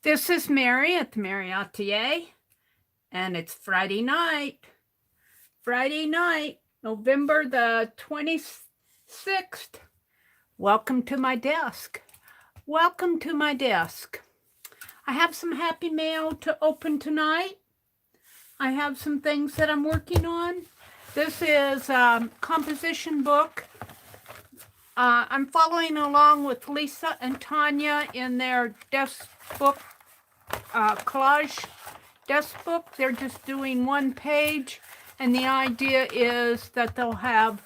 This is Mary at the.meri.atelier, and it's Friday night, November the 26th. Welcome to my desk. Welcome to my desk. I have some happy mail to open tonight. I have some things that I'm working on. This is a composition book. I'm following along with Lisa and Tanya in their desk book, collage desk book. They're just doing one page, and the idea is that they'll have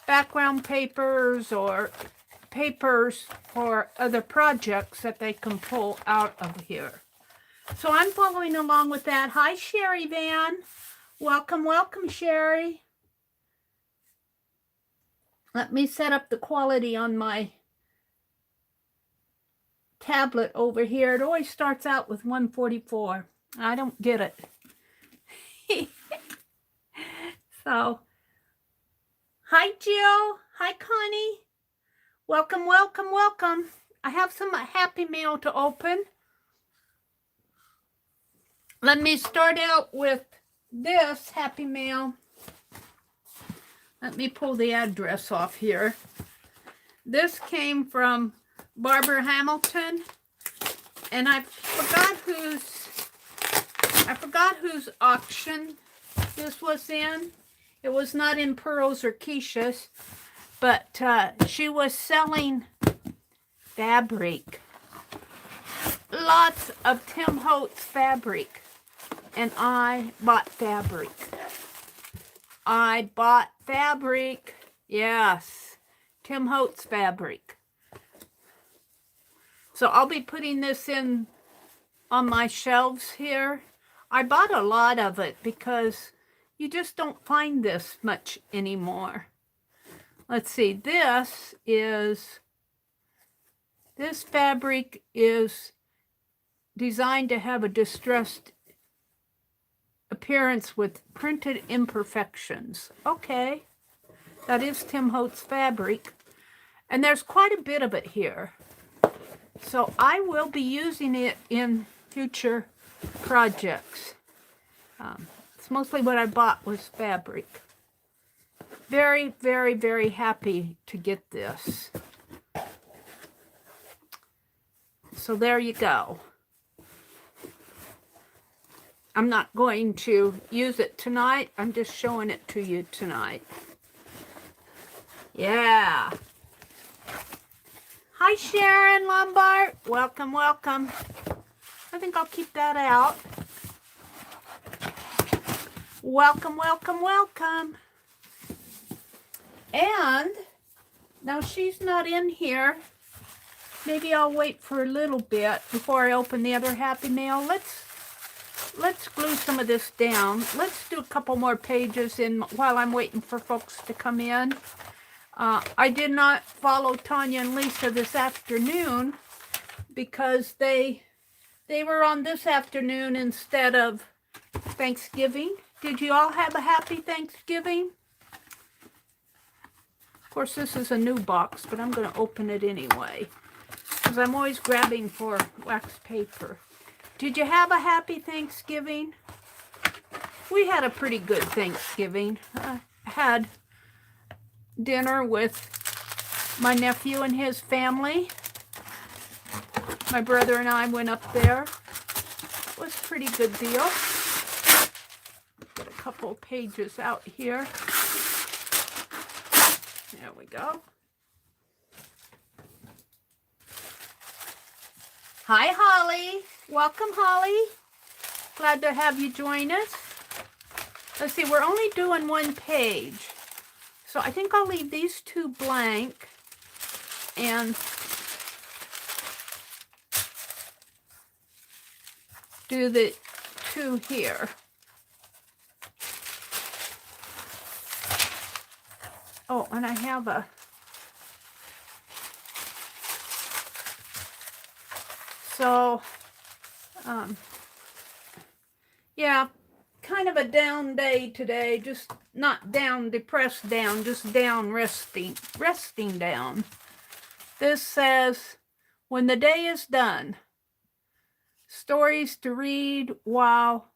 background papers or papers for other projects that they can pull out of here. So I'm following along with that. Hi, Sherry Van. Welcome, welcome, Sherry. Let me set up the quality on my tablet over here. It always starts out with 144. I don't get it. So, hi, Jill. Hi, Connie. Welcome, welcome, welcome. I have some happy mail to open. Let me start out with this happy mail. Let me pull the address off here. This came from Barbara Hamilton, and I forgot whose auction this was in. It was not in Pearls or Keisha's, but she was selling fabric. Lots of Tim Holtz fabric, and I bought fabric. I bought fabric. Yes, Tim Holtz fabric. So I'll be putting this in on my shelves here. I bought a lot of it because you just don't find this much anymore. Let's see, this fabric is designed to have a distressed appearance with printed imperfections. Okay, that is Tim Holtz fabric, and there's quite a bit of it here. So I will be using it in future projects. It's mostly what I bought was fabric. Very, very, very happy to get this. So there you go. I'm not going to use it tonight. I'm just showing it to you tonight. Yeah. Hi, Sharon Lombard. Welcome, welcome. I think I'll keep that out. Welcome, welcome, welcome. And now she's not in here. Maybe I'll wait for a little bit before I open the other happy mail. Let's glue some of this down. Let's do a couple more pages in while I'm waiting for folks to come in. I did not follow Tanya and Lisa this afternoon because they were on this afternoon instead of Thanksgiving. Did you all have a happy Thanksgiving? Of course, this is a new box, but I'm going to open it anyway because I'm always grabbing for wax paper. Did you have a happy Thanksgiving? We had a pretty good Thanksgiving. I had dinner with my nephew and his family. My brother and I went up there. It was a pretty good deal. Get a couple pages out here. There we go. Hi, Holly. Welcome, Holly. Glad to have you join us. Let's see, we're only doing one page. So I think I'll leave these two blank and do the two here. Oh, and I have a yeah, kind of a down day today. Just not down, depressed down, just down, resting down. This says, when the day is done, stories to read while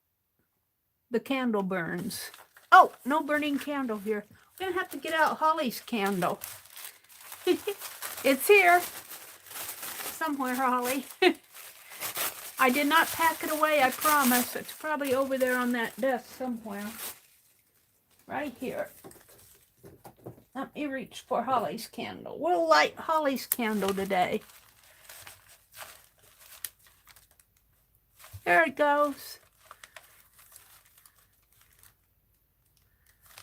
the candle burns. Oh, no burning candle here. I'm going to have to get out Holly's candle. It's here. Somewhere, Holly. I did not pack it away, I promise. It's probably over there on that desk somewhere. Right here. Let me reach for Holly's candle. We'll light Holly's candle today. There it goes.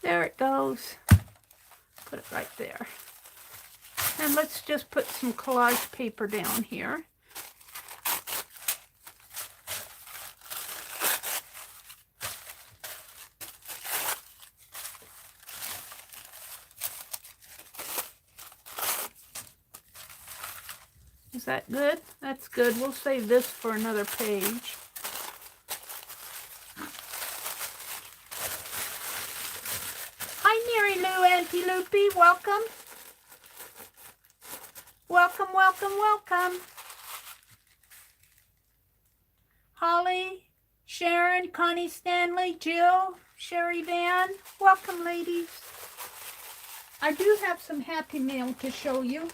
There it goes. Put it right there. And let's just put some collage paper down here. Is that good? That's good. We'll save this for another page. Hi, Mary Lou, Auntie Loopy. Welcome. Welcome, welcome, welcome. Holly, Sharon, Connie Stanley, Jill, Sherry Van. Welcome, ladies. I do have some happy mail to show you,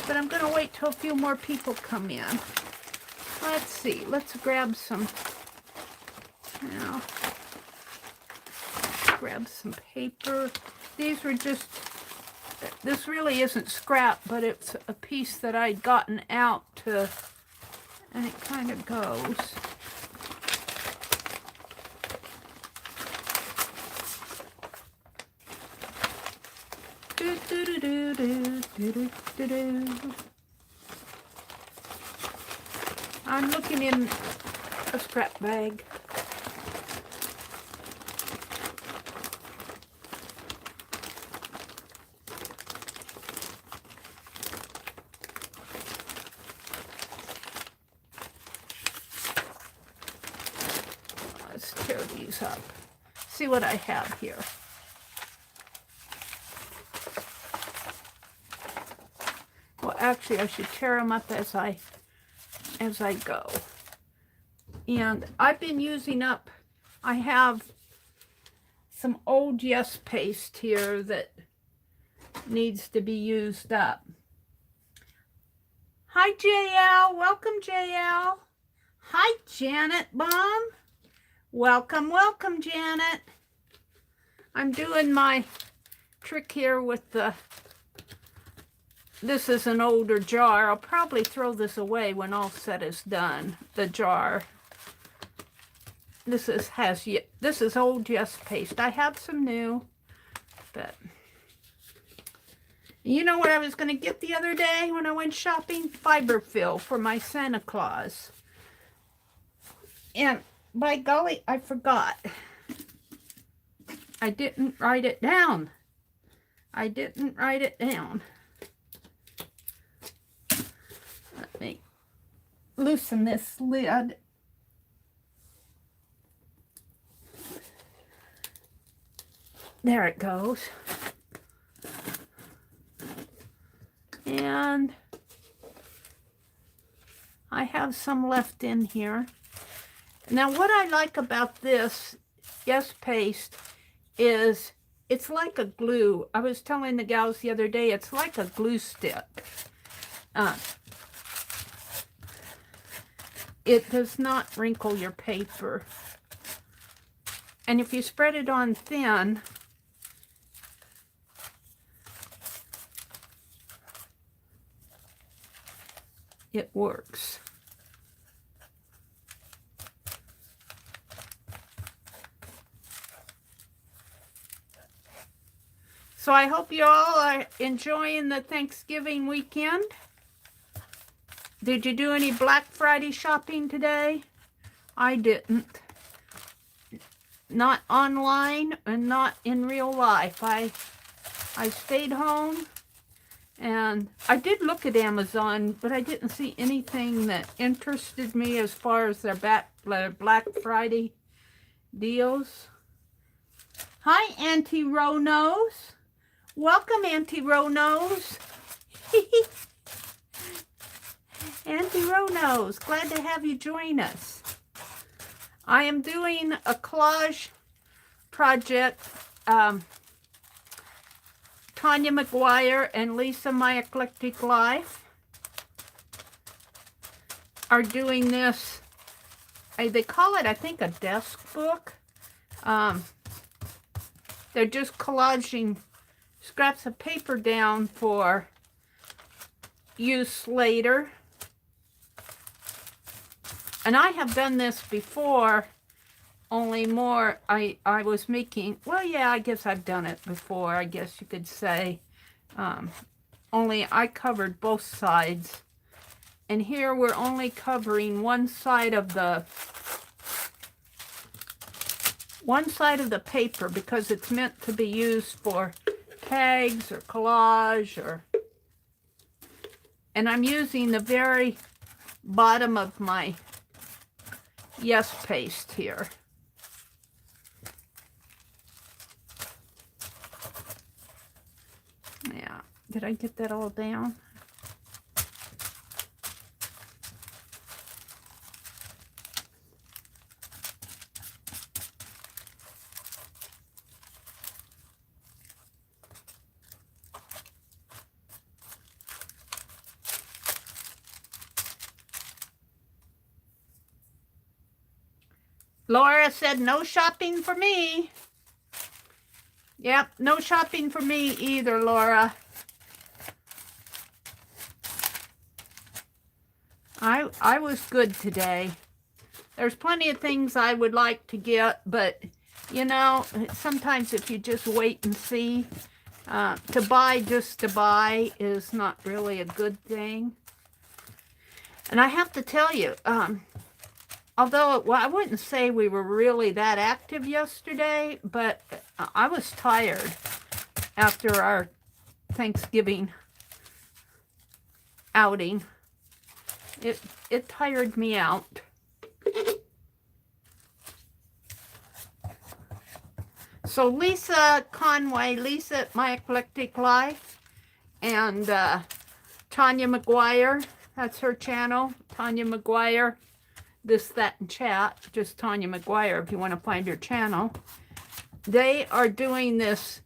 but I'm going to wait till a few more people come in. Let's see. Let's grab some. Now, grab some paper. These were just, this really isn't scrap, but it's a piece that I'd gotten out to, and it kind of goes. I'm looking in a scrap bag. Let's tear these up. See what I have here. Well, actually, I should tear them up as I go. And I've been using up, I have some old Yes paste here that needs to be used up. Hi, JL. Welcome, JL. Hi, Janet Baum. Welcome, welcome, Janet. I'm doing my trick here with the, this is an older jar. I'll probably throw this away when all said is done. The jar. This is old Yes paste. I have some new, but you know what I was going to get the other day when I went shopping? Fiber fill for my Santa Claus. And by golly, I forgot. I didn't write it down. I didn't write it down. Let me loosen this lid. There it goes. And I have some left in here. Now, what I like about this Yes paste is it's like a glue. I was telling the gals the other day, it's like a glue stick. It does not wrinkle your paper. And if you spread it on thin, it works. So I hope you all are enjoying the Thanksgiving weekend. Did you do any Black Friday shopping today? I didn't. Not online and not in real life. I stayed home, and I did look at Amazon, but I didn't see anything that interested me as far as their Black Friday deals. Hi, Auntie Ronose. Welcome, Auntie Ronose. Auntie Ronos, glad to have you join us. I am doing a collage project. Tanya McGuire and Lisa My Eclectic Life are doing this. They call it, I think, a desk book. They're just collaging scraps of paper down for use later. And I have done this before, only more, I was making, well, yeah, I guess I've done it before, I guess you could say. Only I covered both sides. And here we're only covering one side of the paper because it's meant to be used for tags or collage or, and I'm using the very bottom of my Yes paste here. Yeah, did I get that all down? Laura said no shopping for me. Yep, no shopping for me either, Laura. I was good today. There's plenty of things I would like to get, but you know, sometimes if you just wait and see, to buy just to buy is not really a good thing. And I have to tell you, although, well, I wouldn't say we were really that active yesterday, but I was tired after our Thanksgiving outing. It tired me out. So Lisa Conway, Lisa My Eclectic Life, and Tanya McGuire, that's her channel, Tanya McGuire. This, that, and chat, just Tanya McGuire if you want to find her channel. They are doing this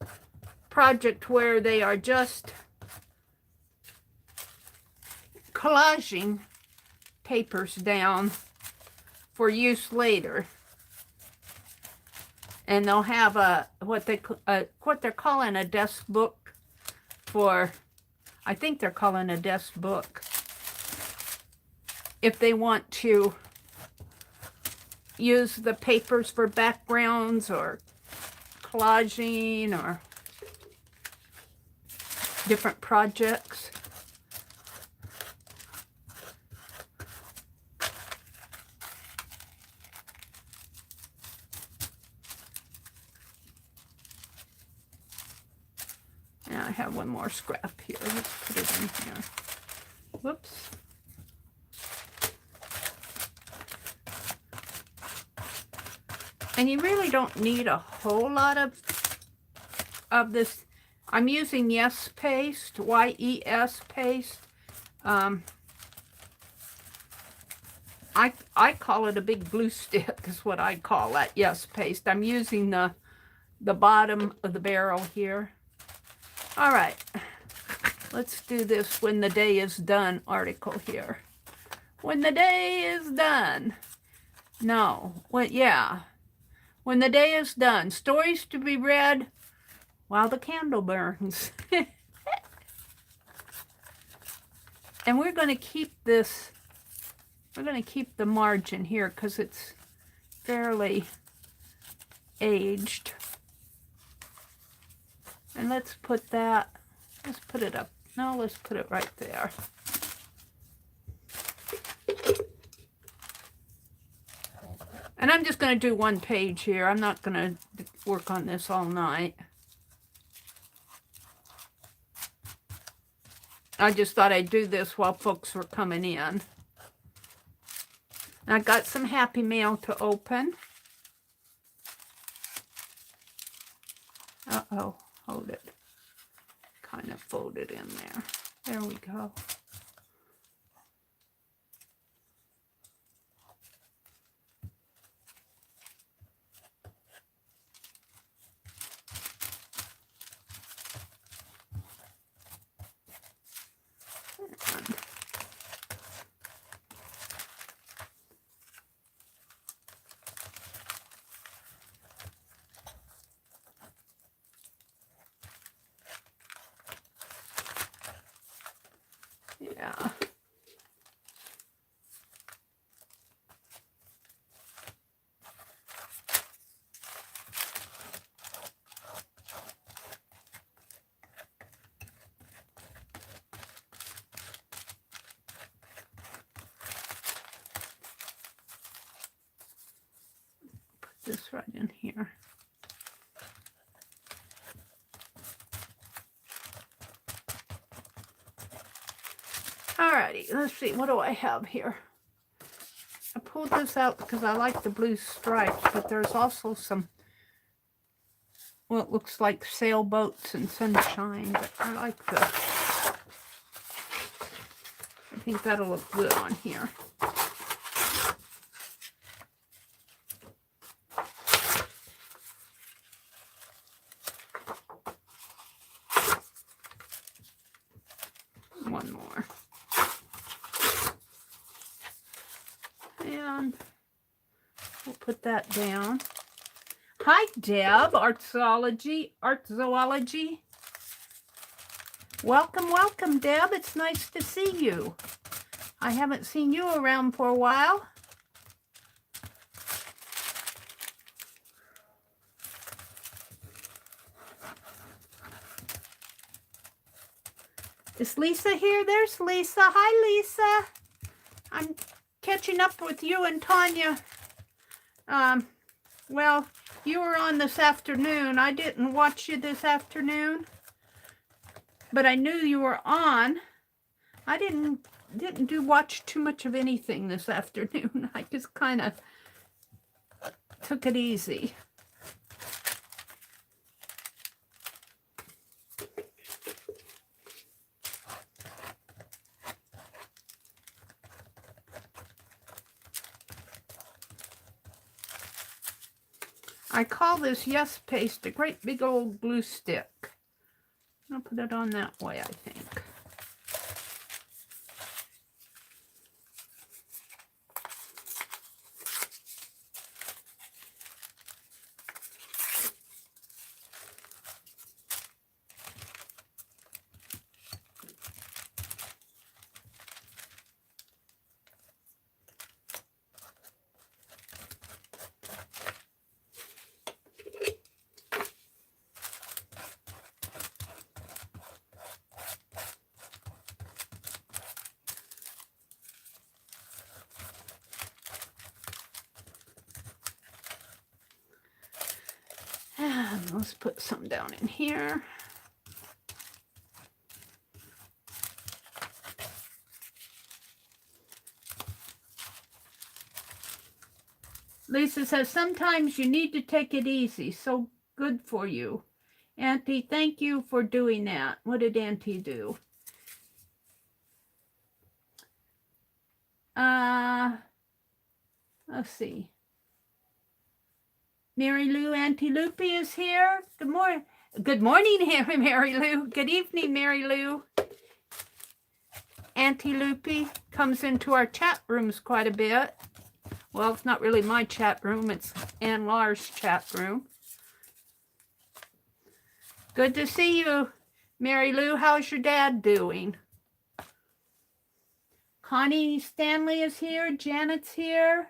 project where they are just collaging papers down for use later. And they'll have a what they're calling a desk book for, I think they're calling a desk book, if they want to use the papers for backgrounds or collaging or different projects. And I have one more scrap here. Let's put it in here. Whoops. And you really don't need a whole lot of this. I'm using Yes paste, Y-E-S paste. I call it a big glue stick is what I call that, Yes paste. I'm using the bottom of the barrel here. All right, let's do this when the day is done article here. When the day is done. No, yeah. When the day is done, stories to be read while the candle burns. And we're going to keep this, we're going to keep the margin here because it's fairly aged. And let's put that, let's put it up. No, let's put it right there. And I'm just going to do one page here. I'm not going to work on this all night. I just thought I'd do this while folks were coming in. And I got some happy mail to open. Uh-oh, hold it. Kind of fold it in there. There we go. Yeah. Put this right in here. Alrighty, let's see, what do I have here? I pulled this out because I like the blue stripes, but there's also some, well, it looks like sailboats and sunshine, but I like the, I think that'll look good on here. One more. And we'll put that down. Hi, Deb, Art Zoology. Welcome, welcome, Deb. It's nice to see you. I haven't seen you around for a while. Is Lisa here? There's Lisa. Hi, Lisa. I'm catching up with you and Tanya. Well, you were on this afternoon. I didn't watch you this afternoon, but I knew you were on. I didn't watch too much of anything this afternoon. I just kind of took it easy. I call this Yes Paste a great big old glue stick. I'll put it on that way, I think. And let's put some down in here. Lisa says, sometimes you need to take it easy. So good for you. Auntie, thank you for doing that. What did Auntie do? Let's see. Mary Lou, Auntie Loopy is here. Good morning. Good morning, Mary Lou. Good evening, Mary Lou. Auntie Loopy comes into our chat rooms quite a bit. Well, it's not really my chat room. It's Ann Lahr's chat room. Good to see you, Mary Lou. How's your dad doing? Connie Stanley is here. Janet's here.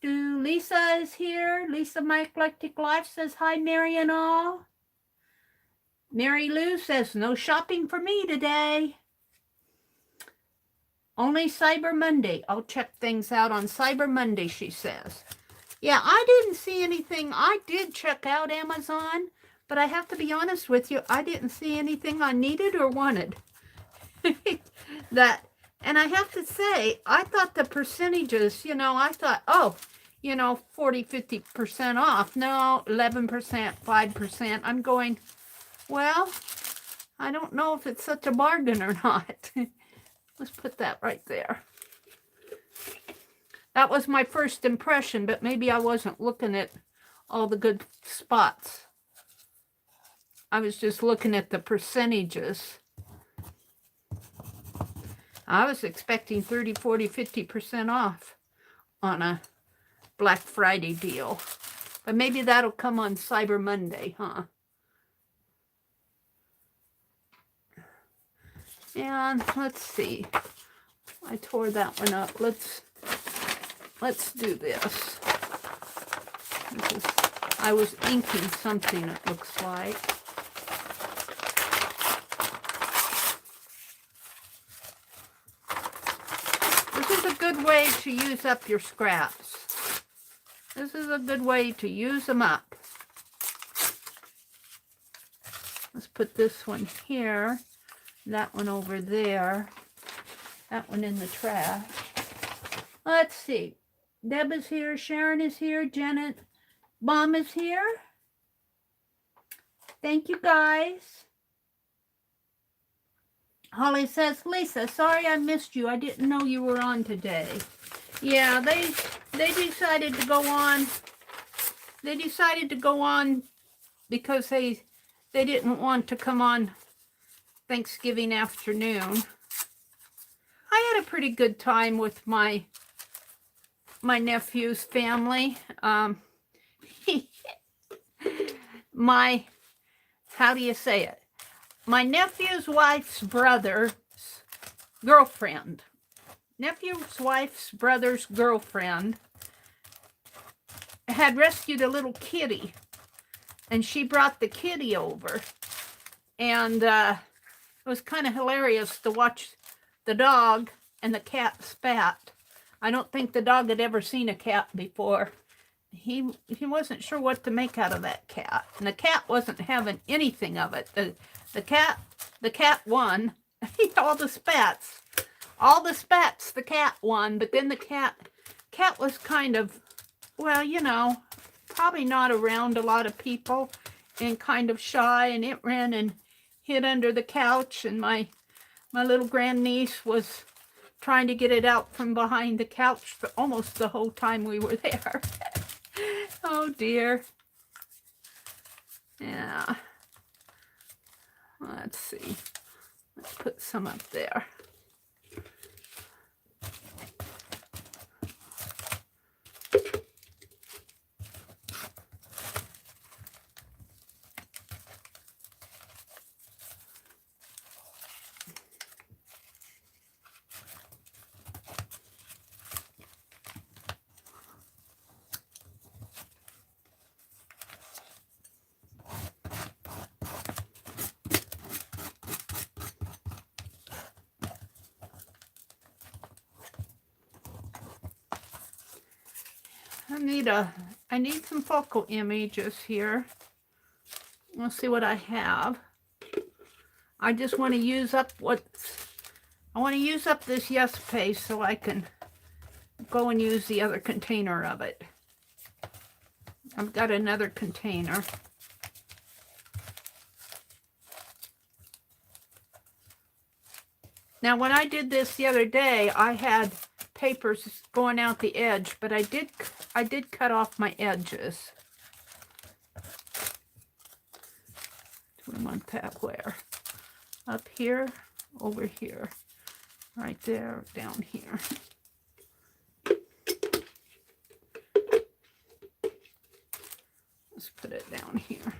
Lisa is here. Lisa, My Eclectic Life says, hi, Mary and all. Mary Lou says, no shopping for me today. Only Cyber Monday. I'll check things out on Cyber Monday, she says. Yeah, I didn't see anything. I did check out Amazon, but I have to be honest with you, I didn't see anything I needed or wanted. And I have to say, I thought the percentages, I thought, oh, 40, 50% off. No, 11%, 5%. I'm going, well, I don't know if it's such a bargain or not. Let's put that right there. That was my first impression, but maybe I wasn't looking at all the good spots. I was just looking at the percentages. I was expecting 30, 40, 50% off on a Black Friday deal. But maybe that'll come on Cyber Monday, huh? And let's see. I tore that one up. Let's do this. I was inking something, it looks like. This is a good way to use up your scraps. This is a good way to use them up. Let's put this one here, that one over there, that one in the trash. Let's see. Deb is here, Sharon is here, Janet, Mom is here. Thank you, guys. Holly says, Lisa, sorry I missed you. I didn't know you were on today. Yeah, they decided to go on. They decided to go on because they didn't want to come on Thanksgiving afternoon. I had a pretty good time with my nephew's family. How do you say it? My nephew's wife's brother's girlfriend. Nephew's wife's brother's girlfriend had rescued a little kitty, and she brought the kitty over, and it was kind of hilarious to watch the dog and the cat spat. I don't think the dog had ever seen a cat before. He wasn't sure what to make out of that cat, and the cat wasn't having anything of it. The cat won. all the spats the cat won, but then the cat was kind of, well, you know, probably not around a lot of people and kind of shy, and it ran and hid under the couch, and my little grandniece was trying to get it out from behind the couch for almost the whole time we were there. Oh dear. Yeah. Let's see. Let's put some up there. I need some focal images here. Let's see what I have. I just want to use up this yes paste so I can go and use the other container of it. I've got another container. Now, when I did this the other day, I had papers going out the edge, but I did cut off my edges. Do we want that where? Up here, over here, right there, down here. Let's put it down here.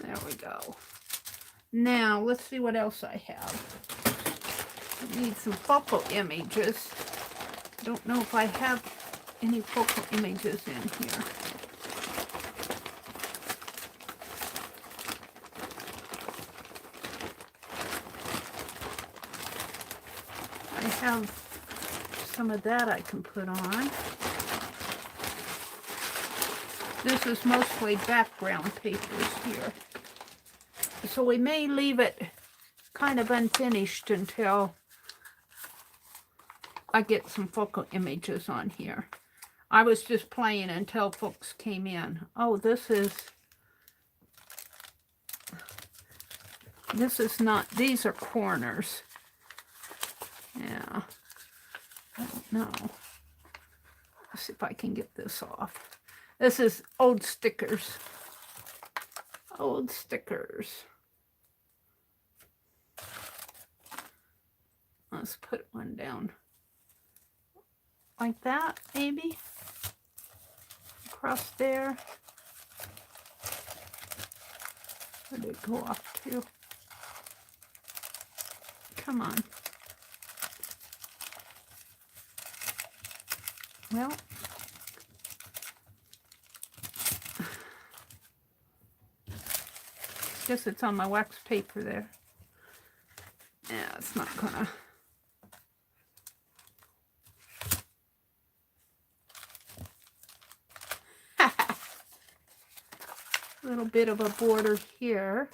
There we go. Now, let's see what else I have. I need some focal images. Don't know if I have any focal images in here. I have some of that I can put on. This is mostly background papers here. So we may leave it kind of unfinished until I get some focal images on here. I was just playing until folks came in. Oh, this is not, these are corners. Yeah, I don't know. Let's see if I can get this off. This is old stickers. Old stickers. Let's put one down like that, maybe. across there. Where did it go off to? Come on. Well, guess it's on my wax paper there. Yeah, it's not gonna. A little bit of a border here.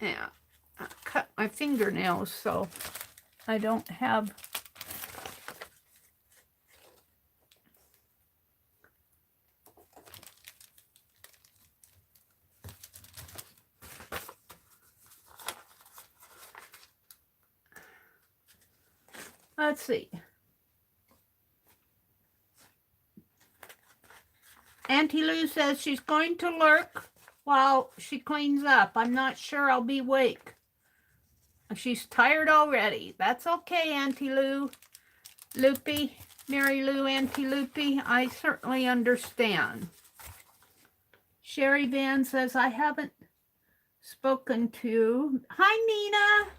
Yeah, I cut my fingernails so I don't have let's see. Auntie Lou says she's going to lurk while she cleans up. I'm not sure I'll be awake. She's tired already. That's okay, Auntie Lou. Loopy, Mary Lou, Auntie Loopy. I certainly understand. Sherry Van says, I haven't spoken to. Hi, Nina.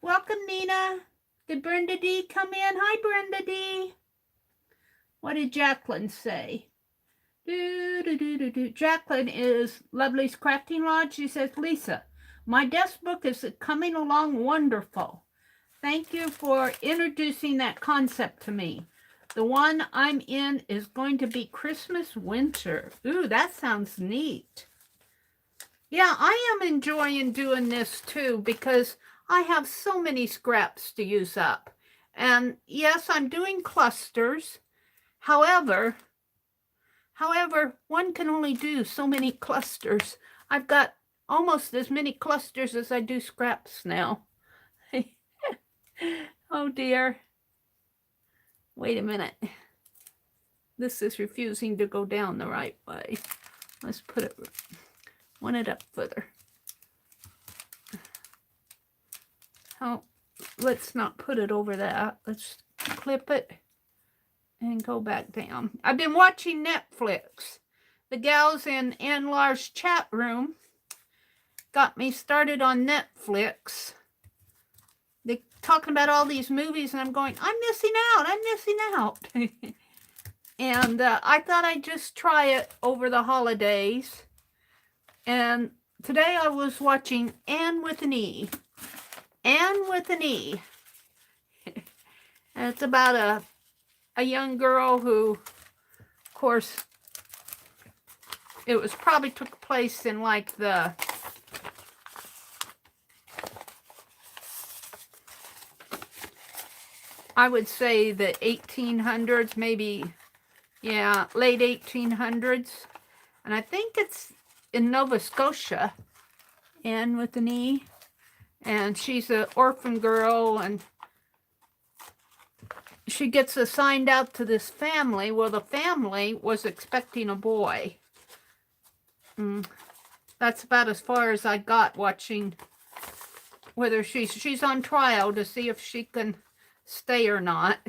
Welcome, Nina. Did Brenda D come in? Hi, Brenda D. What did Jacqueline say? Jacqueline is Lovely's Crafting Lodge. She says, Lisa, my desk book is coming along wonderful. Thank you for introducing that concept to me. The one I'm in is going to be Christmas Winter. Ooh, that sounds neat. Yeah, I am enjoying doing this too because I have so many scraps to use up. And yes, I'm doing clusters. However, one can only do so many clusters. I've got almost as many clusters as I do scraps now. Oh dear. Wait a minute. This is refusing to go down the right way. Let's put it, one it up further. Oh, let's not put it over that. Let's clip it and go back down. I've been watching Netflix. The gals in Ann Lar's chat room got me started on Netflix. They're talking about all these movies, and I'm going, I'm missing out. And I thought I'd just try it over the holidays. And today I was watching Anne with an E. Anne with an E. And it's about a young girl who, of course, it was probably took place in like the I would say the 1800s, maybe, yeah, late 1800s. And I think it's in Nova Scotia, Anne with an E. And she's an orphan girl, and she gets assigned out to this family. Well, the family was expecting a boy. That's about as far as I got watching whether she's on trial to see if she can stay or not.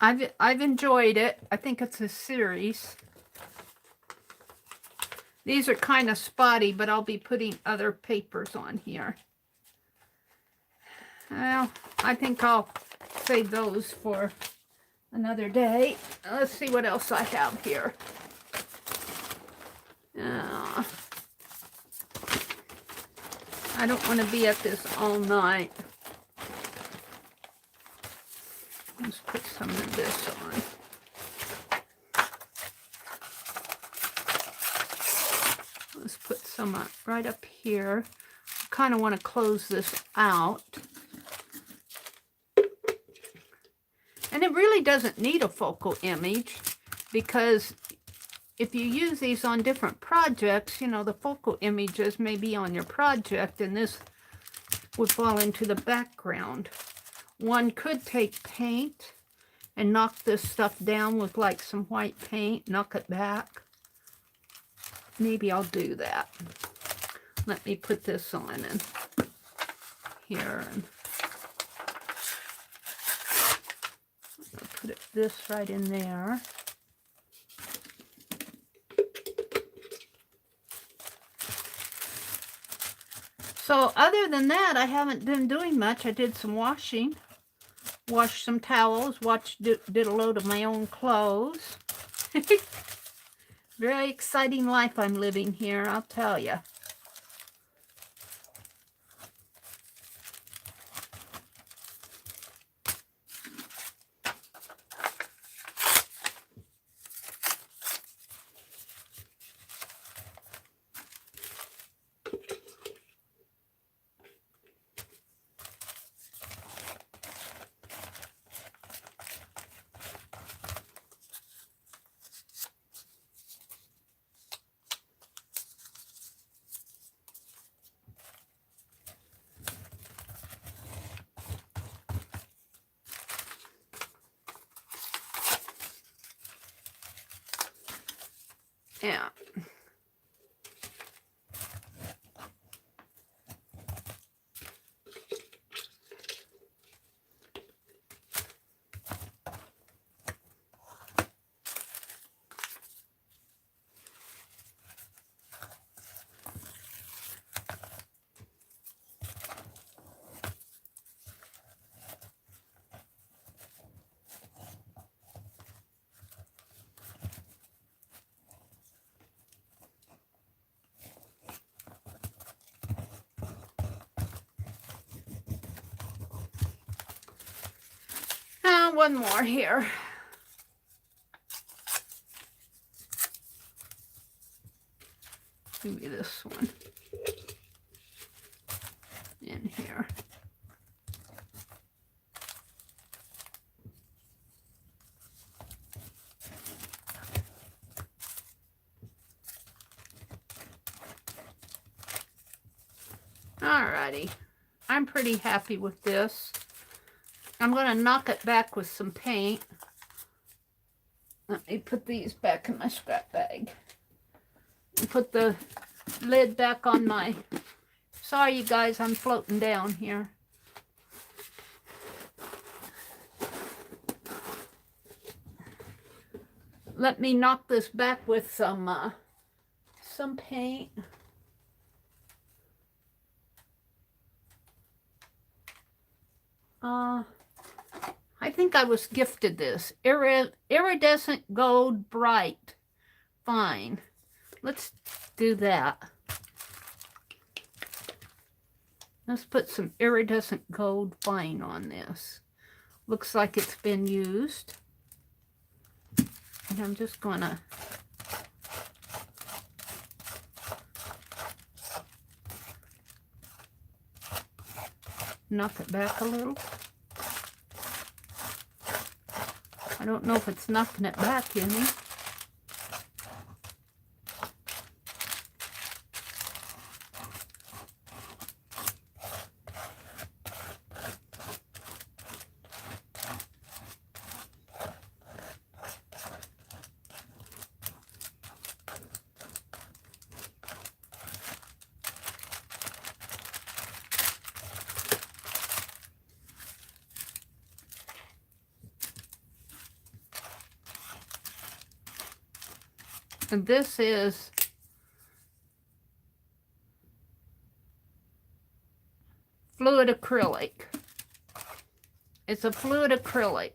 I've enjoyed it. I think it's a series. These are kind of spotty, but I'll be putting other papers on here. Well, I think I'll save those for another day. Let's see what else I have here. I don't want to be at this all night. Let's put some of this on. Let's put some right up here. I kind of want to close this out. And it really doesn't need a focal image, because if you use these on different projects, you know, the focal images may be on your project and this would fall into the background. One could take paint and knock this stuff down with like some white paint, knock it back. Maybe I'll do that. Let me put this on and here, and I'll put this right in there. So other than that, I haven't been doing much. I did some washing, washed some towels, did a load of my own clothes. Very exciting life I'm living here, I'll tell you. Yeah. One more here. Maybe this one in here. Alrighty, I'm pretty happy with this. I'm going to knock it back with some paint. Let me put these back in my scrap bag. And put the lid back on my... Sorry, you guys, I'm floating down here. Let me knock this back with some paint. I think I was gifted this. Iridescent Gold Bright. Fine. Let's do that. Let's put some iridescent gold fine on this. Looks like it's been used. And I'm just going to knock it back a little. I don't know if it's knocking it back any. And this is fluid acrylic. It's a fluid acrylic.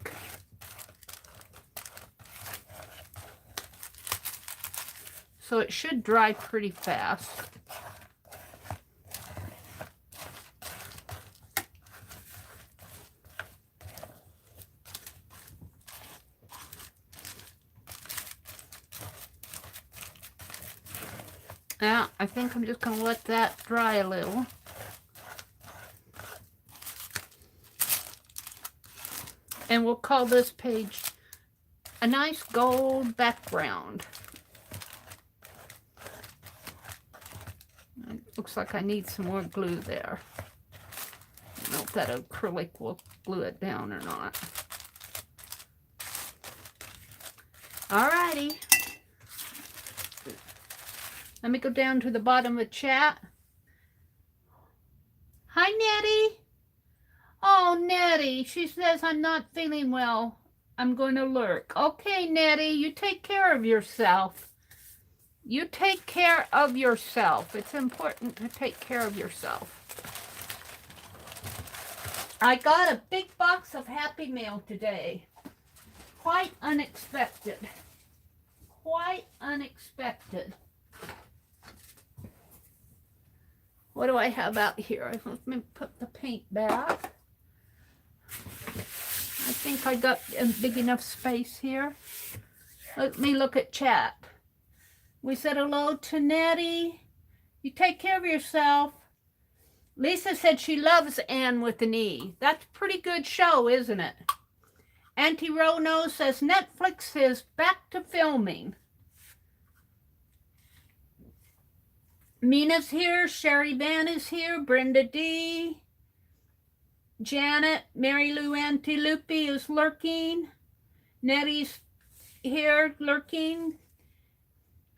So it should dry pretty fast. Now, I think I'm just going to let that dry a little. And we'll call this page a nice gold background. It looks like I need some more glue there. I don't know if that acrylic will glue it down or not. Alrighty. Let me go down to the bottom of the chat. Hi, Nettie. Oh, Nettie, she says, I'm not feeling well. I'm going to lurk. Okay, Nettie, you take care of yourself. You take care of yourself. It's important to take care of yourself. I got a big box of Happy Mail today. Quite unexpected. Quite unexpected. What do I have out here? Let me put the paint back. I think I got a big enough space here. Let me look at chat. We said hello to Nettie. You take care of yourself. Lisa said she loves Anne with an E. That's a pretty good show, isn't it? Auntie Rono says Netflix is back to filming. Mina's here. Sherry Van is here. Brenda D. Janet, Mary Lou Antilupi is lurking. Nettie's here lurking.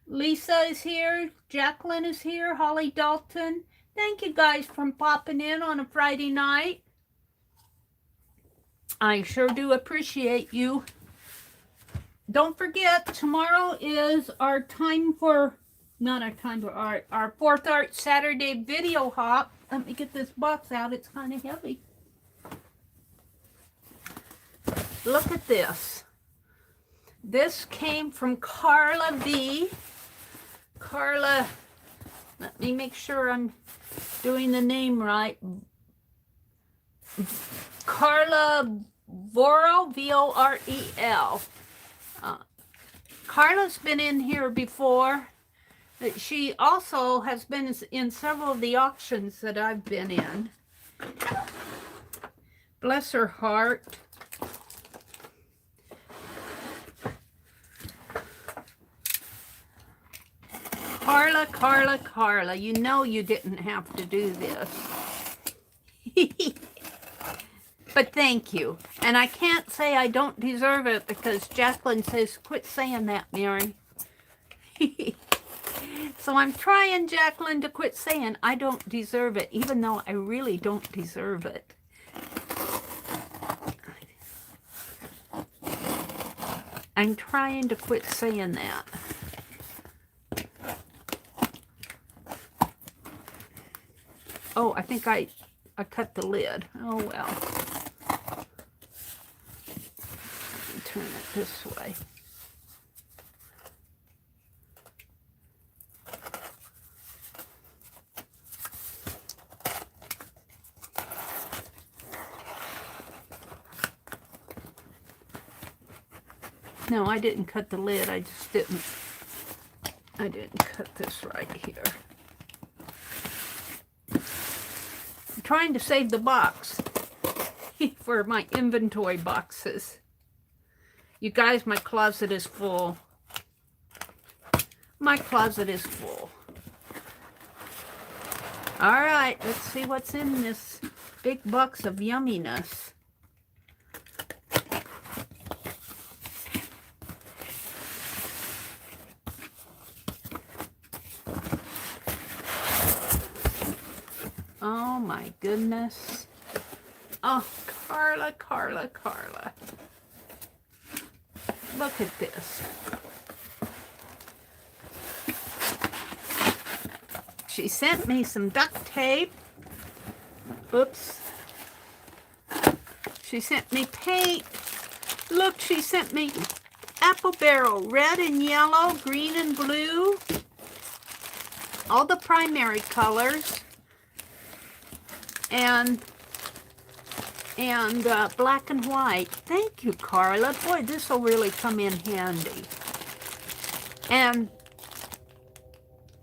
Lisa is here. Jacqueline is here. Holly Dalton. Thank you guys for popping in on a Friday night. I sure do appreciate you. Don't forget, tomorrow is our time for, not our time for art, our Fourth Art Saturday video hop. Let me get this box out. It's kind of heavy. Look at this. This came from Carla V. Carla, let me make sure I'm doing the name right. Carla Vorel, V-O-R-E-L. Carla's been in here before. She also has been in several of the auctions that I've been in. Bless her heart. Carla, you know you didn't have to do this. But thank you. And I can't say I don't deserve it because Jacqueline says, quit saying that, Mary. So I'm trying, Jacqueline, to quit saying I don't deserve it, even though I really don't deserve it. I'm trying to quit saying that. Oh, I think I cut the lid. Oh, well. Turn it this way. No, I didn't cut the lid. I didn't cut this right here. I'm trying to save the box for my inventory boxes. You guys, my closet is full. My closet is full. All right, let's see what's in this big box of yumminess. Oh my goodness. Oh, Carla. Look at this. She sent me some duct tape. Oops. She sent me paint. Look, she sent me apple barrel, red and yellow, green and blue. All the primary colors. And black and white. Thank you, Carla. Boy, this will really come in handy. And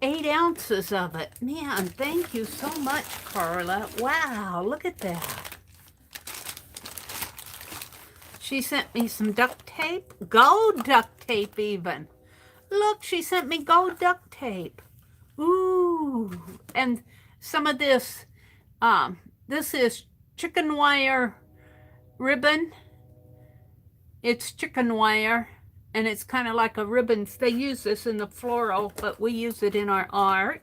8 ounces of it. Man, thank you so much, Carla. Wow, look at that. She sent me some duct tape, gold duct tape even. Look, she sent me gold duct tape. Ooh, and some of this, this is chicken wire ribbon. It's chicken wire, and it's kind of like a ribbon. They use this in the floral, but we use it in our art.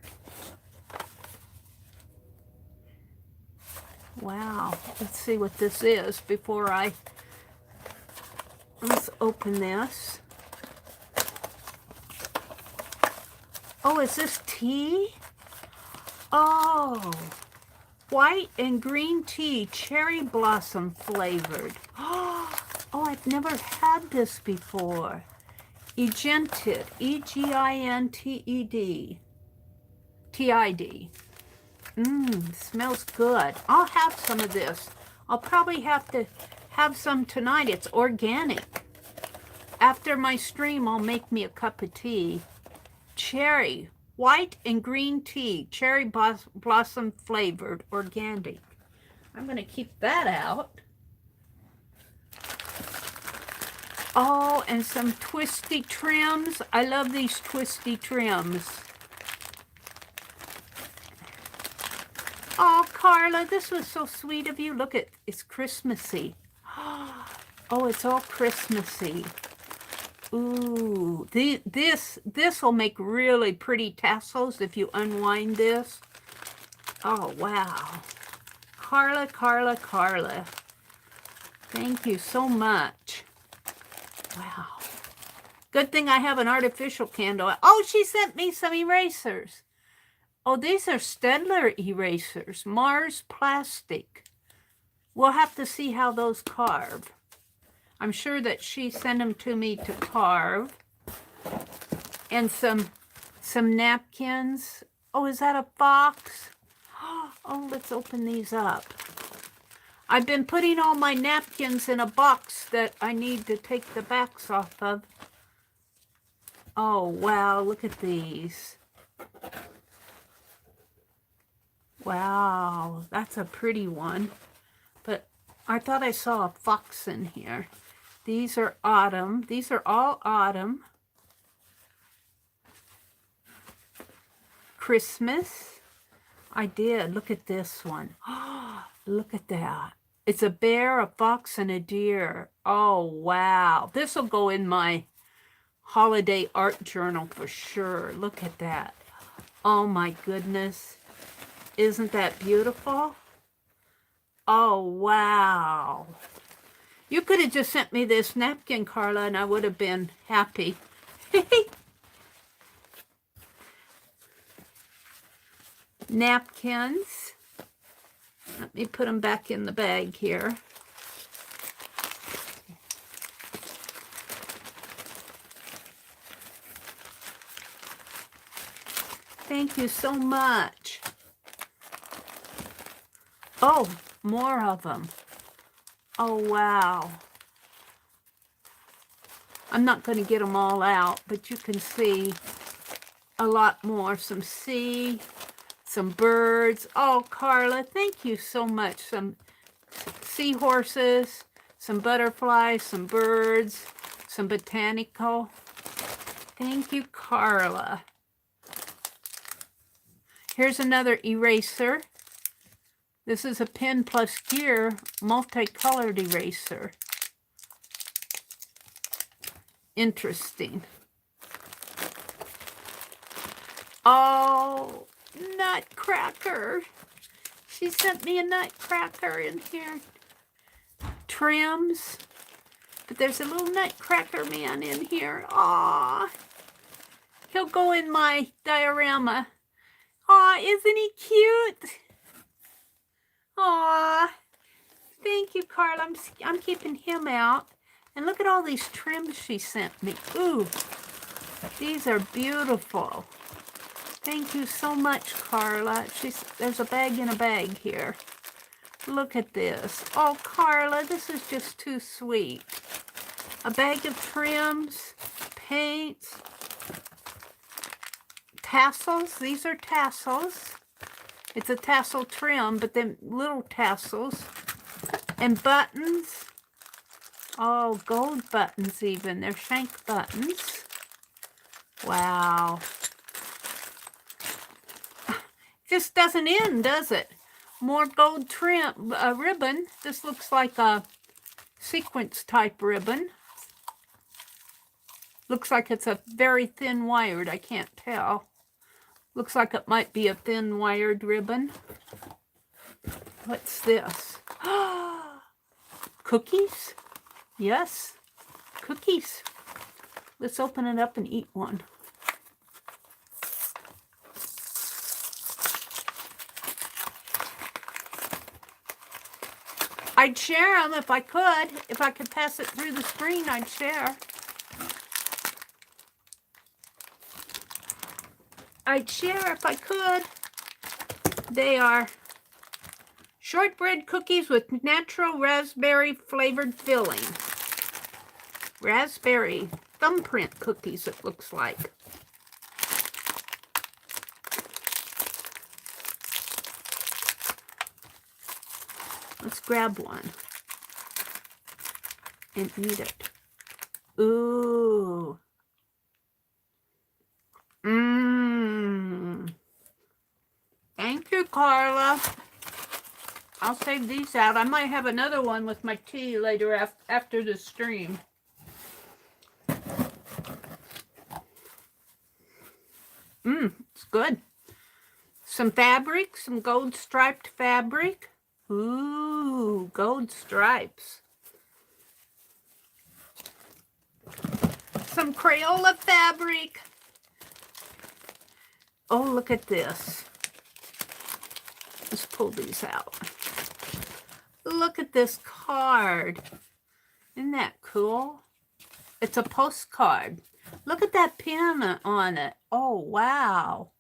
Wow, let's see what this is before let's open this. Oh, is this tea? Oh, white and green tea, cherry blossom flavored. Oh, I've never had this before. Eginted, E-G-I-N-T-E-D, T-I-D. Smells good. I'll have some of this. I'll probably have to have some tonight. It's organic. After my stream, I'll make me a cup of tea. Cherry, white and green tea, cherry blossom flavored, organic. I'm going to keep that out. Oh, and some Twisty Trims. I love these Twisty Trims. Oh, Carla, this was so sweet of you. Look, it's Christmassy. Oh, it's all Christmassy. Ooh, this will make really pretty tassels if you unwind this. Oh, wow. Carla, Carla, Carla. Thank you so much. Wow. Good thing I have an artificial candle. Oh, she sent me some erasers. Oh, these are Staedtler erasers. Mars plastic. We'll have to see how those carve. I'm sure that she sent them to me to carve. And some napkins. Oh, is that a box? Oh, let's open these up. I've been putting all my napkins in a box that I need to take the backs off of. Oh, wow, look at these. Wow, that's a pretty one. But I thought I saw a fox in here. These are autumn. These are all autumn. Christmas. I did. Look at this one. Oh, look at that. It's a bear, a fox, and a deer. Oh, wow. This will go in my holiday art journal for sure. Look at that. Oh, my goodness. Isn't that beautiful? Oh, wow. You could have just sent me this napkin, Carla, and I would have been happy. Napkins. Let me put them back in the bag here. Thank you so much. Oh, more of them. Oh, wow. I'm not going to get them all out, but you can see a lot more. Some sea, some birds. Oh, Carla, thank you so much. Some seahorses, some butterflies, some birds, some botanical. Thank you, Carla. Here's another eraser. This is a pen plus gear multicolored eraser. Interesting. Oh, nutcracker. She sent me a nutcracker in here. Trims. But there's a little nutcracker man in here. Aw. He'll go in my diorama. Aw, isn't he cute? Aw. Thank you, Carla. I'm keeping him out. And look at all these trims she sent me. Ooh. These are beautiful. Thank you so much, Carla. There's a bag in a bag here. Look at this. Oh, Carla, this is just too sweet. A bag of trims, paints, tassels. These are tassels. It's a tassel trim, but then little tassels. And buttons. Oh, gold buttons even. They're shank buttons. Wow. Just doesn't end, does it? More gold trim ribbon. This looks like a sequence type ribbon. Looks like it's a very thin wired. I can't tell. Looks like it might be a thin wired ribbon. What's this? Cookies? Yes, cookies. Let's open it up and eat one. I'd share them if I could. If I could pass it through the screen, I'd share. I'd share if I could. They are shortbread cookies with natural raspberry flavored filling. Raspberry thumbprint cookies, it looks like. Let's grab one and eat it. Ooh. Mmm. Thank you, Carla. I'll save these out. I might have another one with my tea later after the stream. It's good. Some fabric, some gold striped fabric. Ooh, gold stripes. Some Crayola fabric. Oh, look at this. Let's pull these out. Look at this card. Isn't that cool? It's a postcard. Look at that pin on it. Oh, wow.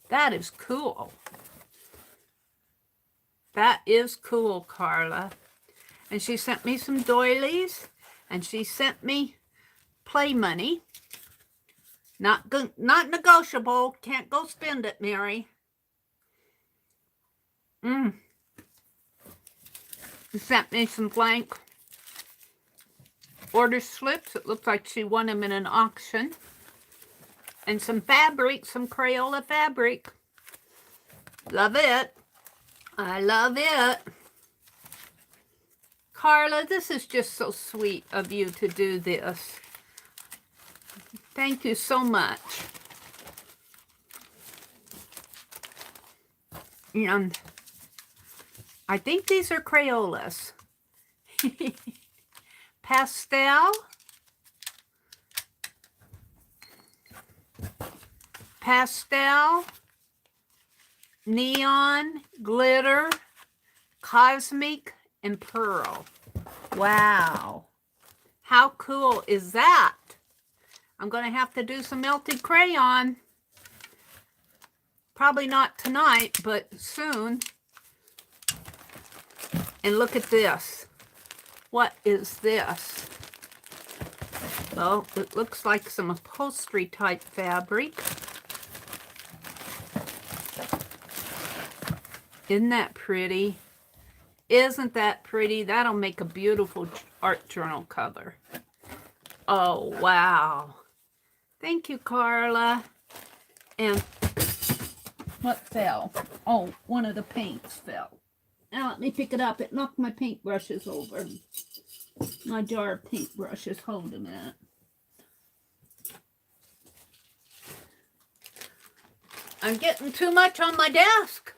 That is cool. That is cool, Carla. And she sent me some doilies, and she sent me play money. Not negotiable. Can't go spend it, Mary. She sent me some blank order slips. It looks like she won them in an auction. And some fabric, some Crayola fabric. Love it. I love it. Carla, this is just so sweet of you to do this. Thank you so much. And I think these are Crayolas. Pastel. Pastel. Neon, glitter, cosmic, and pearl. Wow. How cool is that? I'm going to have to do some melted crayon. Probably not tonight, but soon. And look at this. What is this? Well, it looks like some upholstery type fabric. Isn't that pretty? Isn't that pretty? That'll make a beautiful art journal cover. Oh, wow. Thank you, Carla. And what fell? Oh, one of the paints fell. Now let me pick it up. It knocked my paintbrushes over. My jar of paintbrushes. Hold a minute. I'm getting too much on my desk.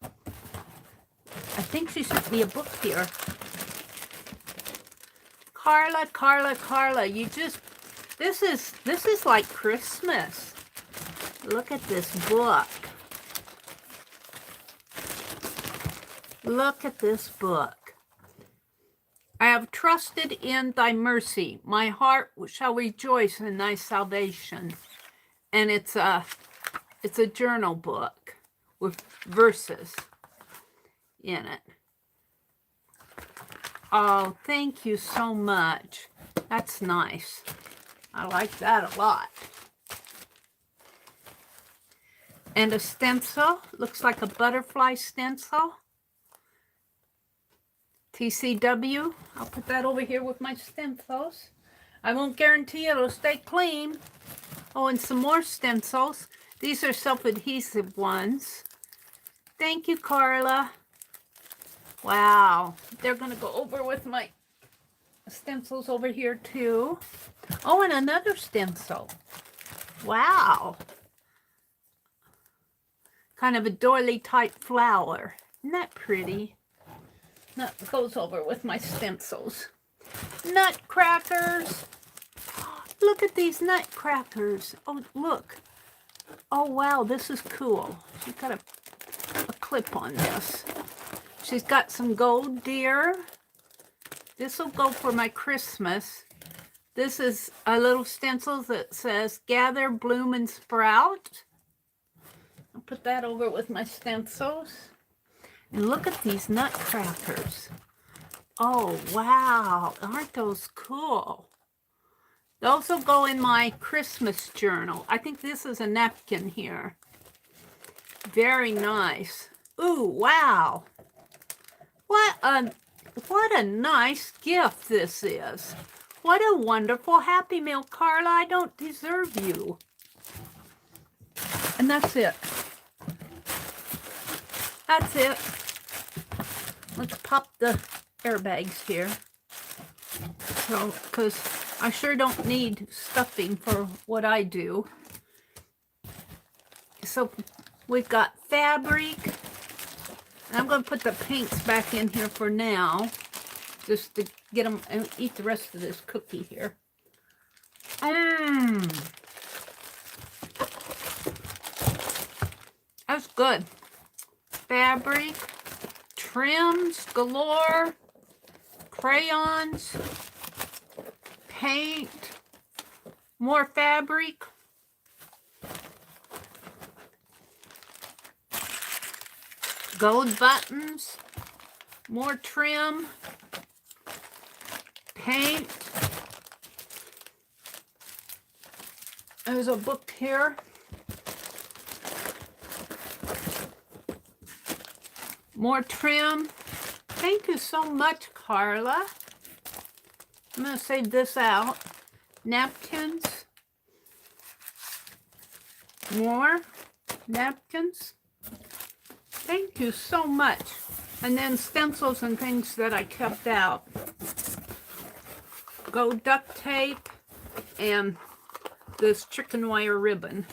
I think she sent me a book here. Carla, Carla, Carla, you just, this is like Christmas. Look at this book. Look at this book. I have trusted in thy mercy. My heart shall rejoice in thy salvation. And it's a journal book with verses in it. Oh, thank you so much. That's nice. I like that a lot. And a stencil. Looks like a butterfly stencil. TCW. I'll put that over here with my stencils. I won't guarantee it'll stay clean. Oh, and some more stencils. These are self-adhesive ones. Thank you, Carla. Wow. They're going to go over with my stencils over here, too. Oh, and another stencil. Wow. Kind of a doily type flower. Isn't that pretty? That goes over with my stencils. Nutcrackers. Look at these nutcrackers. Oh, look. Oh, wow, this is cool. She's got a clip on this. She's got some gold deer. This will go for my Christmas. This is a little stencil that says, gather, bloom, and sprout. I'll put that over with my stencils. And look at these nutcrackers. Oh, wow. Aren't those cool? Those will go in my Christmas journal. I think this is a napkin here. Very nice. Ooh, wow. What a nice gift this is. What a wonderful Happy Meal, Carla. I don't deserve you. And that's it. That's it. Let's pop the airbags here. So, because I sure don't need stuffing for what I do. So we've got fabric. And I'm going to put the paints back in here for now. Just to get them and eat the rest of this cookie here. That's good. Fabric, trims galore, crayons, paint, more fabric. Gold buttons, more trim, paint. There's a book here. More trim. Thank you so much, Carla. I'm going to save this out. Napkins. More napkins. Thank you so much. And then stencils and things that I kept out. Gold duct tape and this chicken wire ribbon.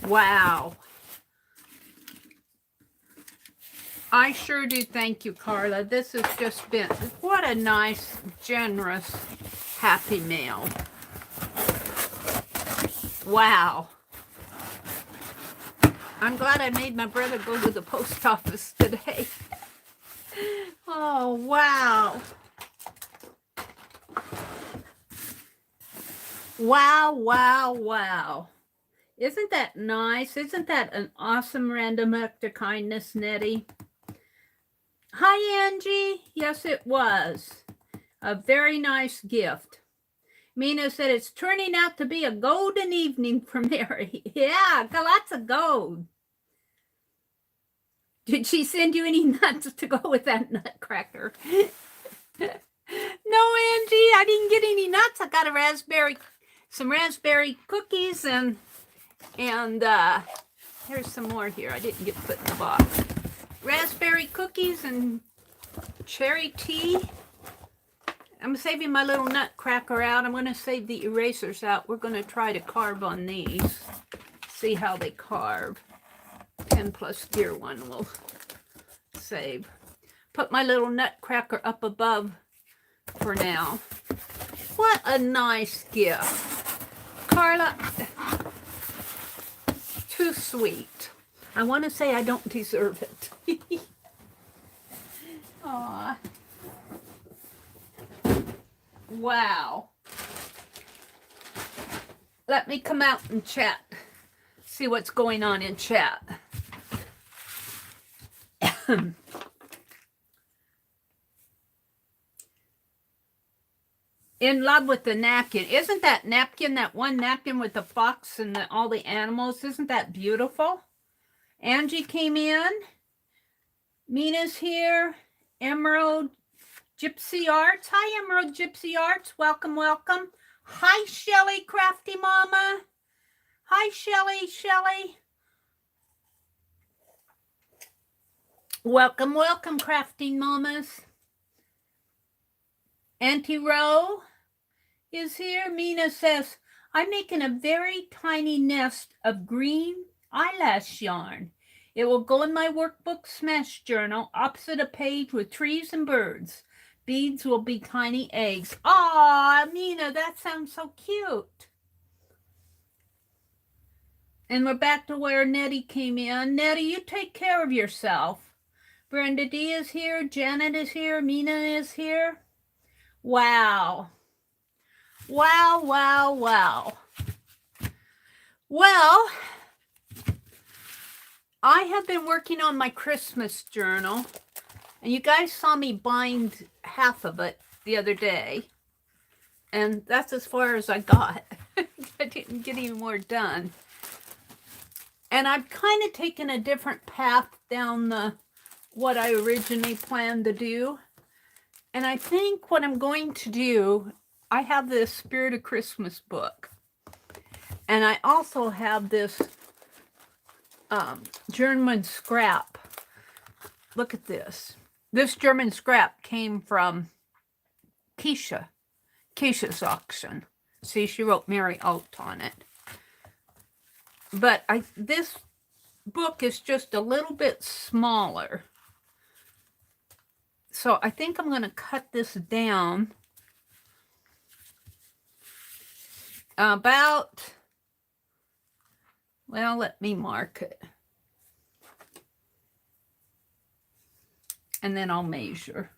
Wow. I sure do thank you, Carla. This has just been, what a nice, generous Happy Meal. Wow. I'm glad I made my brother go to the post office today. Oh, wow. Wow, wow, wow. Isn't that nice? Isn't that an awesome random act of kindness, Nettie? Hi, Angie. Yes, it was. A very nice gift. Mina said it's turning out to be a golden evening for Mary. Yeah, got lots of gold. Did she send you any nuts to go with that nutcracker? No, Angie, I didn't get any nuts. I got some raspberry cookies and here's some more here. I didn't get put in the box. Raspberry cookies and cherry tea. I'm saving my little nutcracker out. I'm going to save the erasers out. We're going to try to carve on these. See how they carve. 10 plus gear one will save. Put my little nutcracker up above for now. What a nice gift. Carla, too sweet. I want to say I don't deserve it. Aw. Wow. Let me come out and chat. See what's going on in chat. In love with the napkin. Isn't that napkin, that one napkin with the fox and all the animals, isn't that beautiful? Angie came in. Mina's here. Emerald Gypsy Arts. Hi, Emerald Gypsy Arts. Welcome, welcome. Hi, Shelly Crafty Mama. Hi, Shelly. Welcome, welcome, Crafty Mamas. Auntie Roe is here. Mina says, I'm making a very tiny nest of green eyelash yarn. It will go in my workbook smash journal opposite a page with trees and birds. Beads will be tiny eggs. Aw, Mina, that sounds so cute. And we're back to where Nettie came in. Nettie, you take care of yourself. Brenda D is here. Janet is here. Mina is here. Wow. Wow. Well, I have been working on my Christmas journal, and you guys saw me bind half of it the other day, and that's as far as I got. I didn't get any more done. And I've kind of taken a different path down what I originally planned to do. And I think what I'm going to do, I have this Spirit of Christmas book. And I also have this German scrap. Look at this. This German scrap came from Keisha's auction. See, she wrote Mary out on it. But this book is just a little bit smaller. So I think I'm going to cut this down about, well, let me mark it. And then I'll measure.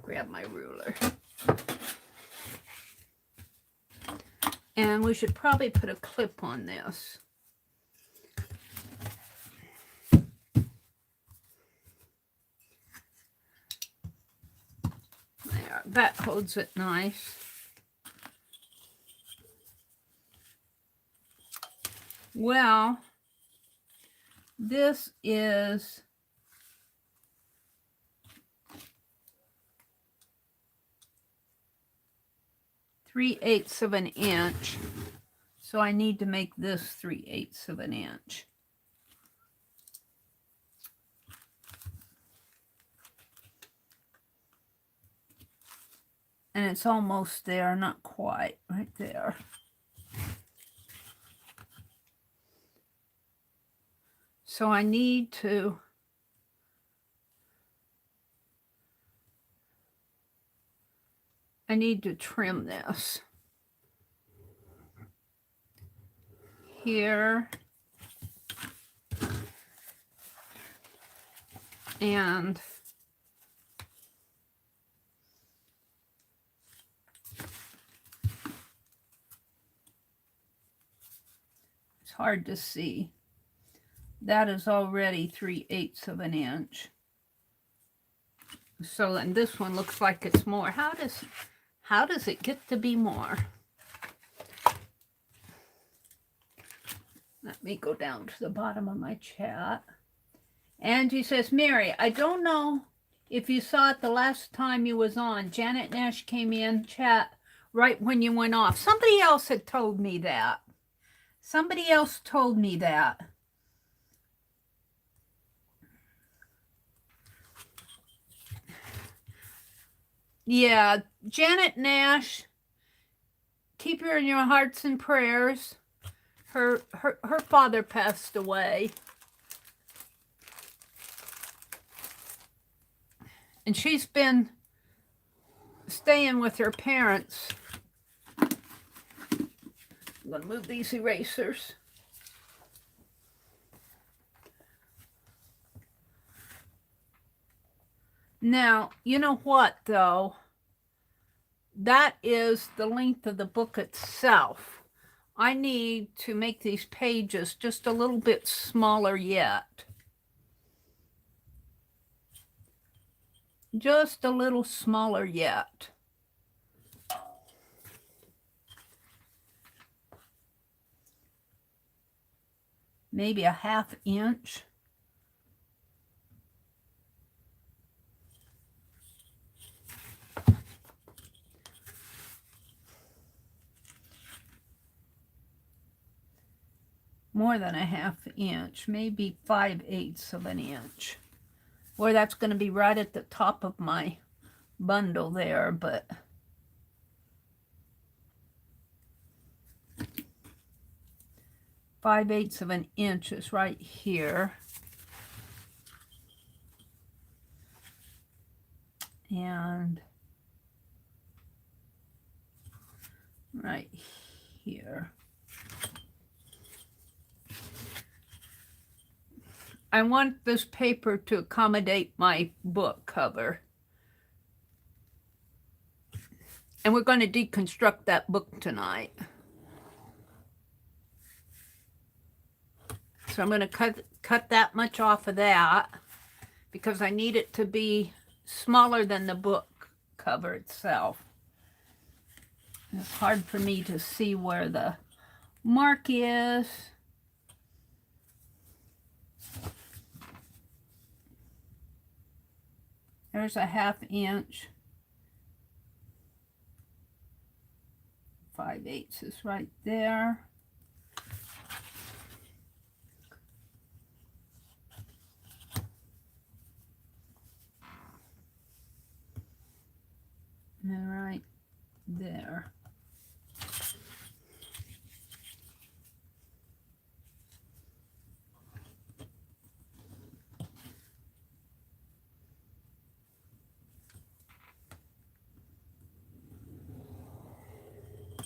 Grab my ruler. And we should probably put a clip on this. There, that holds it nice. Well, this is 3/8 of an inch. So I need to make this 3/8 of an inch. And it's almost there, not quite, right there. So I need to trim this. Here. And it's hard to see. That is already 3/8 of an inch. So then this one looks like it's more. How does it get to be more? Let me go down to the bottom of my chat. Angie says, Mary, I don't know if you saw it the last time you was on. Janet Nash came in chat right when you went off. Somebody else had told me that. Somebody else told me that. Yeah, Janet Nash, keep her in your hearts and prayers. Her father passed away. And she's been staying with her parents. I'm going to move these erasers. Now, you know what, though? That is the length of the book itself. I need to make these pages just a little bit smaller yet. just a little smaller yet. Maybe a 1/2 inch. More than a 1/2 inch, maybe 5/8 of an inch. Or that's going to be right at the top of my bundle there, but 5/8 of an inch is right here. And right here. I want this paper to accommodate my book cover. And we're going to deconstruct that book tonight. So I'm going to cut that much off of that because I need it to be smaller than the book cover itself. It's hard for me to see where the mark is. There's a 1/2 inch. 5/8 is right there. And right there.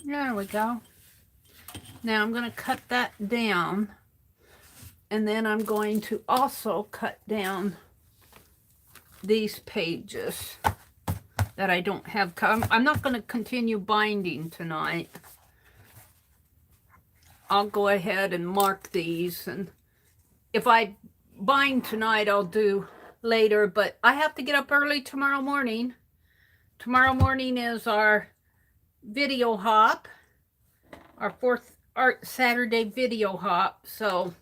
There we go. Now I'm going to cut that down, and then I'm going to also cut down these pages that I don't have. I'm not going to continue binding tonight. I'll go ahead and mark these, and if I bind tonight, I'll do later, but I have to get up early tomorrow morning. Tomorrow morning is our video hop, our 4th Art Saturday video hop, so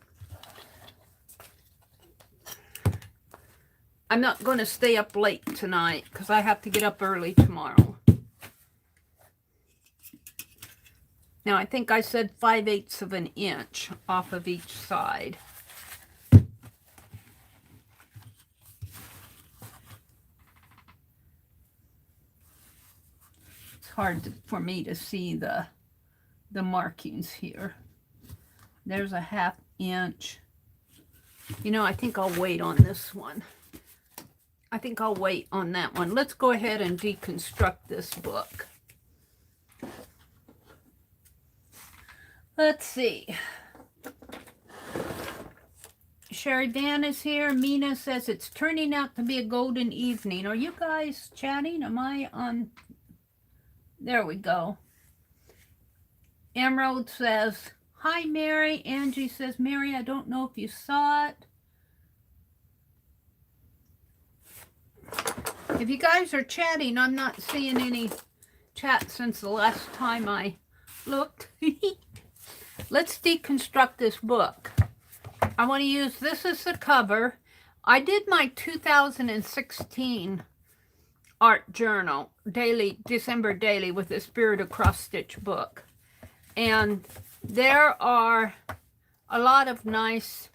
I'm not going to stay up late tonight because I have to get up early tomorrow. Now I think I said 5/8 of an inch off of each side. Hard for me to see the markings here. There's a 1/2 inch. You know, I think I'll wait on this one. I think I'll wait on that one. Let's go ahead and deconstruct this book. Let's see. Sherry Van is here. Mina says it's turning out to be a golden evening. Are you guys chatting? Am I on? There we go. Emerald says, hi, Mary. Angie says, Mary, I don't know if you saw it. If you guys are chatting, I'm not seeing any chat since the last time I looked. Let's deconstruct this book. I want to use this as the cover. I did my 2016 art journal, daily, December daily, with the Spirit of Cross Stitch book. And there are a lot of nice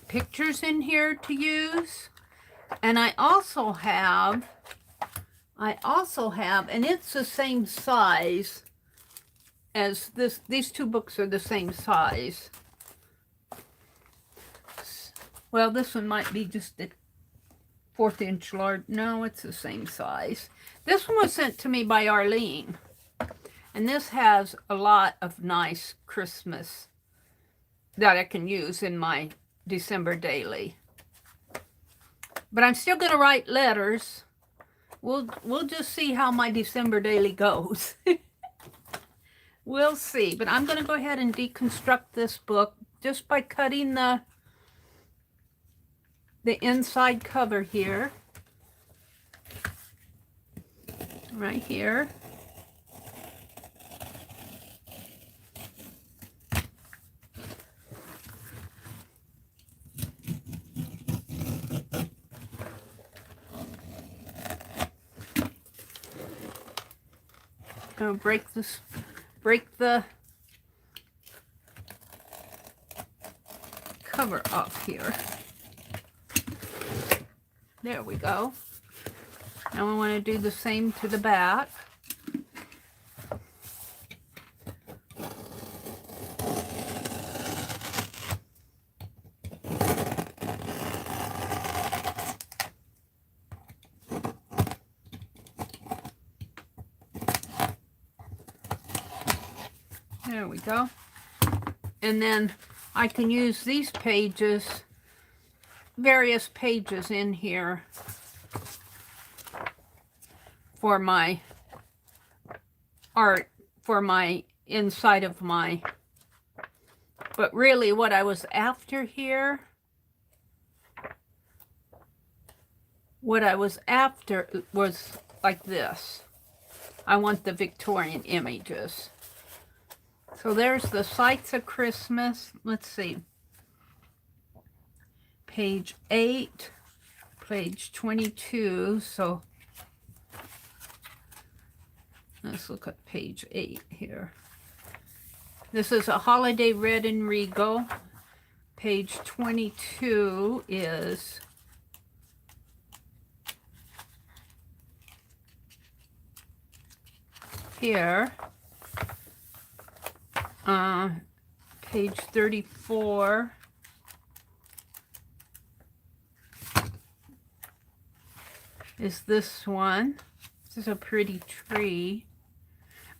pictures in here to use. And I also have, and it's the same size as this. These two books are the same size. Well, this one might be just a 1/4 inch large. No, it's the same size. This one was sent to me by Arlene. And this has a lot of nice Christmas that I can use in my December daily. But I'm still going to write letters. We'll just see how my December daily goes. We'll see. But I'm going to go ahead and deconstruct this book just by cutting the inside cover here. right here. Gonna break the cover off here. There we go. Now we want to do the same to the back. There we go. And then I can use these pages, various pages in here for my art, for my inside of my, but really what I was after here, what I was after was like this. I want the Victorian images. So there's the Sights of Christmas. Let's see. Page 8, page 22. So let's look at page 8 here. This is a Holiday Red and Regal. Page 22 is here. Page 34 is this one. This is a pretty tree.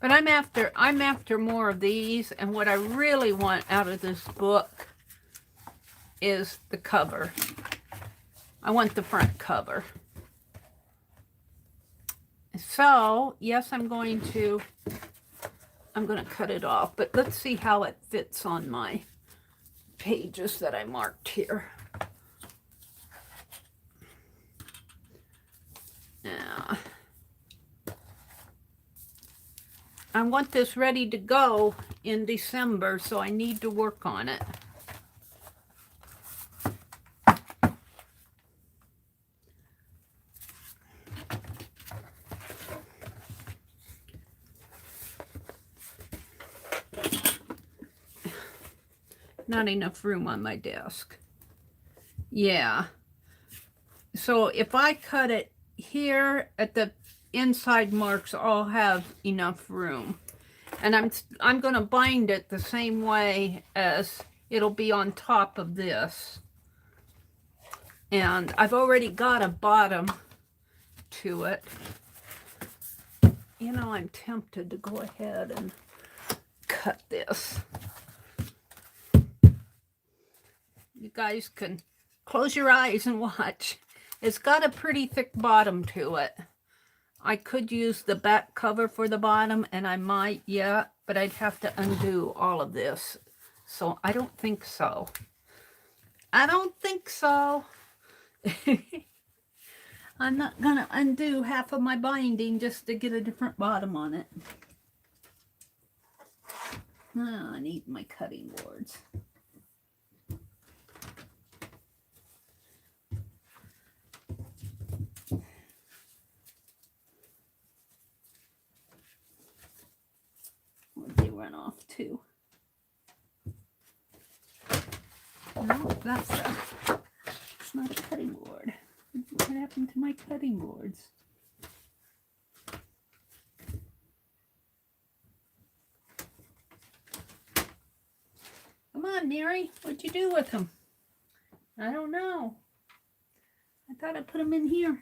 But I'm after more of these, and what I really want out of this book is the cover. I want the front cover. So, yes, I'm going to cut it off, but let's see how it fits on my pages that I marked here. Now, I want this ready to go in December, so I need to work on it. Not enough room on my desk. Yeah. So if I cut it here at the inside marks, I'll have enough room. And I'm going to bind it the same way as it'll be on top of this. And I've already got a bottom to it. You know, I'm tempted to go ahead and cut this. You guys can close your eyes and watch. It's got a pretty thick bottom to it. I could use the back cover for the bottom, and I might, yeah, but I'd have to undo all of this. So I don't think so. I don't think so. I'm not going to undo half of my binding just to get a different bottom on it. Oh, I need my cutting boards. They run off too. No, it's not a cutting board. What happened to my cutting boards? Come on, Mary. What'd you do with them? I don't know. I thought I put them in here.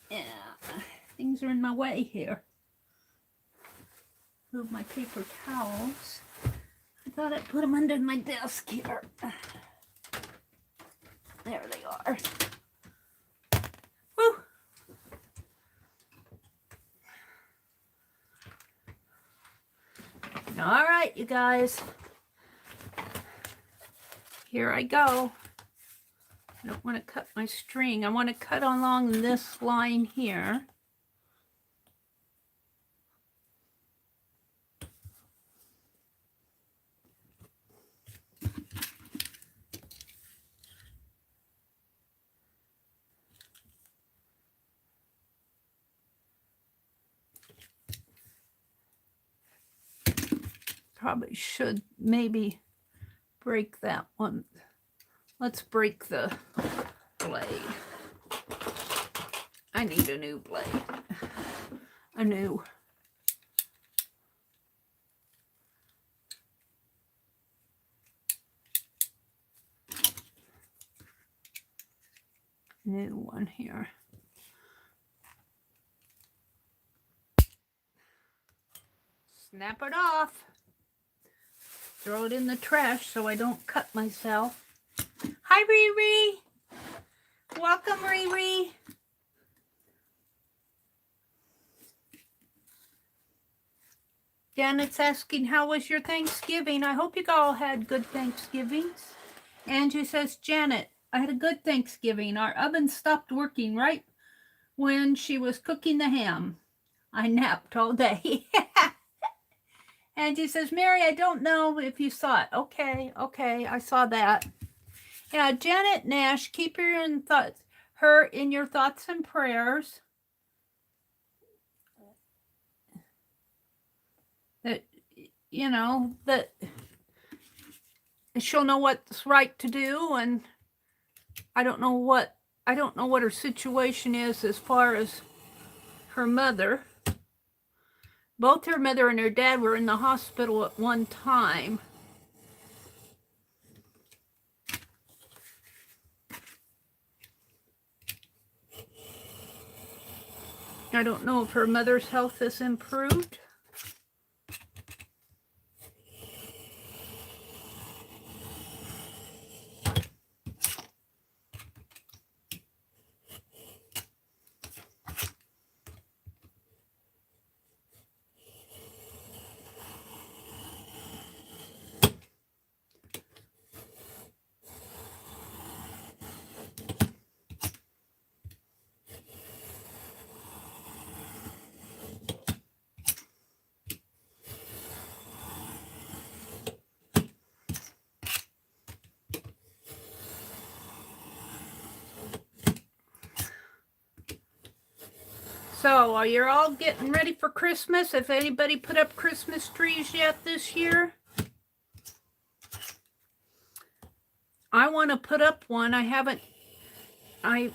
Yeah, things are in my way here. Move my paper towels. I thought I'd put them under my desk here. There they are. Woo! All right, you guys. Here I go. I don't want to cut my string. I want to cut along this line here. Probably should maybe break that one. Let's break the blade. I need a new blade. A new. New one here. Snap it off. Throw it in the trash so I don't cut myself. Hi, Riri. Welcome, Riri. Janet's asking, how was your Thanksgiving? I hope you all had good Thanksgivings. Angie says, Janet, I had a good Thanksgiving. Our oven stopped working right when she was cooking the ham. I napped all day. Angie says, Mary, I don't know if you saw it. Okay, I saw that. Yeah, Janet Nash, keep her in your thoughts and prayers. That, you know, that she'll know what's right to do, and I don't know what her situation is as far as her mother. Both her mother and her dad were in the hospital at one time. I don't know if her mother's health has improved. So, are you all getting ready for Christmas? If anybody put up Christmas trees yet this year? I want to put up one. I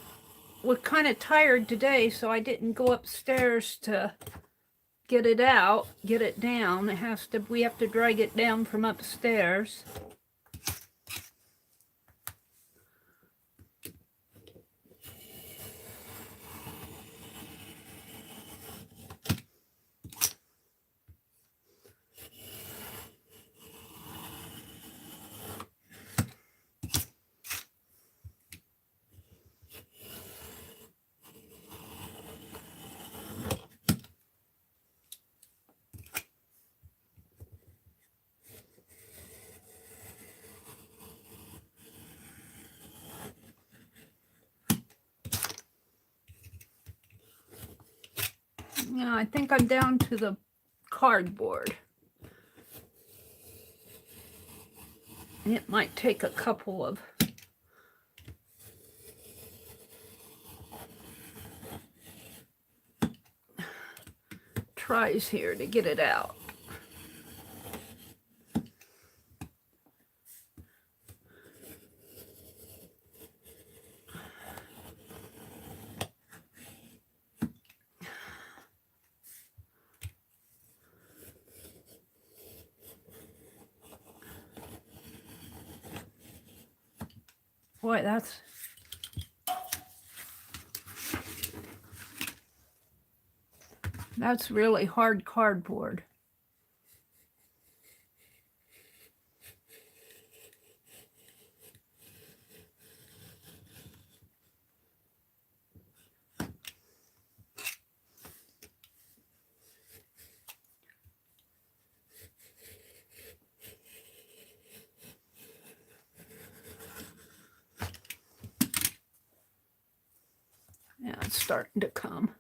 was kind of tired today, so I didn't go upstairs to get it out, get it down. We have to drag it down from upstairs. Yeah, I think I'm down to the cardboard. It might take a couple of tries here to get it out. Boy, that's really hard cardboard. that's starting to come.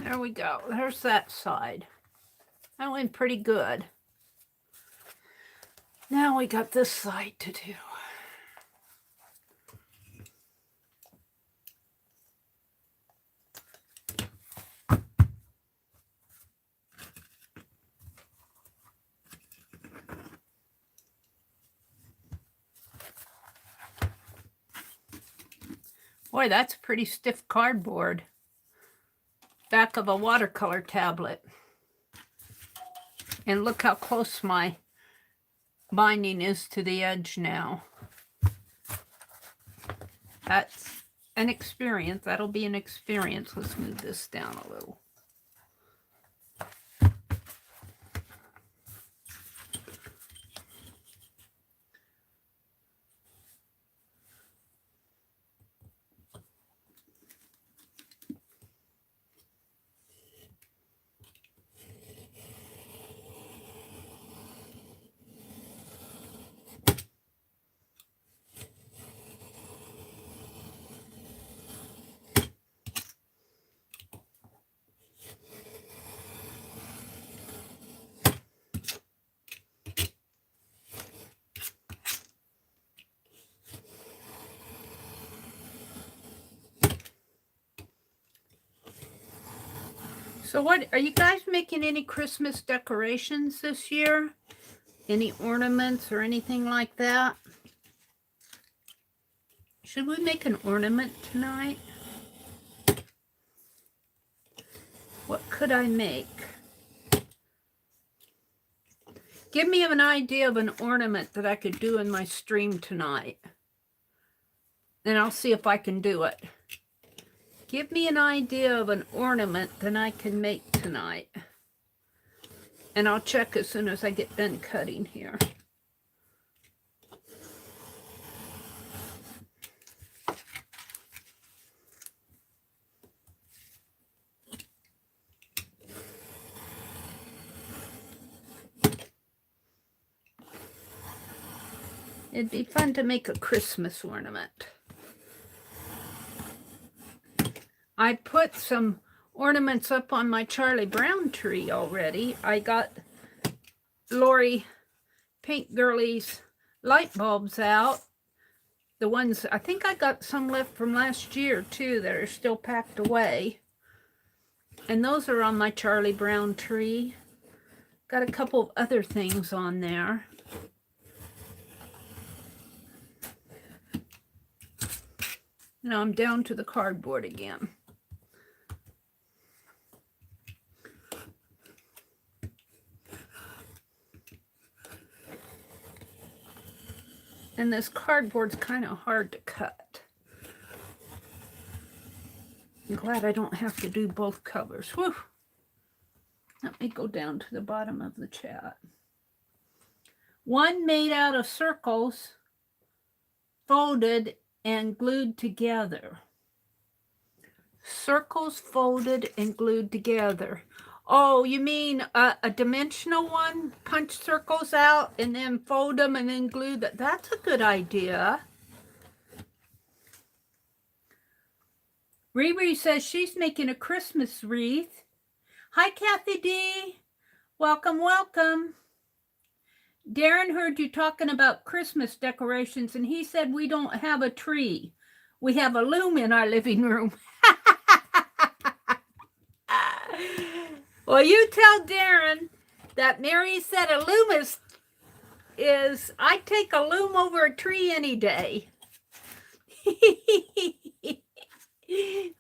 There we go. There's that side. That went pretty good. Now we got this side to do. Boy, that's pretty stiff cardboard. Back of a watercolor tablet. And look how close my binding is to the edge now. That's an experience. That'll be an experience. Let's move this down a little. So what, are you guys making any Christmas decorations this year? Any ornaments or anything like that? Should we make an ornament tonight? What could I make? Give me an idea of an ornament that I could do in my stream tonight. Then I'll see if I can do it. Give me an idea of an ornament that I can make tonight. And I'll check as soon as I get done cutting here. It'd be fun to make a Christmas ornament. I put some ornaments up on my Charlie Brown tree already. I got Lori Paint Girlie's light bulbs out. The ones, I think I got some left from last year too that are still packed away. And those are on my Charlie Brown tree. Got a couple of other things on there. Now I'm down to the cardboard again. And this cardboard's kind of hard to cut. I'm glad I don't have to do both covers. Whew. Let me go down to the bottom of the chat. One made out of circles, folded and glued together. Circles folded and glued together. Oh, you mean a dimensional one? Punch circles out and then fold them and then glue that. That's a good idea. Riri says she's making a Christmas wreath. Hi, Kathy D. Welcome, welcome. Darren heard you talking about Christmas decorations, and he said we don't have a tree. We have a loom in our living room. Well, you tell Darren that Mary said a loom is I'd take a loom over a tree any day.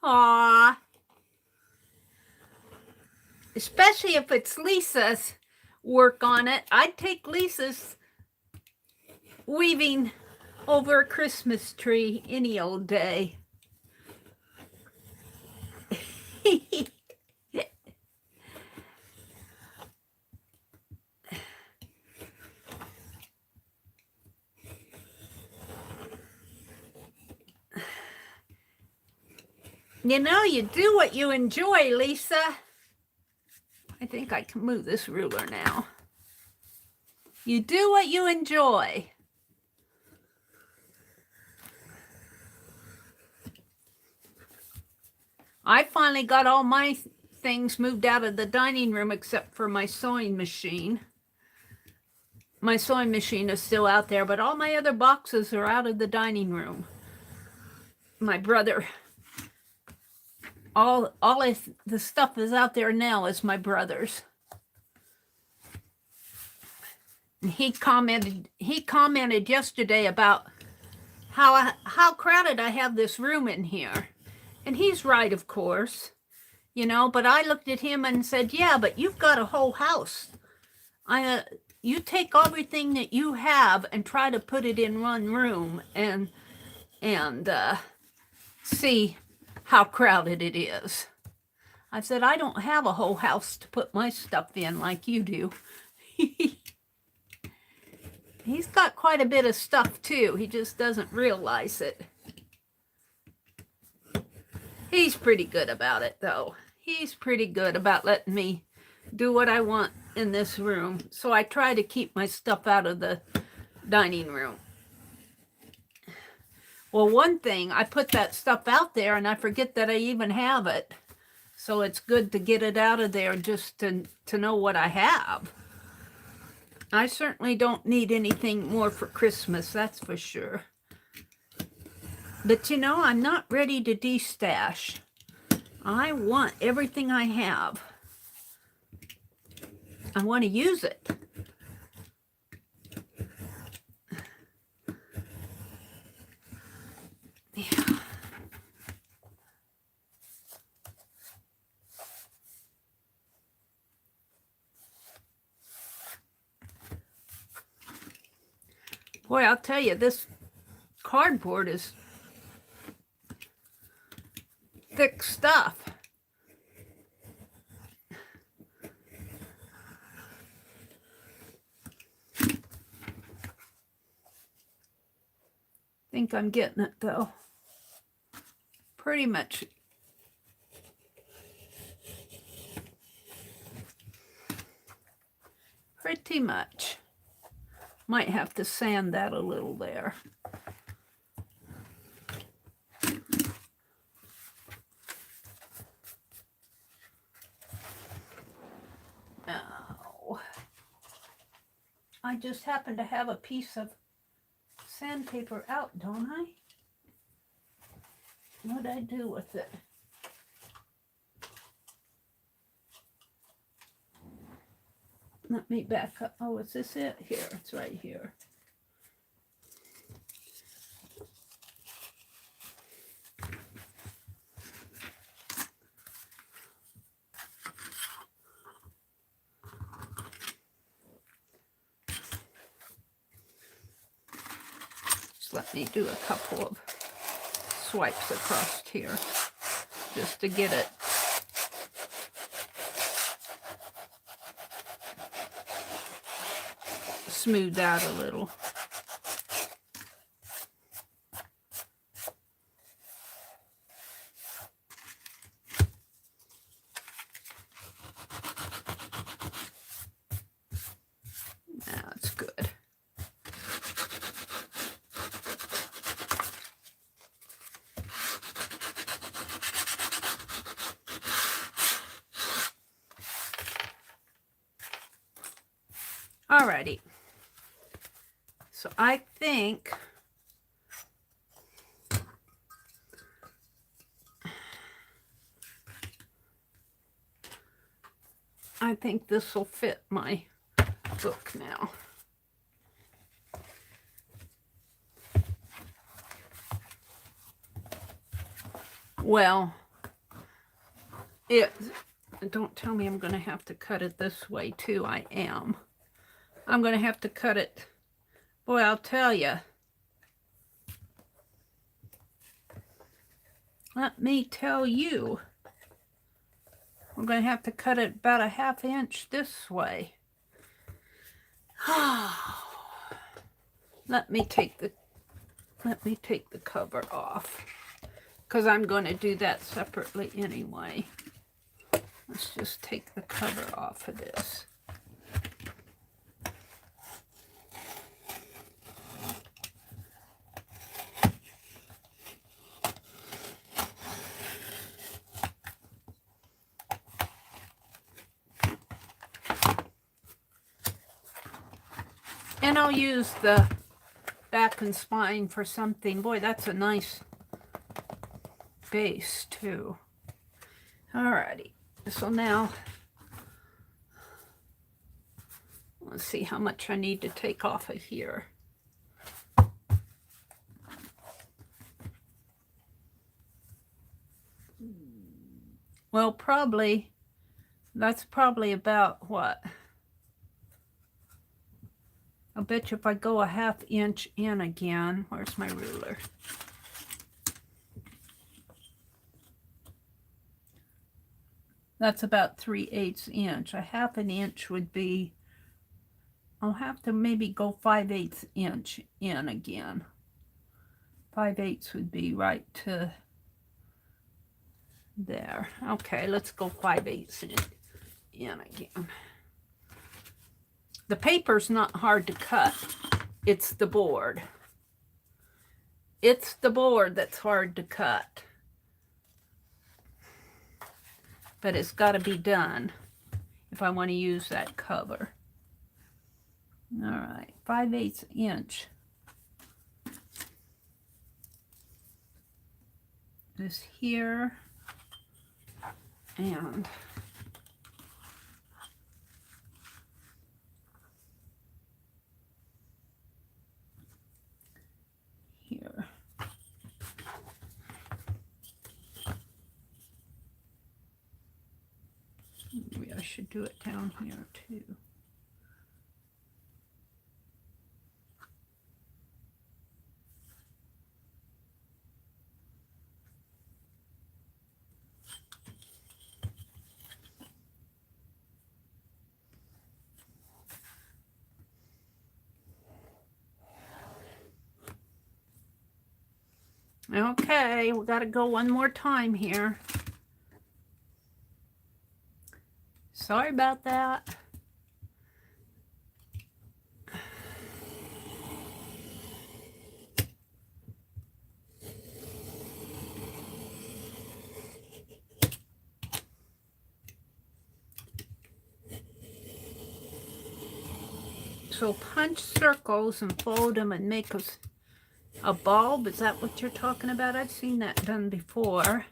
Aw. Especially if it's Lisa's work on it. I'd take Lisa's weaving over a Christmas tree any old day. You know, you do what you enjoy, Lisa. I think I can move this ruler now. You do what you enjoy. I finally got all my things moved out of the dining room except for my sewing machine. My sewing machine is still out there, but all my other boxes are out of the dining room. My brother, all the stuff is out there now is my brother's. And he commented yesterday about how crowded I have this room in here. And he's right, of course, you know, but I looked at him and said, yeah, but you've got a whole house. You take everything that you have and try to put it in one room and see how crowded it is. I said, I don't have a whole house to put my stuff in like you do. He's got quite a bit of stuff too. He just doesn't realize it. He's pretty good about it though. He's pretty good about letting me do what I want in this room. So I try to keep my stuff out of the dining room. Well, one thing, I put that stuff out there and I forget that I even have it. So it's good to get it out of there just to know what I have. I certainly don't need anything more for Christmas, that's for sure. But you know, I'm not ready to destash. I want everything I have. I want to use it. Yeah. Boy, I'll tell you, this cardboard is thick stuff. Think I'm getting it though. Pretty much. Pretty much. Might have to sand that a little there. Now, I just happen to have a piece of sandpaper out, don't I? What'd I do with it? Let me back up. Oh, is this it? Here, it's right here. Just let me do a couple of swipes across here just to get it smoothed out a little. Alrighty. So I think this will fit my book now. Well, don't tell me I'm going to have to cut it this way too. I am. I'm going to have to cut it. Boy, I'll tell you. Let me tell you. I'm going to have to cut it about a ½ inch this way. Let me take the cover off, because I'm going to do that separately anyway. Let's just take the cover off of this. And I'll use the back and spine for something. Boy, that's a nice base too. Alrighty. So now, let's see how much I need to take off of here. Well, that's probably about what? I'll bet you if I go a ½ inch in again, where's my ruler? That's about 3/8 inch. A ½ inch would be, I'll have to maybe go 5/8 inch in again. 5/8 would be right to there. Okay, let's go 5/8 in again. The paper's not hard to cut. It's the board. It's the board that's hard to cut. But it's got to be done if I want to use that cover. All right, 5/8 inch. This here and here. Maybe I should do it down here too. Okay, we got to go one more time here. Sorry about that. So punch circles and fold them and make a bulb. Is that what you're talking about? I've seen that done before.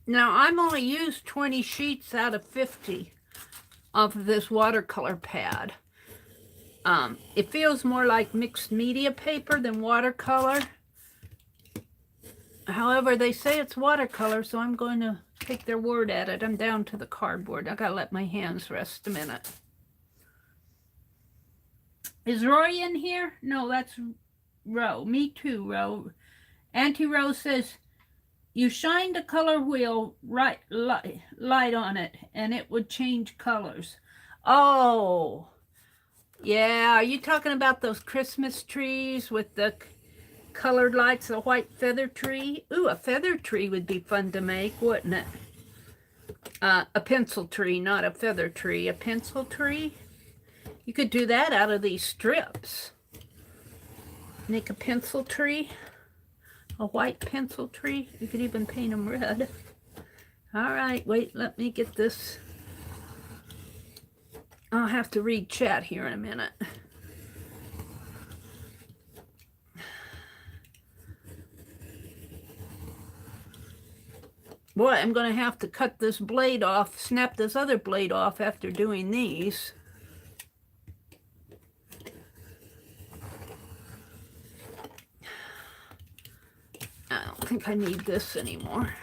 Now, I'm only used 20 sheets out of 50 of this watercolor pad. It feels more like mixed media paper than watercolor. However, they say it's watercolor, so I'm going to take their word at it. I'm down to the cardboard. I gotta let my hands rest a minute. Is Roy in here? No, that's Ro. Me too, Ro. Auntie Rose says, you shined a color wheel light on it, and it would change colors. Oh, yeah. Are you talking about those Christmas trees with the colored lights, the white feather tree? Ooh, a feather tree would be fun to make, wouldn't it? A pencil tree, not a feather tree. A pencil tree? You could do that out of these strips. Make a pencil tree. A white pencil tree. You could even paint them red. All right, wait, let me get this. I'll have to read chat here in a minute. Boy, I'm going to have to cut this blade off, snap this other blade off after doing these. I don't think I need this anymore.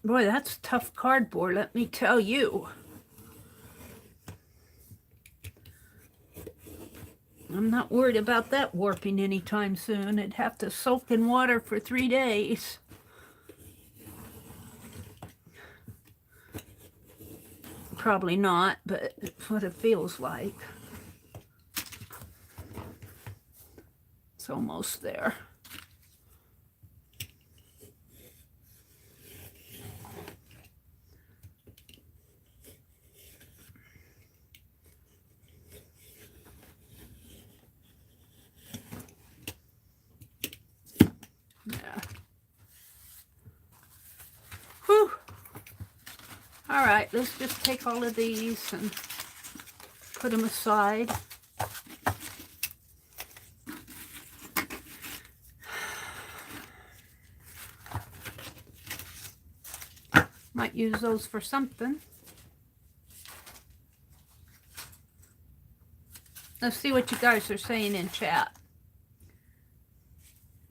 Boy, that's tough cardboard, let me tell you. I'm not worried about that warping anytime soon. It'd have to soak in water for 3 days. Probably not, but it's what it feels like. It's almost there. Yeah. Whew. All right, let's just take all of these and put them aside. Might use those for something. Let's see what you guys are saying in chat.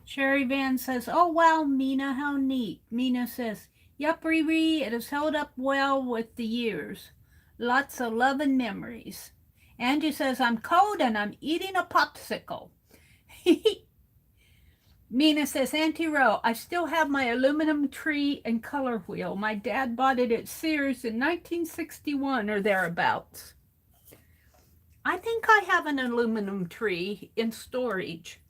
Sherry Van says, oh, wow, Mina, how neat. Mina says, yup, Riri, it has held up well with the years. Lots of love and memories. Angie says, I'm cold and I'm eating a popsicle. Mina says, Auntie Ro, I still have my aluminum tree and color wheel. My dad bought it at Sears in 1961 or thereabouts. I think I have an aluminum tree in storage.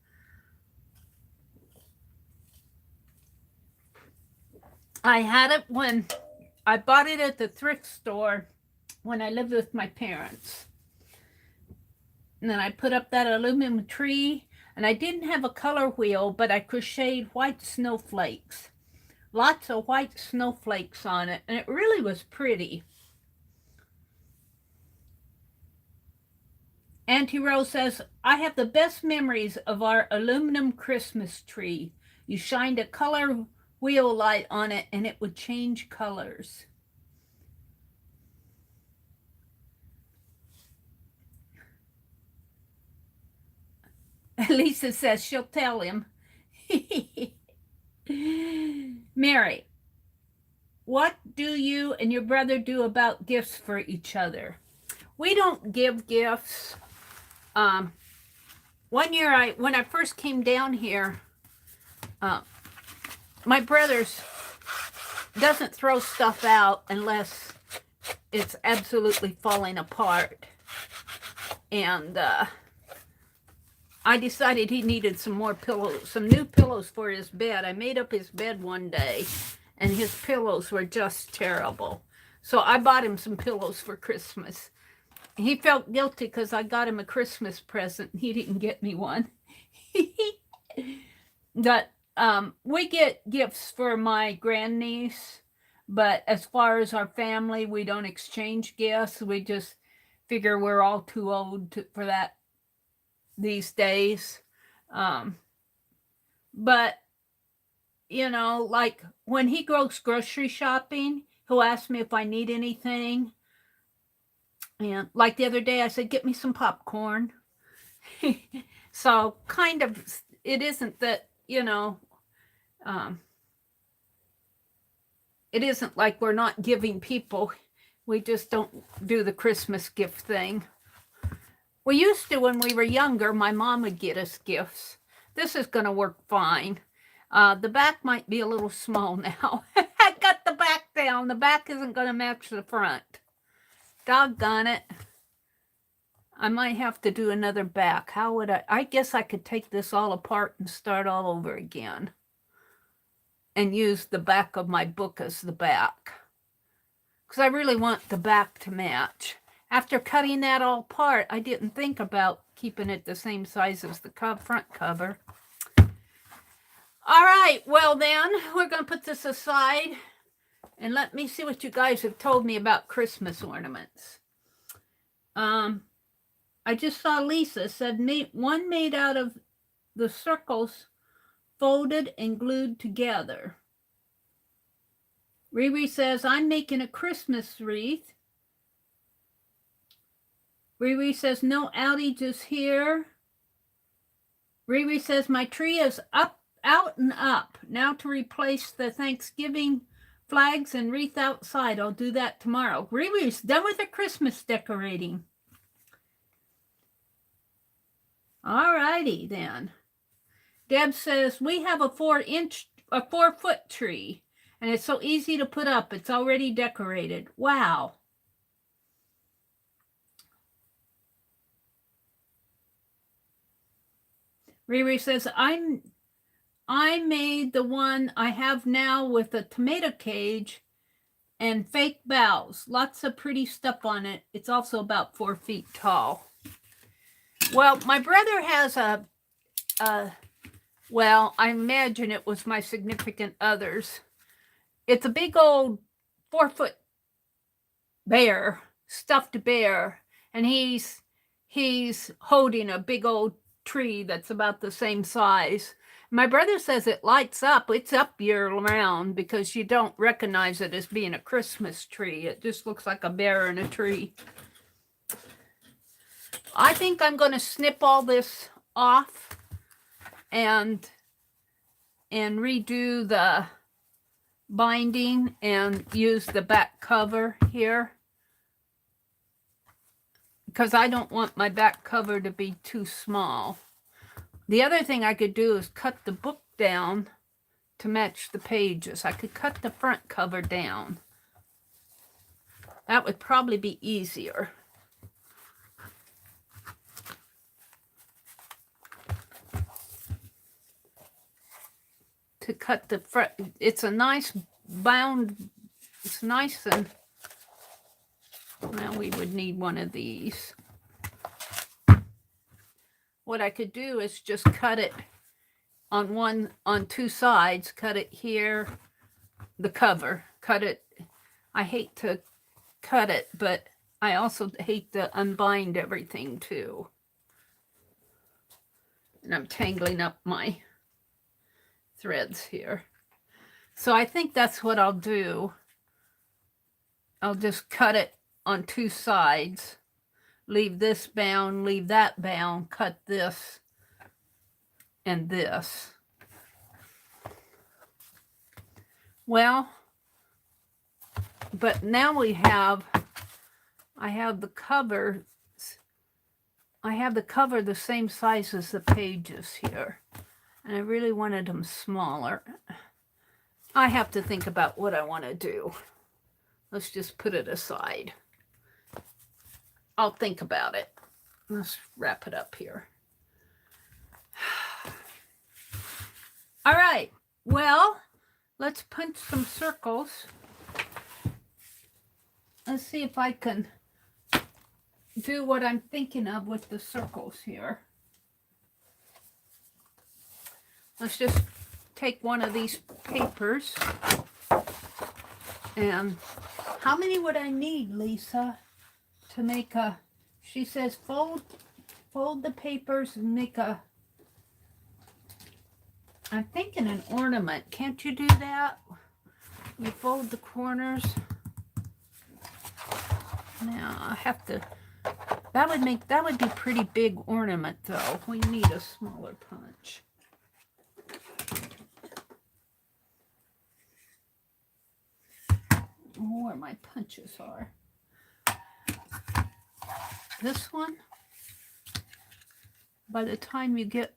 I had it when I bought it at the thrift store when I lived with my parents. And then I put up that aluminum tree, and I didn't have a color wheel, but I crocheted white snowflakes. Lots of white snowflakes on it, and it really was pretty. Auntie Rose says, I have the best memories of our aluminum Christmas tree. You shined a color wheel light on it and it would change colors. Lisa says she'll tell him. Mary, what do you and your brother do about gifts for each other? We don't give gifts. One year, when I first came down here, my brother's doesn't throw stuff out unless it's absolutely falling apart. And I decided he needed some more pillows, some new pillows for his bed. I made up his bed one day, and his pillows were just terrible. So I bought him some pillows for Christmas. He felt guilty because I got him a Christmas present and he didn't get me one. But we get gifts for my grandniece, but as far as our family, we don't exchange gifts. We just figure we're all too old for that these days. But, you know, like when he goes grocery shopping, he'll ask me if I need anything. And like the other day, I said, get me some popcorn. So kind of, it isn't that, you know, it isn't like we're not giving people. We just don't do the Christmas gift thing. We used to when we were younger. My mom would get us gifts. This is going to work fine. The back might be a little small now. I got the back down. The back isn't going to match the front. Doggone it. I might have to do another back. How would I? I guess I could take this all apart and start all over again. And use the back of my book as the back. Because I really want the back to match. After cutting that all apart, I didn't think about keeping it the same size as the front cover. All right, well then, we're going to put this aside. And let me see what you guys have told me about Christmas ornaments. I just saw Lisa said one made out of the circles folded and glued together. Riri says, I'm making a Christmas wreath. Riri says, no outages here. Riri says, my tree is up, out and up. Now to replace the Thanksgiving flags and wreath outside. I'll do that tomorrow. Riri's done with her Christmas decorating. All righty then. Deb says, we have a 4-foot tree, and it's so easy to put up. It's already decorated. Wow. Riri says, I made the one I have now with a tomato cage and fake boughs. Lots of pretty stuff on it. It's also about 4 feet tall. Well, my brother has well, I imagine it was my significant other's. It's a big old 4-foot bear, stuffed bear, and he's holding a big old tree that's about the same size. My brother says it lights up. It's up year round because you don't recognize it as being a Christmas tree. It just looks like a bear in a tree. I think I'm going to snip all this off and redo the binding and use the back cover here, because I don't want my back cover to be too small. The other thing I could do is cut the book down to match the pages. I could cut the front cover down. That would probably be easier. To cut the front, it's a nice bound, it's nice, and now we would need one of these. What I could do is just cut it on 2 sides, cut it here, the cover, cut it. I hate to cut it, but I also hate to unbind everything too. And I'm tangling up my threads here. So I think that's what I'll do. I'll just cut it on 2 sides, leave this bound, leave that bound, cut this and this. Well, but now I have the cover. I have the cover the same size as the pages here. And I really wanted them smaller. I have to think about what I want to do. Let's just put it aside. I'll think about it. Let's wrap it up here. All right. Well, let's punch some circles. Let's see if I can do what I'm thinking of with the circles here. Let's just take one of these papers. And how many would I need, Lisa, to make a, she says fold the papers and make a, I'm thinking an ornament. Can't you do that? You fold the corners. Now I have to, that would be pretty big ornament though. We need a smaller punch. Where my punches are. This one, by the time you get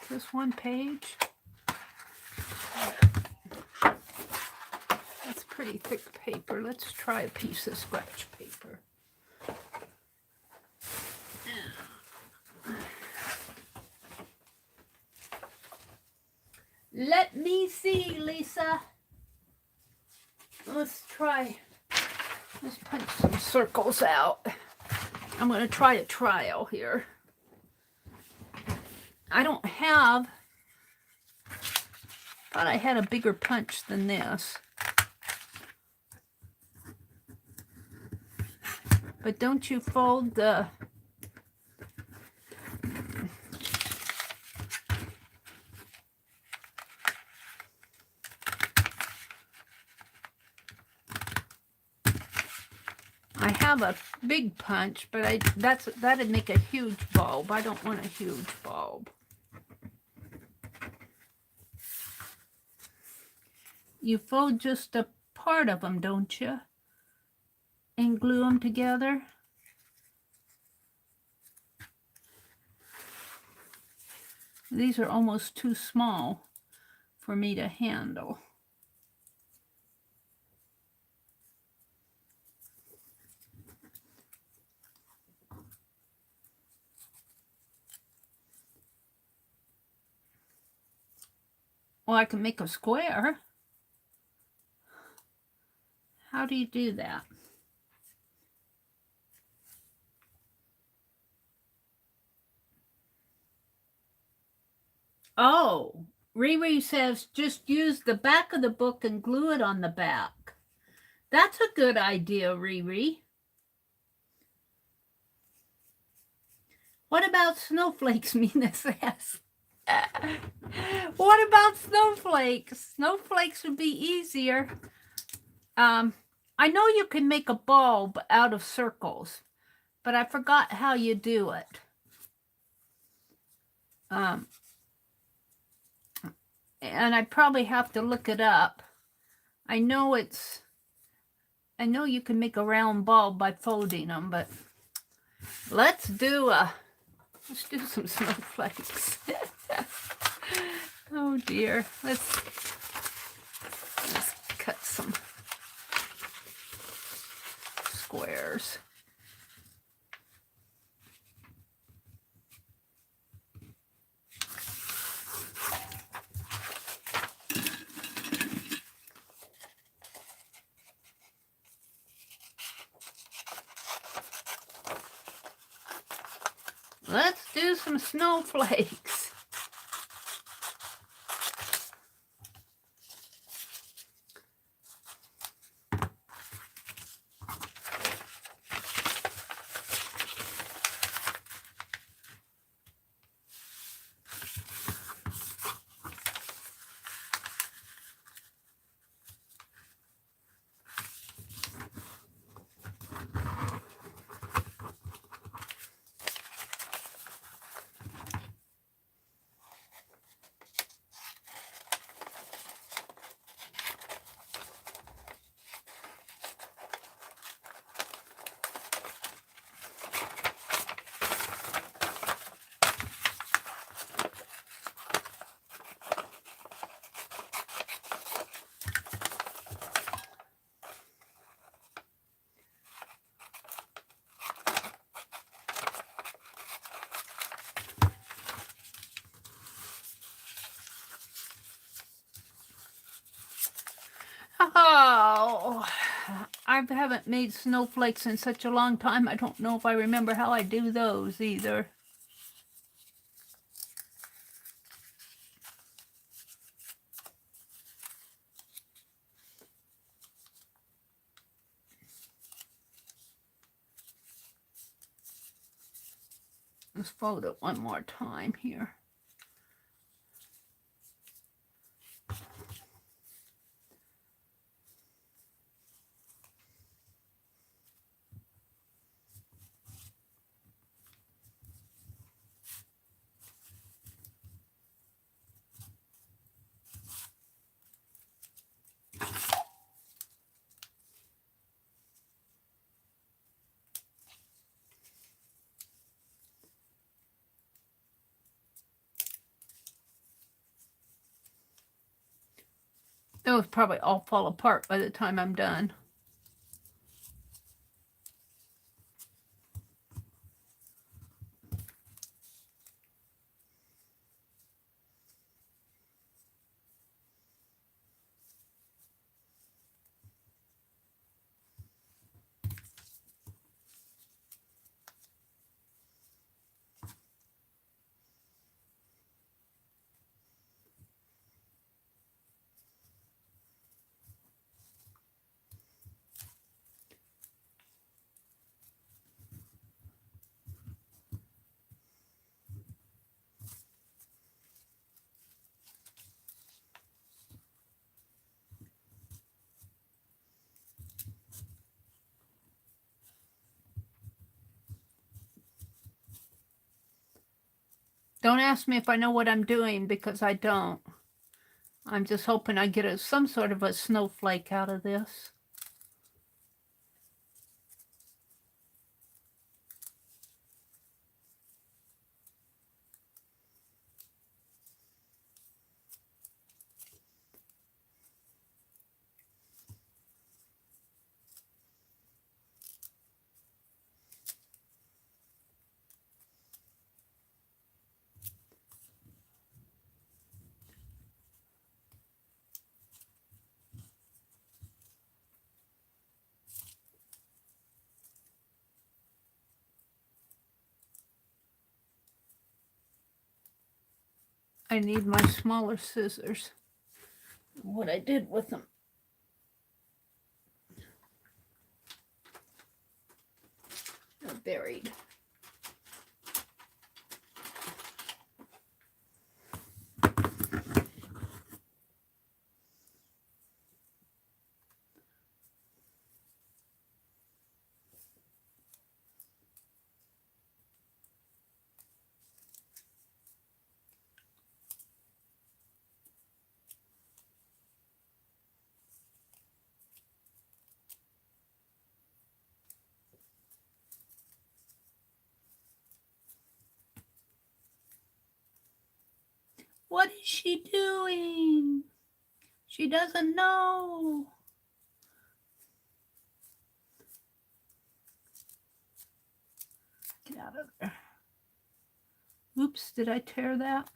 this one page, that's pretty thick paper. Let's try a piece of scratch paper. Let me see, Lisa. Let's punch some circles out. I'm going to try a trial here. I don't have, thought I had a bigger punch than this. But don't you fold the, I have a big punch, but that'd make a huge bulb. I don't want a huge bulb. You fold just a part of them, don't you? And glue them together. These are almost too small for me to handle. Well, I can make a square. How do you do that? Oh, Riri says just use the back of the book and glue it on the back. That's a good idea, Riri. What about snowflakes, Mina says? What about snowflakes? Snowflakes would be easier. I know you can make a bulb out of circles, but I forgot how you do it. And I probably have to look it up. I know you can make a round bulb by folding them, but let's do some snowflakes. Oh dear. Let's cut some squares. Let's do some snowflakes. Oh, I haven't made snowflakes in such a long time. I don't know if I remember how I do those either. Let's fold it one more time here. Those probably all fall apart by the time I'm done. Don't ask me if I know what I'm doing, because I don't. I'm just hoping I get some sort of a snowflake out of this. I need my smaller scissors. What I did with them. They're buried. What is she doing? She doesn't know. Get out of there. Oops, did I tear that?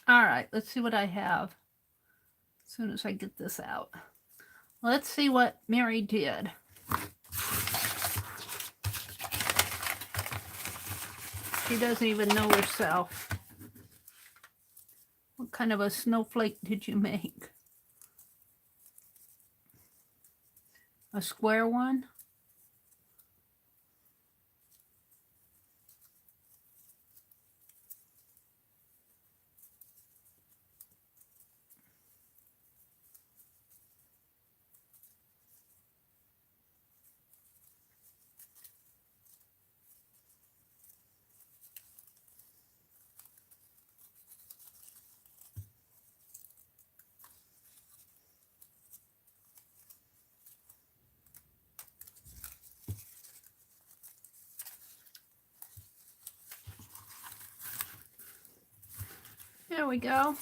All right, let's see what I have as soon as I get this out. Let's see what Mary did. She doesn't even know herself. What kind of a snowflake did you make? A square one? There we go.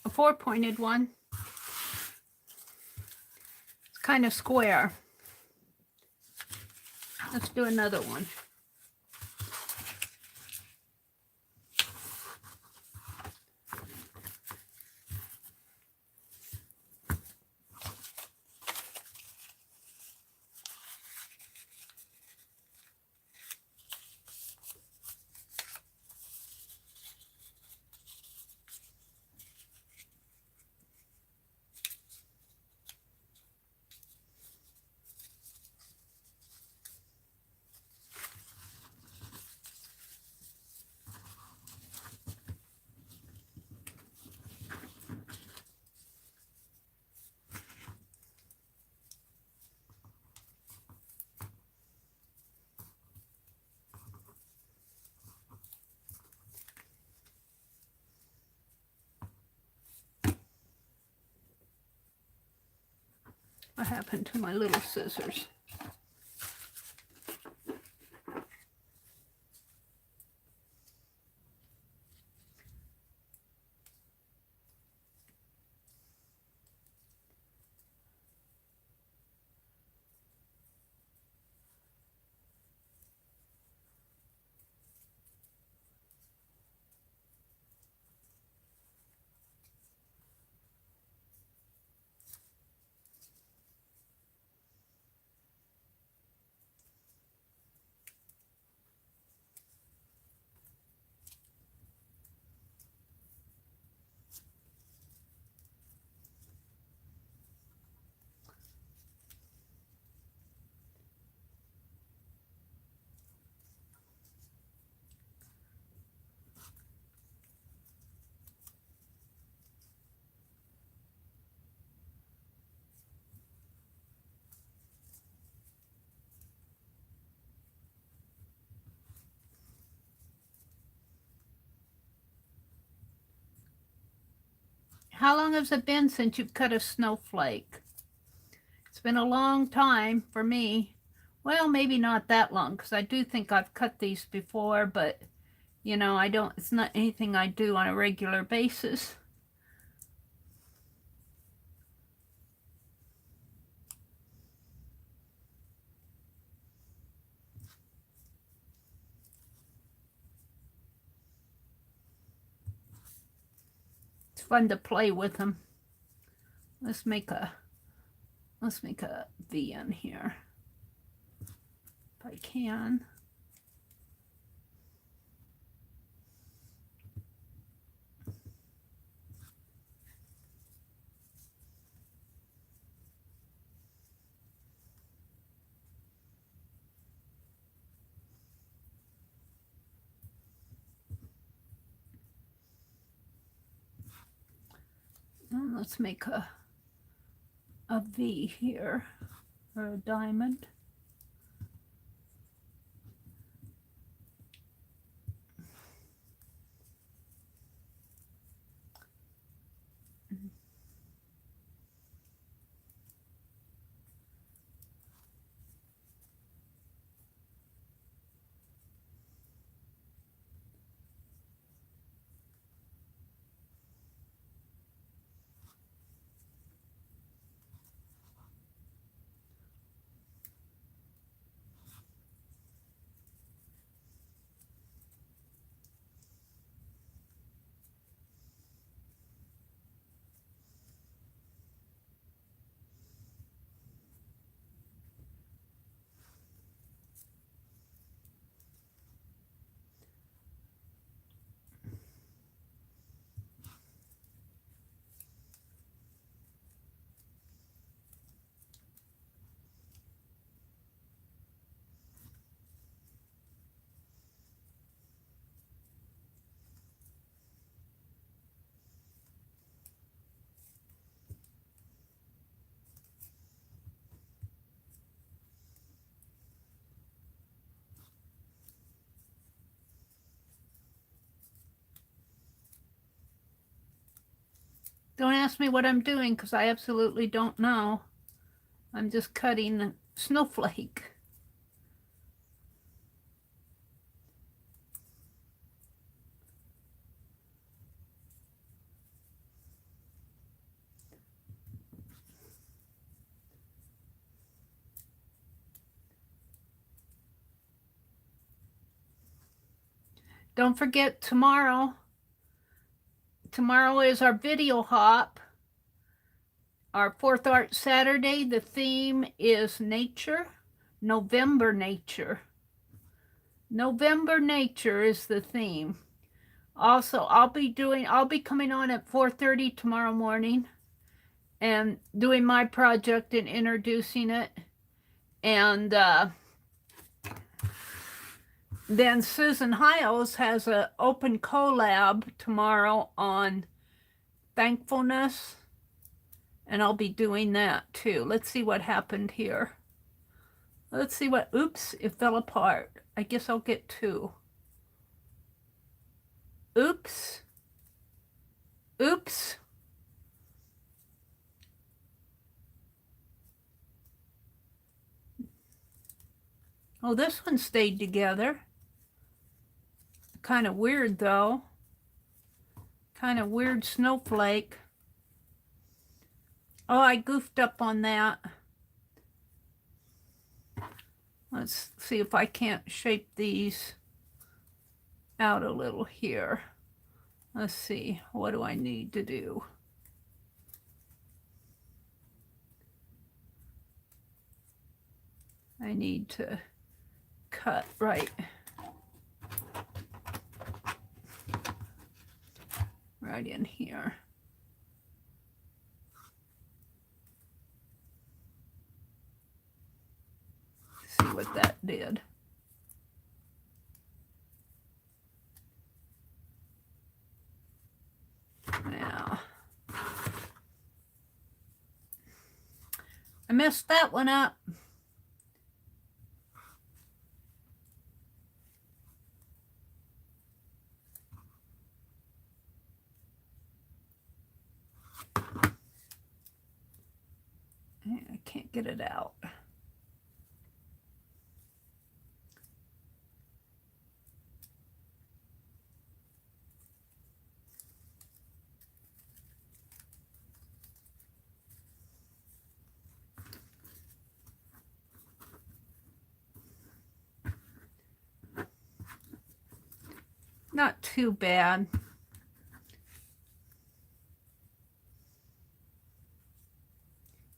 A 4-pointed one. It's kind of square. Let's do another one. What happened to my little scissors? How long has it been since you've cut a snowflake? It's been a long time for me. Well, maybe not that long, because I do think I've cut these before, but, you know, it's not anything I do on a regular basis. It's fun to play with them. Let's make a V in here, if I can. And let's make a V here, or a diamond. Don't ask me what I'm doing, because I absolutely don't know. I'm just cutting a snowflake. Don't forget tomorrow. Tomorrow is our video hop. Our 4th Art Saturday. The theme is nature. November nature. November nature is the theme. Also, I'll be coming on at 4:30 tomorrow morning and doing my project and introducing it. And then Susan Hiles has an open collab tomorrow on thankfulness, and I'll be doing that too. Let's see what happened here. Let's see what, oops, it fell apart. I guess I'll get 2. Oops. Oops. Oh, this one stayed together. Kind of weird though. Kind of weird snowflake. Oh, I goofed up on that. Let's see if I can't shape these out a little here. Let's see, what do I need to do? I need to cut right in here. See what that did. Now, I messed that one up. I can't get it out. Not too bad.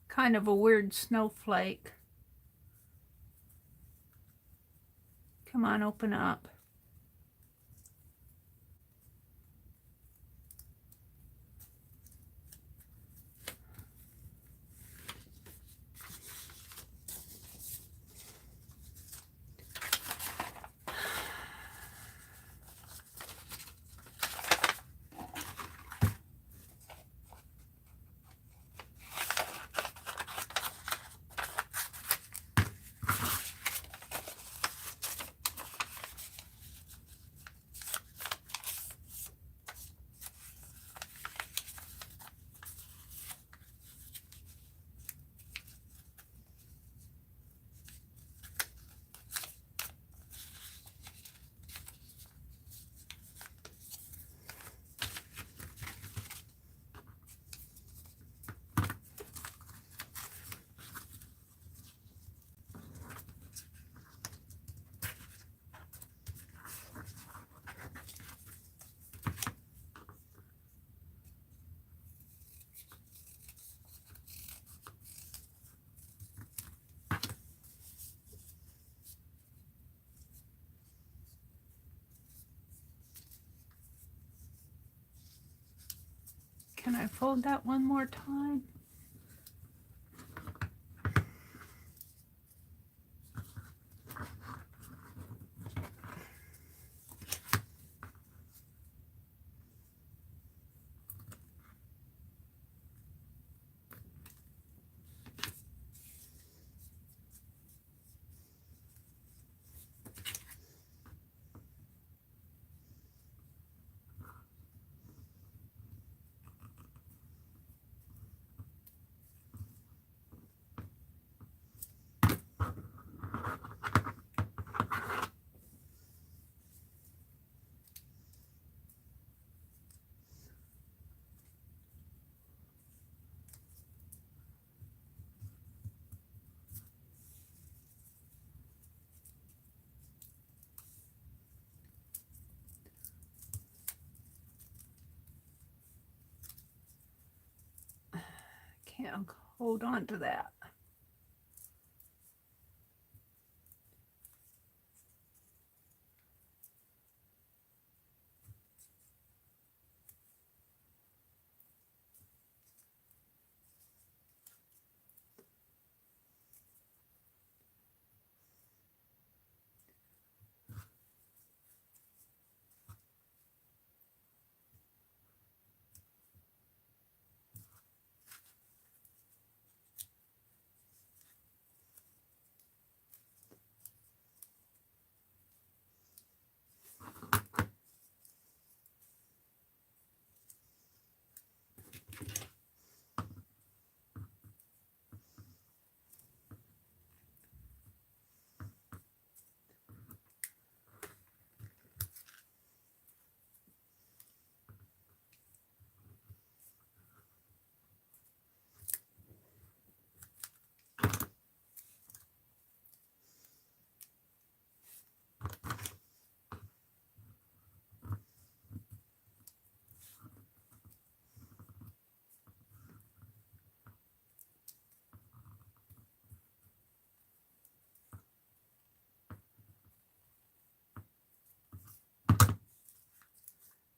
Kind of a weird snowflake. Come on, open up. Can I fold that one more time? Yeah, hold on to that.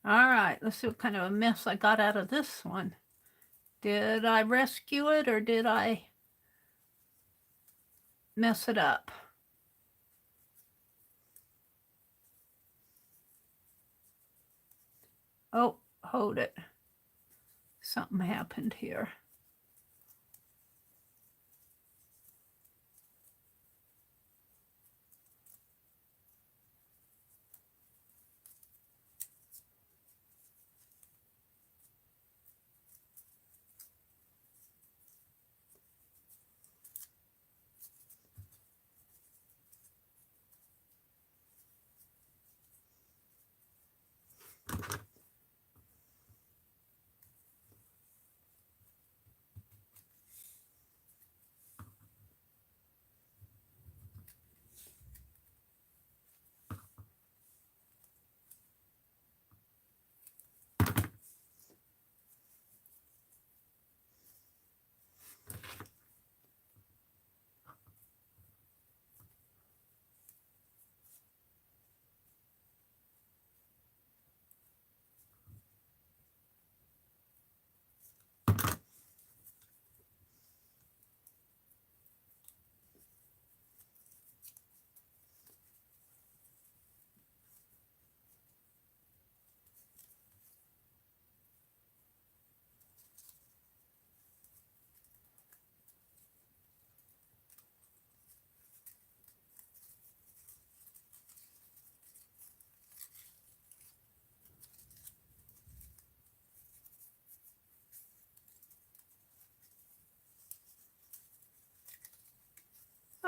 All right, let's see what kind of a mess I got out of this one. Did I rescue it or did I mess it up? Oh, hold it. Something happened here.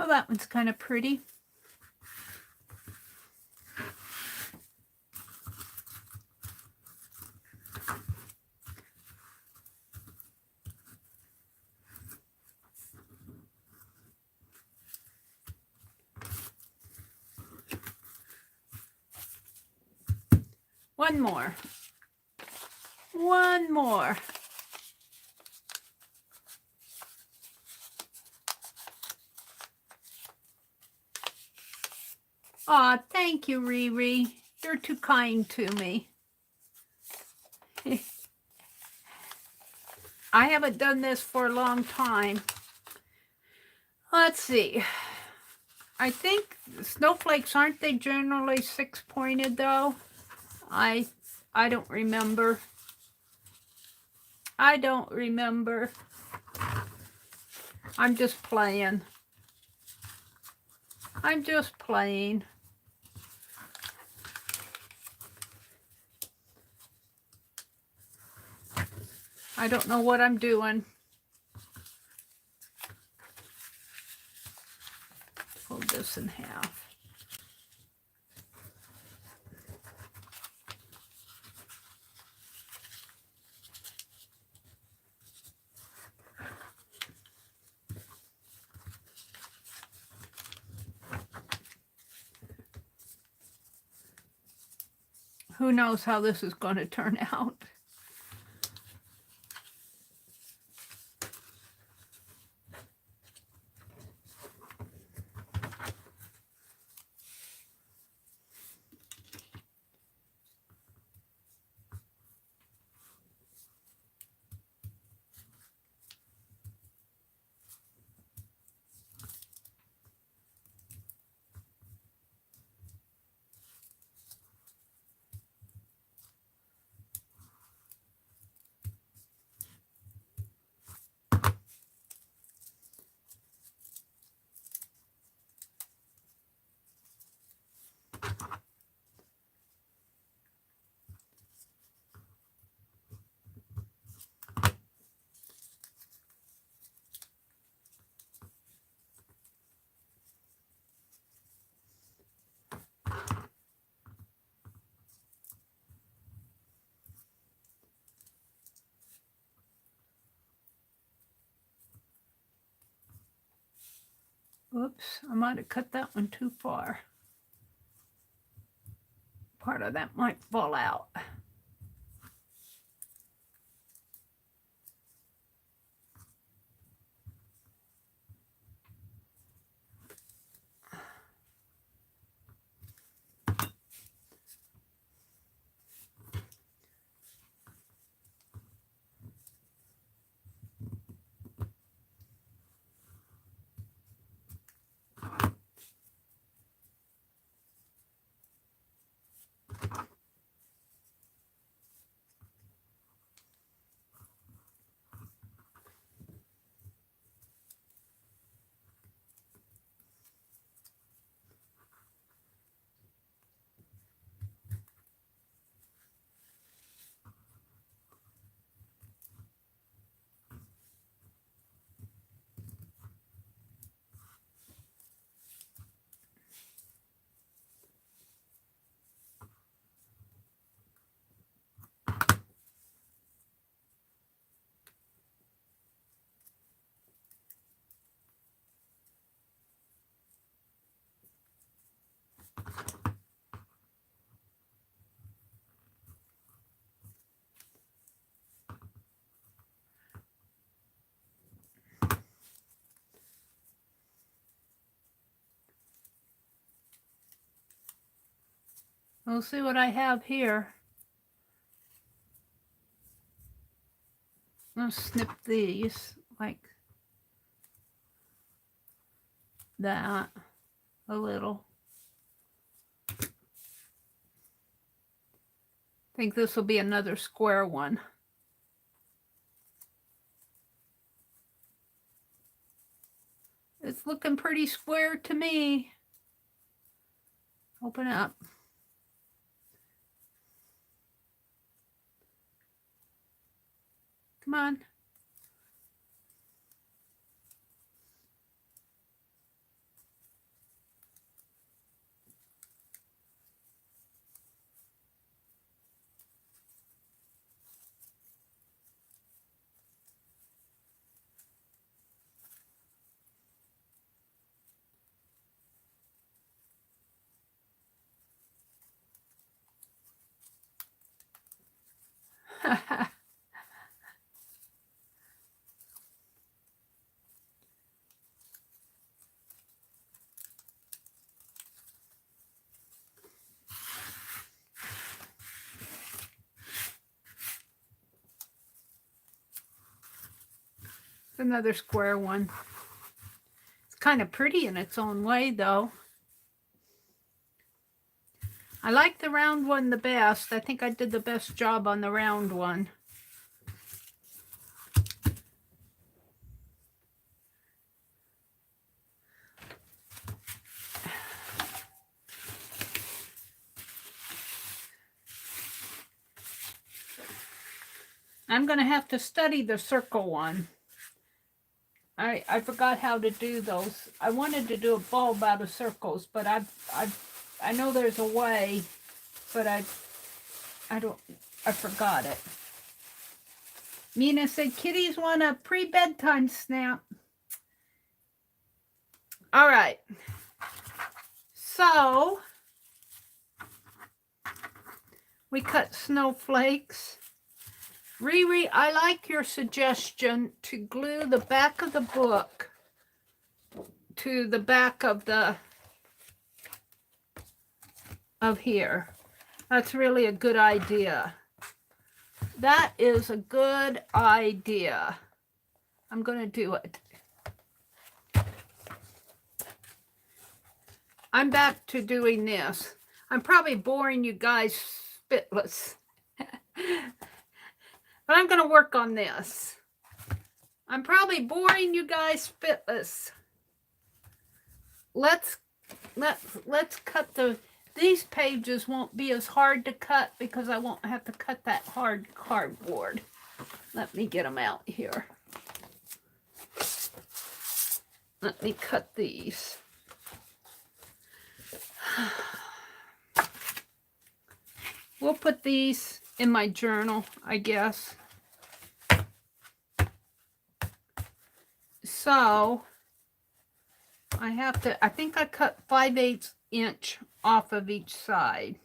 Oh, that one's kind of pretty. One more. One more. Aw, thank you, Riri. You're too kind to me. I haven't done this for a long time. Let's see. I think snowflakes, aren't they generally six-pointed though? I don't remember. I don't remember. I'm just playing. I'm just playing. I don't know what I'm doing. Fold this in half. Who knows how this is going to turn out? Oops, I might have cut that one too far. Part of that might fall out. We'll see what I have here. I'm going to snip these like that a little. I think this will be another square one. It's looking pretty square to me. Open up. Come on. Another square one. It's kind of pretty in its own way, though. I like the round one the best. I think I did the best job on the round one. I'm going to have to study the circle one. I forgot how to do those. I wanted to do a bulb out of circles, but I know there's a way, but I forgot it. Mina said kitties want a pre-bedtime snap. All right. So we cut snowflakes. Riri, I like your suggestion to glue the back of the book to the back of here. That's really a good idea. That is a good idea. I'm going to do it. I'm back to doing this. I'm probably boring you guys spitless. But I'm going to work on this. I'm probably boring you guys spitless. Let's cut these pages won't be as hard to cut because I won't have to cut that hard cardboard. Let me get them out here. Let me cut these. We'll put these in my journal, I guess. So I think I cut 5/8 inch off of each side.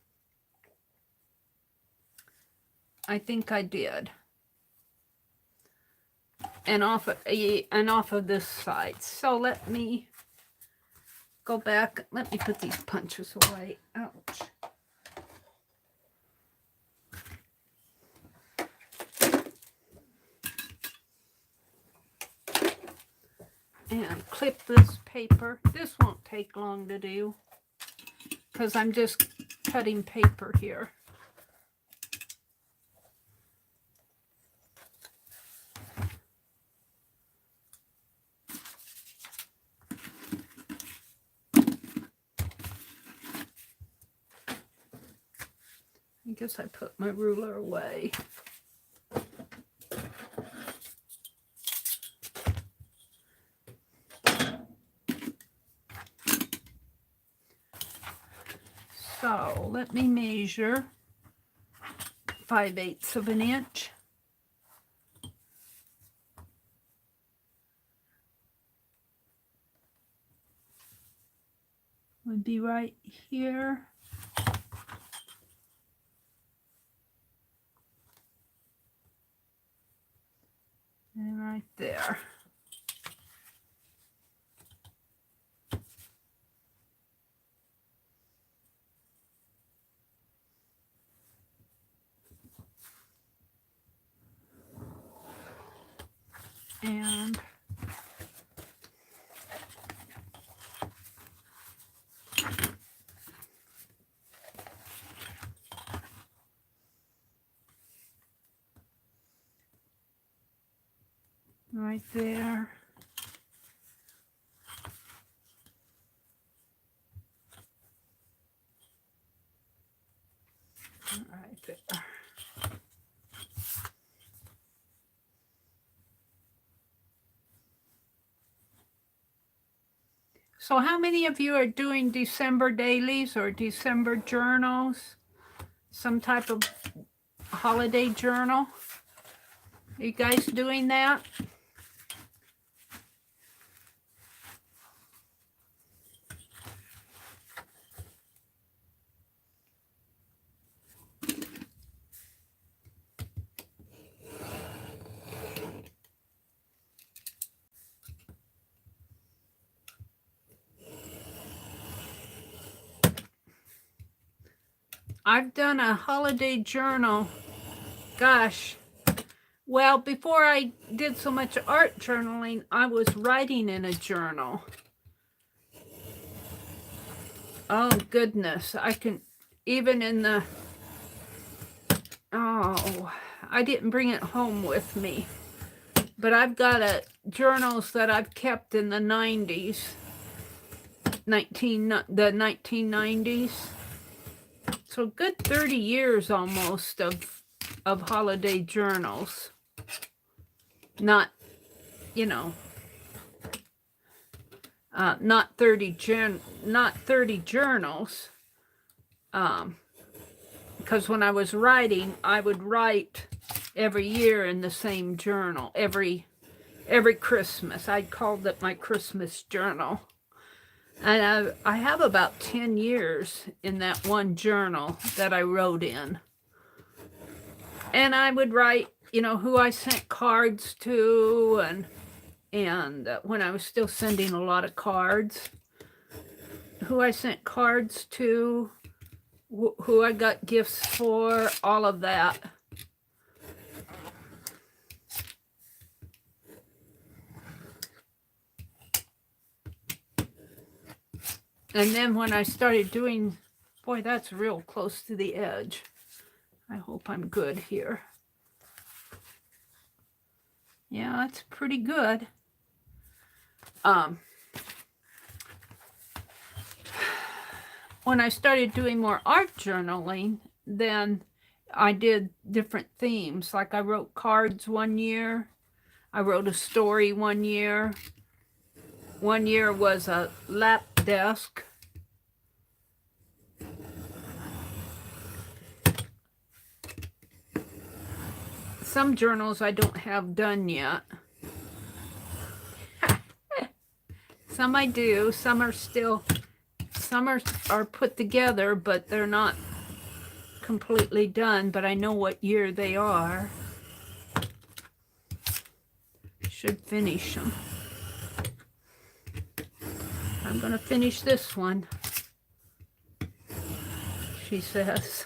I think I did. And off of this side. So let me go back. Let me put these punches away. Ouch. And clip this paper. This won't take long to do because I'm just cutting paper here. I guess I put my ruler away. So let me measure 5/8 of an inch. Would be right here. And right there. And right there. Right there. So how many of you are doing December dailies or December journals? Some type of holiday journal? Are you guys doing that? I've done a holiday journal, gosh, well, before I did so much art journaling, I was writing in a journal. Oh, goodness, I can, even in the, oh, I didn't bring it home with me, but I've got journals that I've kept in the 90s, the 1990s. So good 30 years almost of holiday journals. Not, you know, not 30 journals. Because when I was writing, I would write every year in the same journal, every Christmas. I called it my Christmas journal. And I have about 10 years in that one journal that I wrote in. And I would write, you know, who I sent cards to, and when I was still sending a lot of cards, who I sent cards to, who I got gifts for, all of that. And then when I started doing, boy, that's real close to the edge. I hope I'm good here. Yeah, that's pretty good. When I started doing more art journaling, then I did different themes. Like I wrote cards one year. I wrote a story one year. One year was a lap desk. Some journals I don't have done yet. Some I do. Some are still, some are put together, but they're not completely done. But I know what year they are. Should finish them. I'm going to finish this one, she says.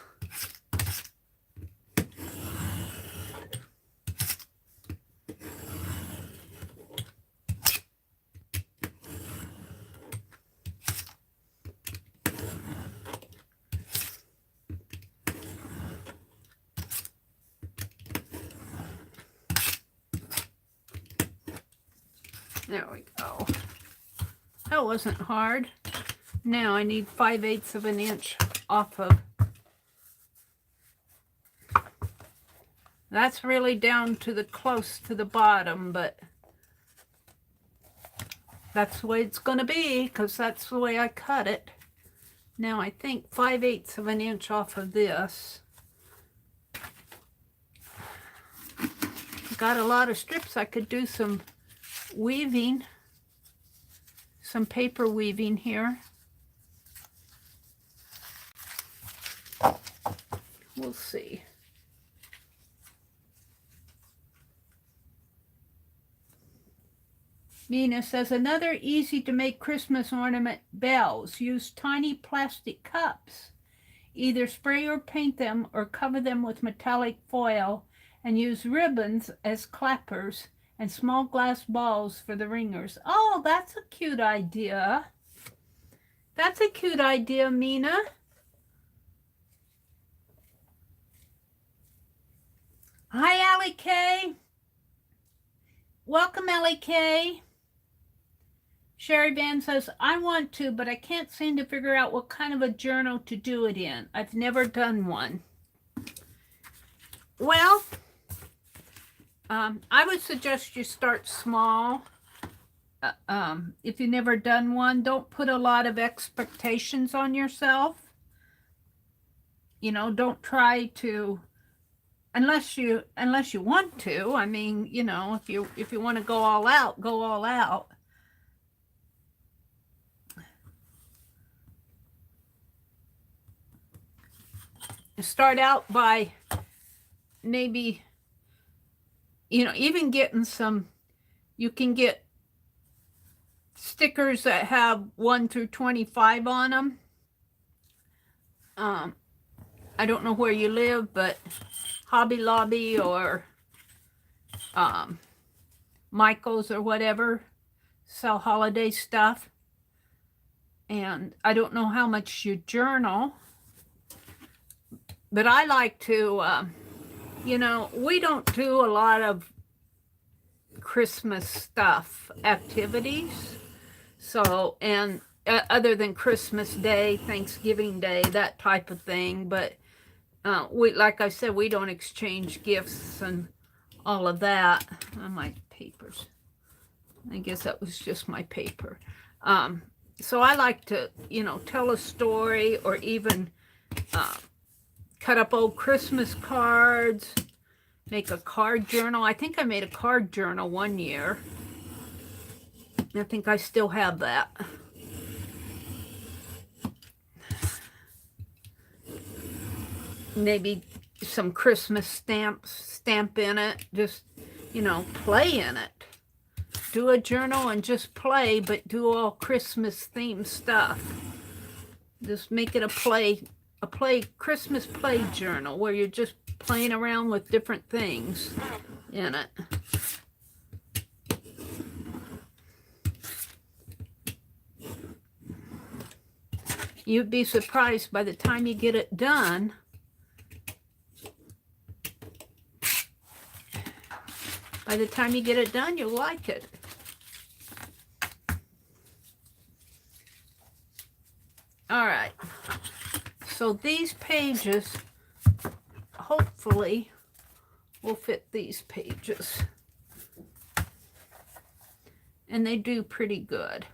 There we go. That wasn't hard. Now I need 5/8 of an inch off of. That's really down to the close to the bottom, but that's the way it's going to be because that's the way I cut it. Now I think 5/8 of an inch off of this. Got a lot of strips. I could do some weaving, some paper weaving here. We'll see. Mina says, another easy to make Christmas ornament, bells. Use tiny plastic cups. Either spray or paint them or cover them with metallic foil and use ribbons as clappers and small glass balls for the ringers. Oh, that's a cute idea. That's a cute idea, Mina. Hi, Allie K. Welcome, Allie K. Sherry Van says, I want to, but I can't seem to figure out what kind of a journal to do it in. I've never done one. Well, I would suggest you start small. If you've never done one, don't put a lot of expectations on yourself. You know, don't try to, unless you want to. I mean, you know, if you want to go all out, go all out. Start out by maybe, you know, even getting some, you can get stickers that have 1 through 25 on them. I don't know where you live, but Hobby Lobby or Michael's or whatever sell holiday stuff. And I don't know how much you journal, but I like to, you know, we don't do a lot of Christmas stuff, activities. So, and other than Christmas Day, Thanksgiving Day, that type of thing. But we, like I said, we don't exchange gifts and all of that. My papers. I guess that was just my paper. So I like to, you know, tell a story or even cut up old Christmas cards, make a card journal. I think I made a card journal one year. I think I still have that. Maybe some Christmas stamp in it. Just, you know, play in it. Do a journal and just play, but do all Christmas themed stuff. Just make it a Christmas play journal where you're just playing around with different things in it. You'd be surprised by the time you get it done. By the time you get it done, you'll like it. All right. So these pages, hopefully, will fit these pages. And they do pretty good.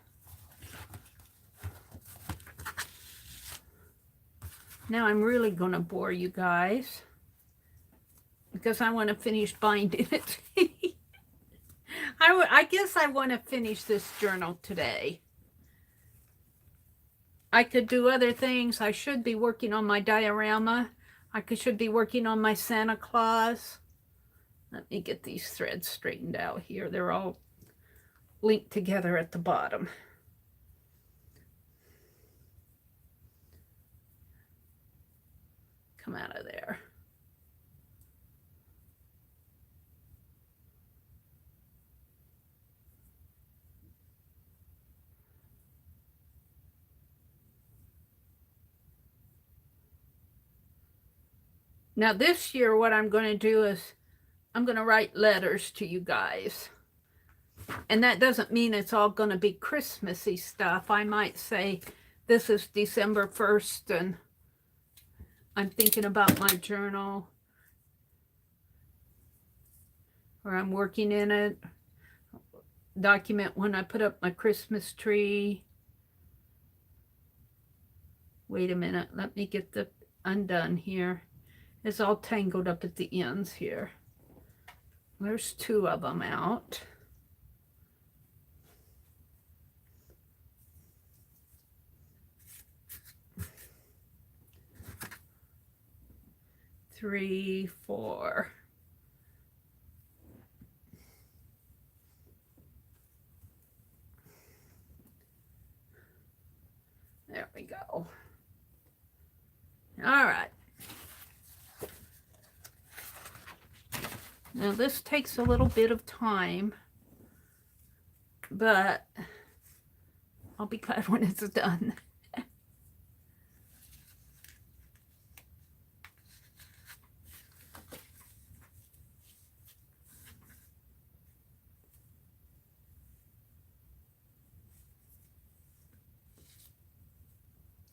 Now I'm really going to bore you guys because I want to finish binding it. I guess I want to finish this journal today. I could do other things. I should be working on my diorama. Should be working on my Santa Claus. Let me get these threads straightened out here. They're all linked together at the bottom. Come out of there. Now this year, what I'm going to do is I'm going to write letters to you guys. And that doesn't mean it's all going to be Christmassy stuff. I might say, this is December 1st, and I'm thinking about my journal, or I'm working in it. Document when I put up my Christmas tree. Wait a minute, let me get the undone here. It's all tangled up at the ends here. There's two of them out. Three, four. There we go. All right. Now this takes a little bit of time, but I'll be glad when it's done.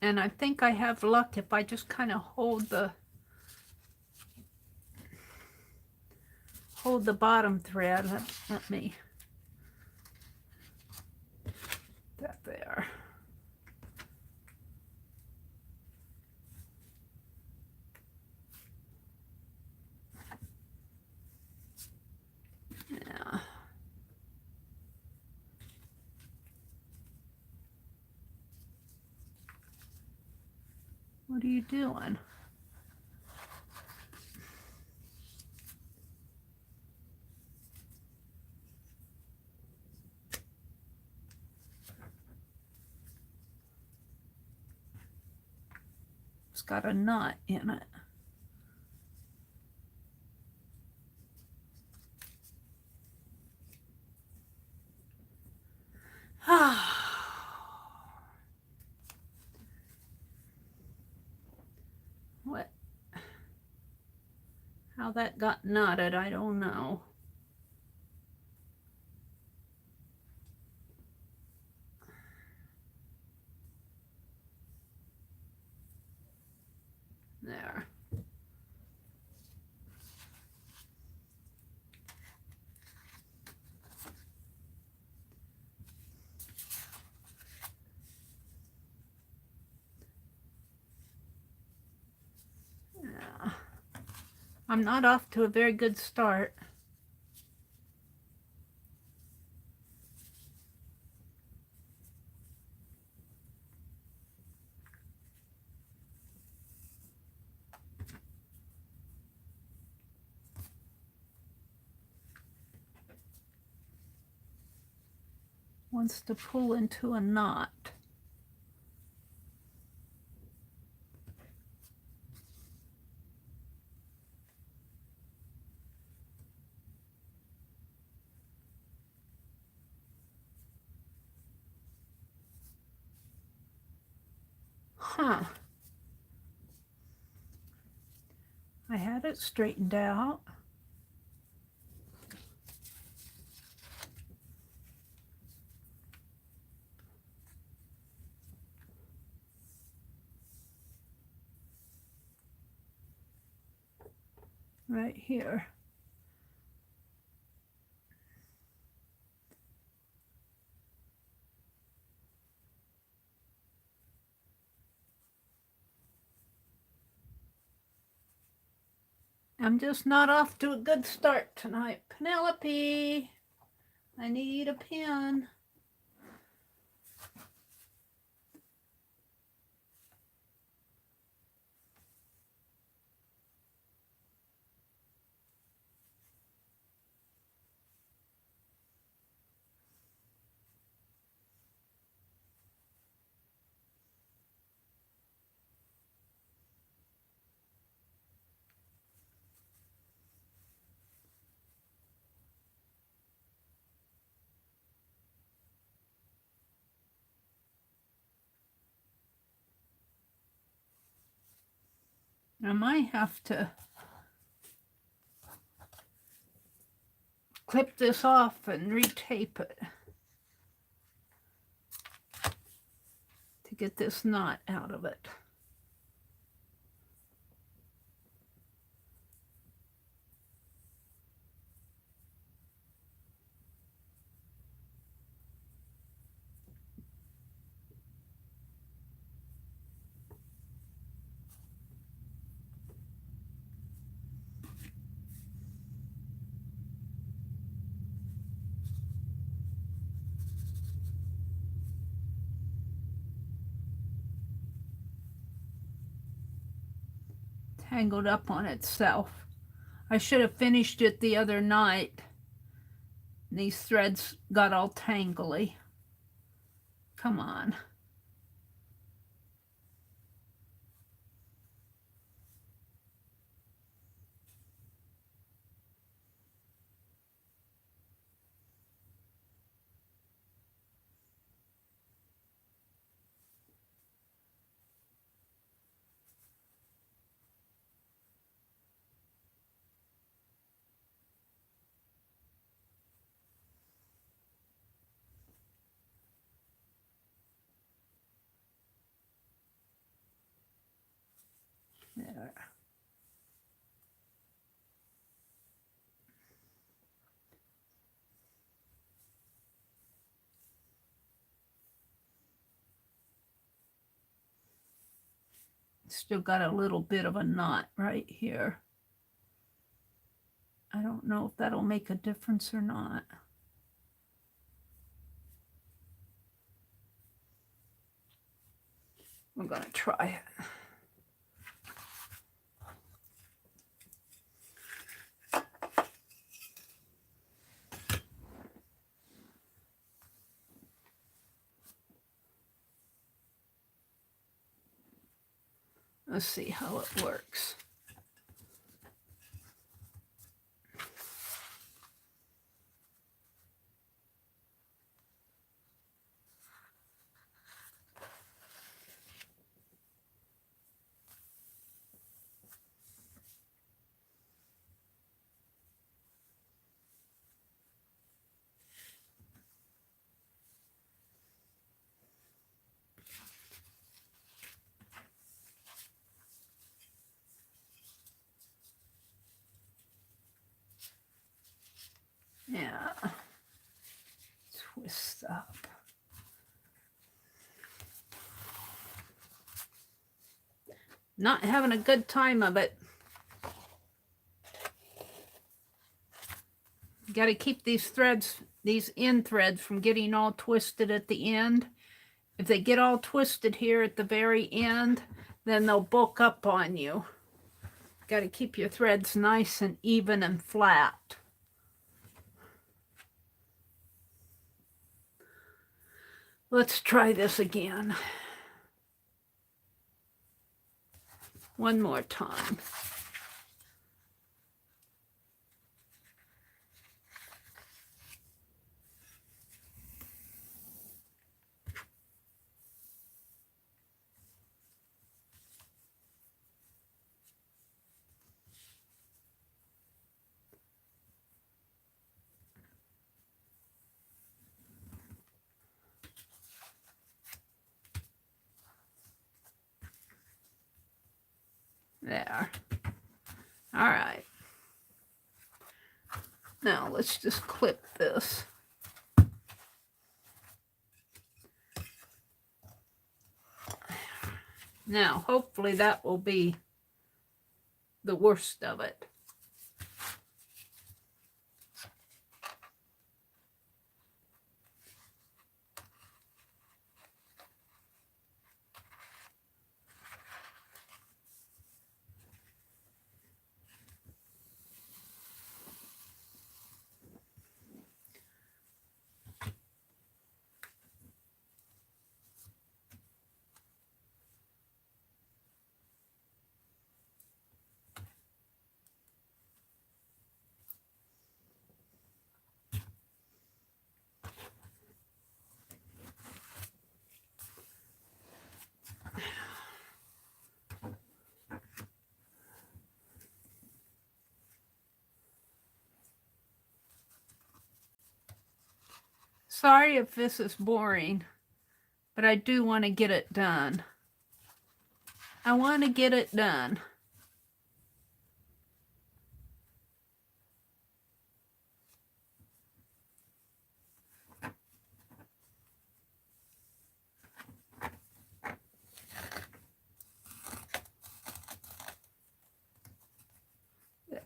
And I think I have luck if I just kind of hold the bottom thread. Let me that there. Yeah. What are you doing? It's got a knot in it. What? How that got knotted, I don't know. There. Yeah. I'm not off to a very good start. Wants to pull into a knot. Huh. I had it straightened out. Right here. I'm just not off to a good start tonight. Penelope, I need a pen. I might have to clip this off and retape it to get this knot out of it. Tangled up on itself. I should have finished it the other night. These threads got all tangly. Come on. There. Still got a little bit of a knot right here. I don't know if that'll make a difference or not. We're going to try it. Let's see how it works. Yeah, twist up. Not having a good time of it. Got to keep these threads, these end threads, from getting all twisted at the end. If they get all twisted here at the very end, then they'll bulk up on you. Got to keep your threads nice and even and flat. Let's try this again. One more time. There. All right. Now let's just clip this. Now, hopefully that will be the worst of it. Sorry if this is boring, but I do want to get it done. I want to get it done.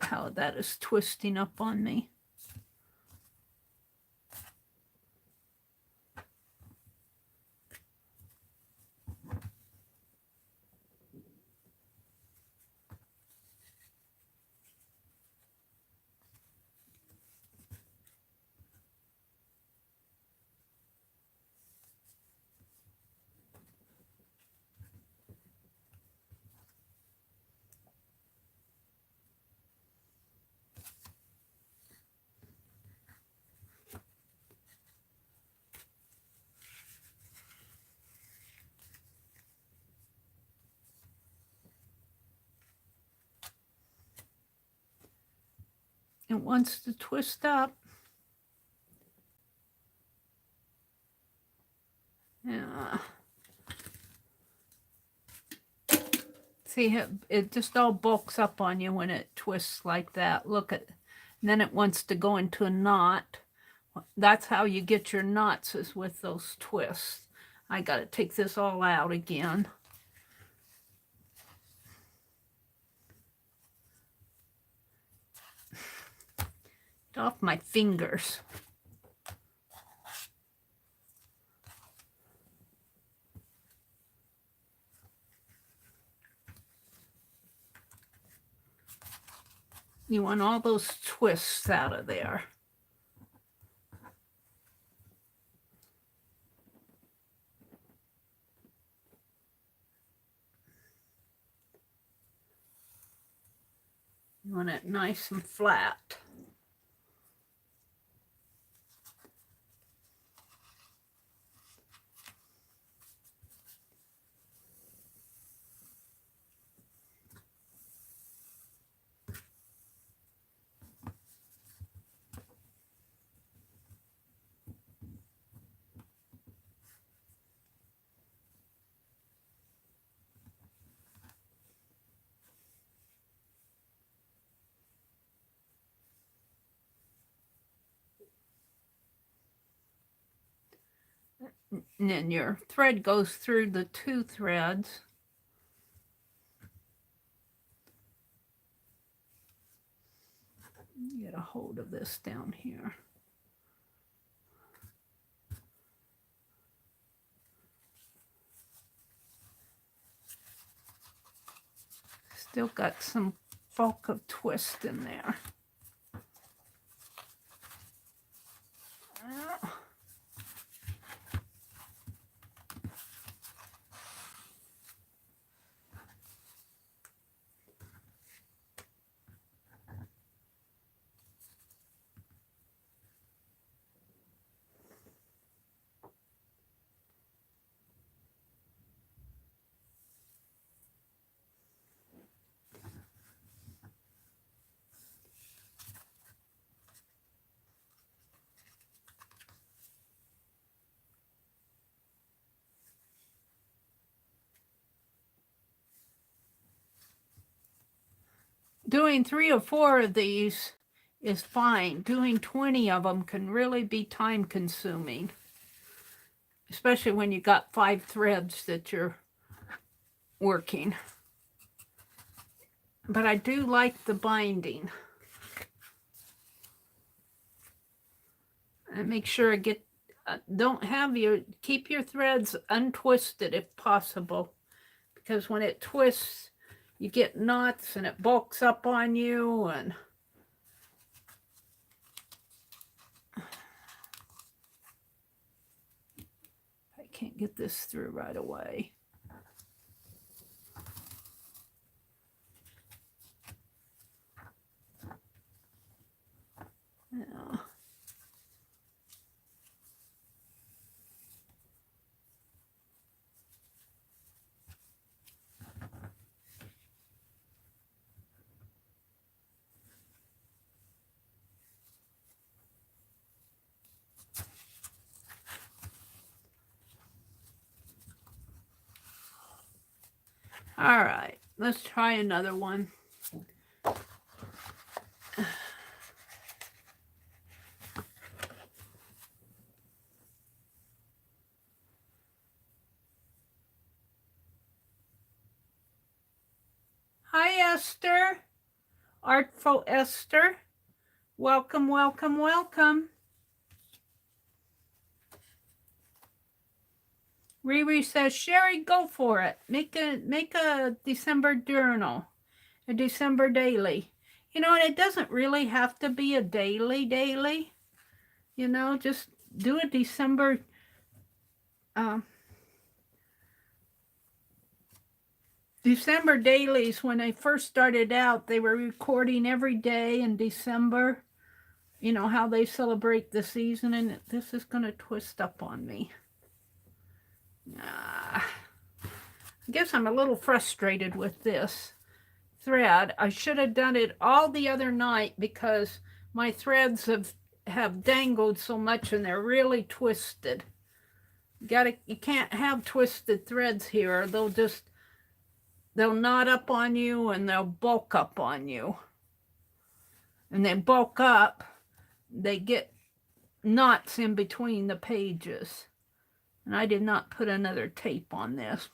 How that is twisting up on me. It wants to twist up. Yeah. See, it just all bulks up on you when it twists like that. Look at, and then it wants to go into a knot. That's how you get your knots, is with those twists. I got to take this all out again. Get off my fingers. You want all those twists out of there. You want it nice and flat. And then your thread goes through the two threads. Get a hold of this down here. Still got some bulk of twist in there. Doing 3 or 4 of these is fine. Doing 20 of them can really be time consuming, especially when you got 5 threads that you're working. But I do like the binding. And make sure I get, keep your threads untwisted if possible, because when it twists, you get knots and it bulks up on you. And I can't get this through right away. Yeah. All right, let's try another one. Hi, Esther. Artful Esther. Welcome, welcome, welcome. Riri says, Sherry, go for it. Make a December journal, a December daily. You know, and it doesn't really have to be a daily. You know, just do a December. December dailies, when they first started out, they were recording every day in December. You know, how they celebrate the season, and this is going to twist up on me. I guess I'm a little frustrated with this thread. I should have done it all the other night because my threads have dangled so much and they're really twisted. You can't have twisted threads here, or they'll knot up on you and they'll bulk up on you. And they bulk up, they get knots in between the pages. And I did not put another tape on this.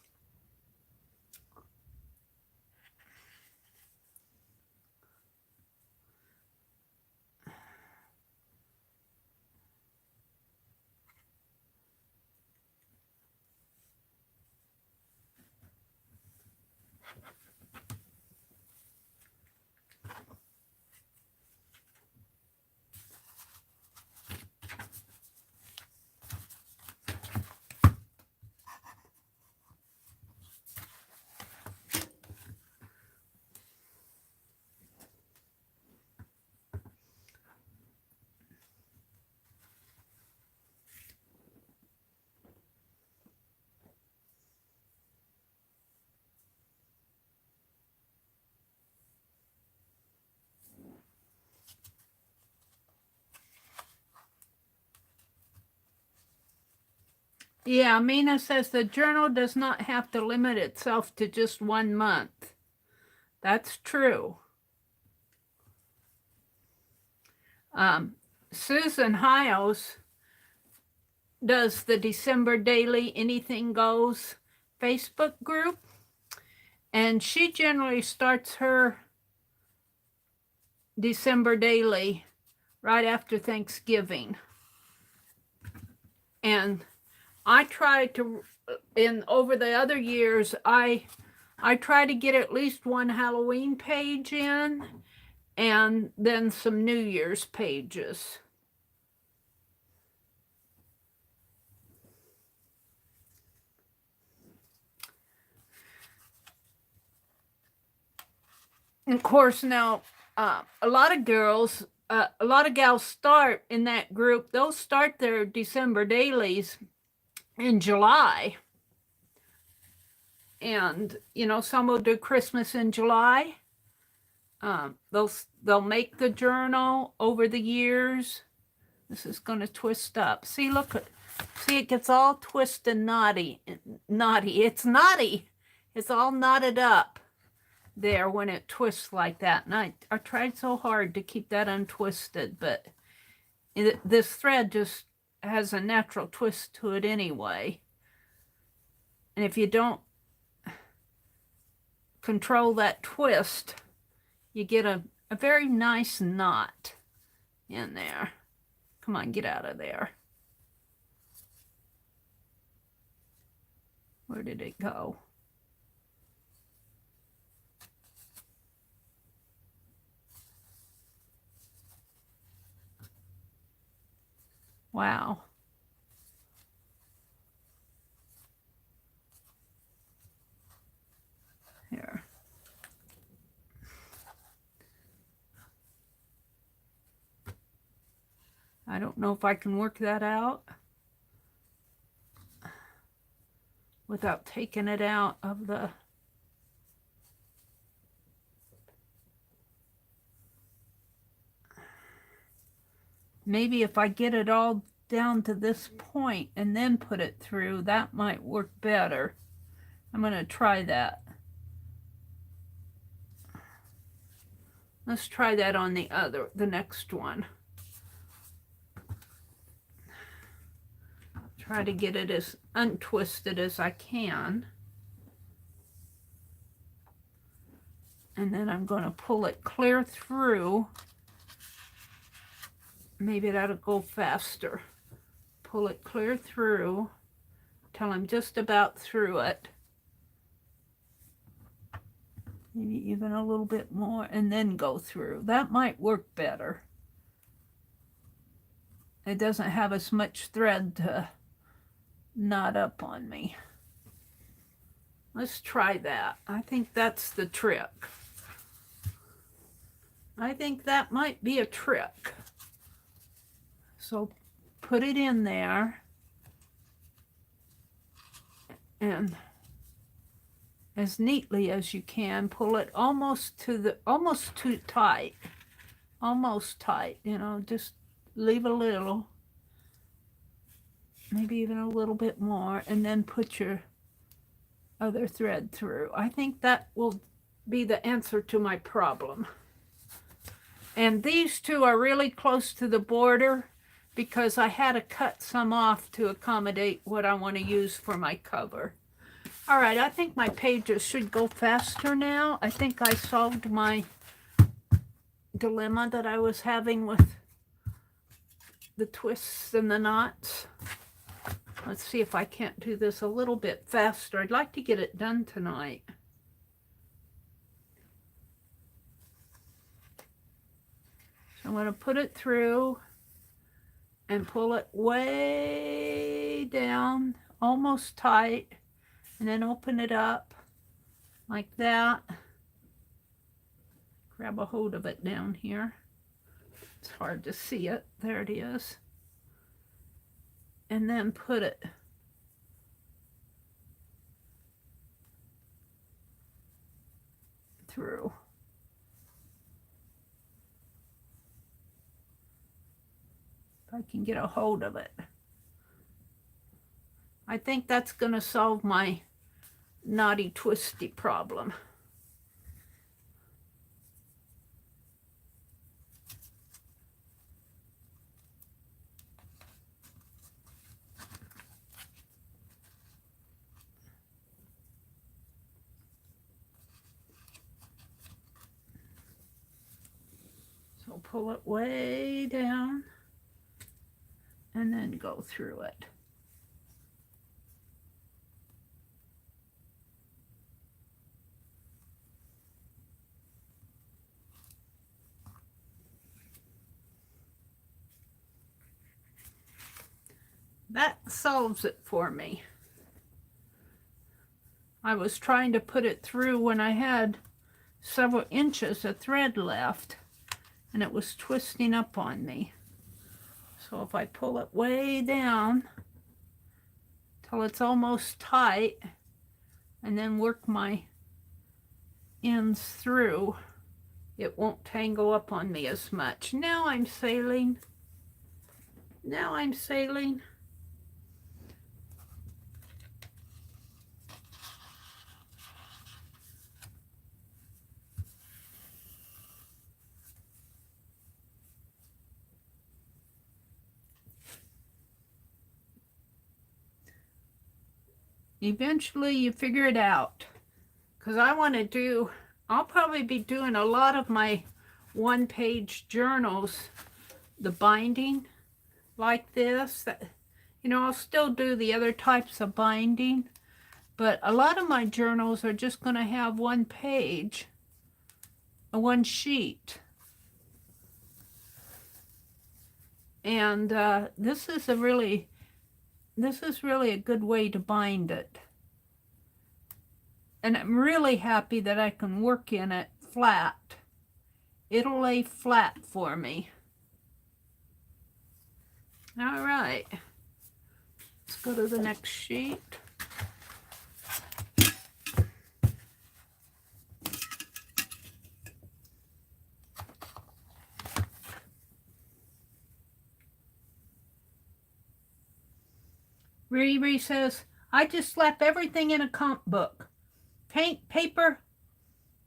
Yeah, Mina says the journal does not have to limit itself to just 1 month. That's true. Susan Hiles does the December Daily Anything Goes Facebook group, and she generally starts her December Daily right after Thanksgiving. And I try to, over the other years, I try to get at least one Halloween page in, and then some New Year's pages. And of course, now a lot of gals start in that group. They'll start their December dailies in July. And, you know, some will do Christmas in July. They'll make the journal over the years. This is going to twist up. See, it gets all twisted and knotty. It's knotty. It's all knotted up there when it twists like that. And I tried so hard to keep that untwisted, but this thread just has a natural twist to it anyway. And if you don't control that twist, you get a very nice knot in there. Come on, get out of there. Where did it go? Wow. Here. I don't know if I can work that out without taking it out of the... Maybe if I get it all down to this point and then put it through, that might work better. I'm going to try that. Let's try that on the next one. Try to get it as untwisted as I can. And then I'm going to pull it clear through. Maybe that'll go faster. Pull it clear through till I'm just about through it. Maybe even a little bit more, and then go through. That might work better. It doesn't have as much thread to knot up on me. Let's try that. I think that's the trick. I think that might be a trick. So put it in there and as neatly as you can, pull it almost too tight. Almost tight, you know, just leave a little, maybe even a little bit more, and then put your other thread through. I think that will be the answer to my problem. And these two are really close to the border because I had to cut some off to accommodate what I want to use for my cover. All right, I think my pages should go faster now. I think I solved my dilemma that I was having with the twists and the knots. Let's see if I can't do this a little bit faster. I'd like to get it done tonight. So I'm going to put it through and pull it way down, almost tight, and then open it up like that. Grab a hold of it down here. It's hard to see it. There it is. And then put it through. If I can get a hold of it. I think that's going to solve my knotty twisty problem. So pull it way down and then go through it. That solves it for me. I was trying to put it through when I had several inches of thread left, and it was twisting up on me. So if I pull it way down till it's almost tight, and then work my ends through, it won't tangle up on me as much. Now I'm sailing. Now I'm sailing. Eventually you figure it out, because I'll probably be doing a lot of my one-page journals, the binding like this. You know, I'll still do the other types of binding, but a lot of my journals are just going to have one page, one sheet. And this is really a good way to bind it. And I'm really happy that I can work in it flat. It'll lay flat for me. All right. Let's go to the next sheet. Riri says, I just slap everything in a comp book. Paint, paper,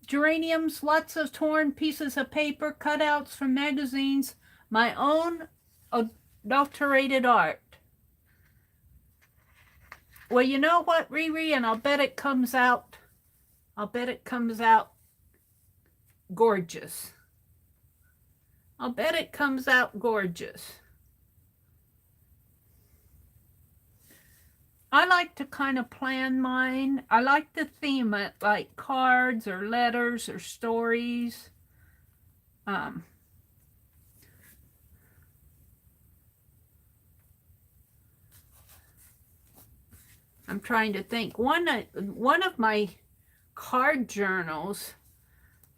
geraniums, lots of torn pieces of paper, cutouts from magazines, my own adulterated art. Well, you know what, Riri, and I'll bet it comes out gorgeous. I'll bet it comes out gorgeous. I like to kind of plan mine. I like to theme it like cards or letters or stories. I'm trying to think. One of my card journals,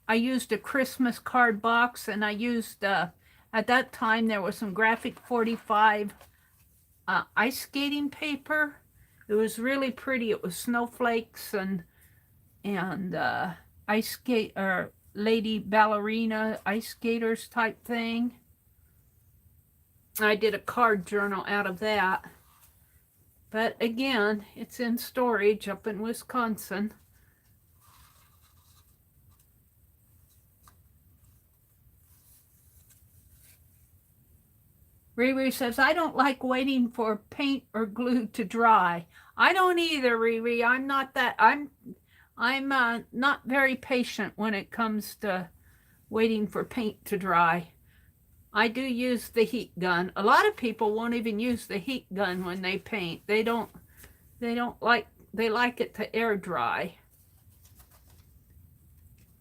I used a Christmas card box, and I used, at that time, there was some Graphic 45 ice skating paper. It was really pretty. It was snowflakes and ice skate or lady ballerina ice skaters type thing. I did a card journal out of that. But again, it's in storage up in Wisconsin. Riri says, I don't like waiting for paint or glue to dry. I don't either, Riri. I'm not that. I'm not very patient when it comes to waiting for paint to dry. I do use the heat gun. A lot of people won't even use the heat gun when they paint. They like it to air dry.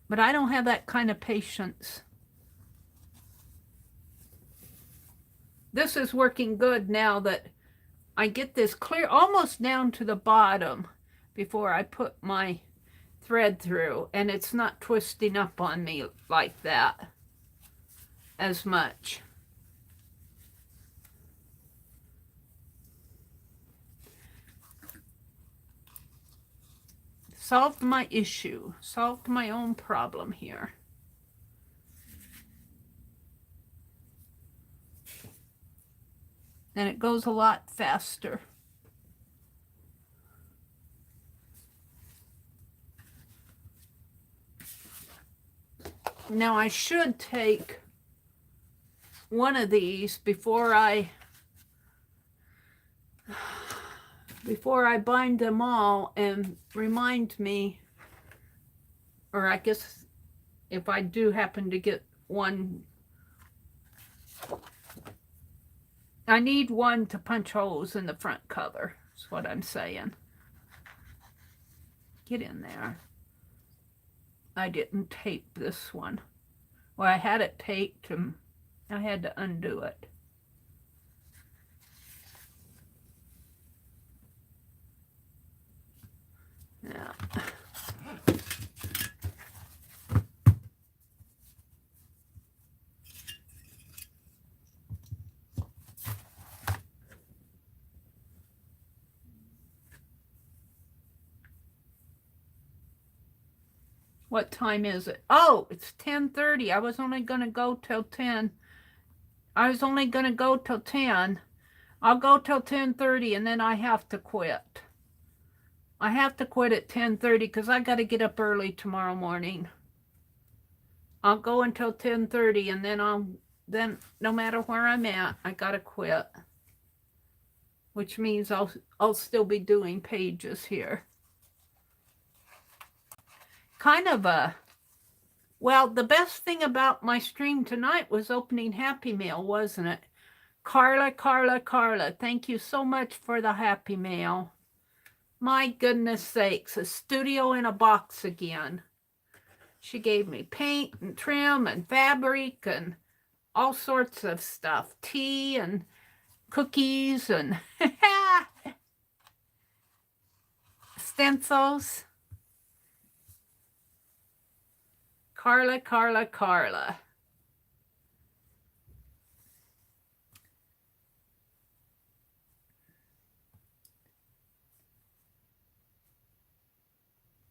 But I don't have that kind of patience. This is working good now that I get this clear almost down to the bottom before I put my thread through, and it's not twisting up on me like that as much. Solved my issue, solved my own problem here. And it goes a lot faster. Now I should take one of these before I bind them all and remind me, or I guess if I do happen to get one, I need one to punch holes in the front cover, is what I'm saying. Get in there. I didn't tape this one. Well, I had it taped and I had to undo it. Yeah. What time is it? Oh, it's 10:30. I was only going to go till 10. I was only going to go till 10. I'll go till 10:30 and then I have to quit. I have to quit at 10:30 because I got to get up early tomorrow morning. I'll go until 10:30 and then no matter where I'm at, I got to quit. Which means I'll still be doing pages here. Kind of well, the best thing about my stream tonight was opening Happy Mail, wasn't it? Carla, thank you so much for the Happy Mail. My goodness sakes, a studio in a box again. She gave me paint and trim and fabric and all sorts of stuff. Tea and cookies and stencils. Carla.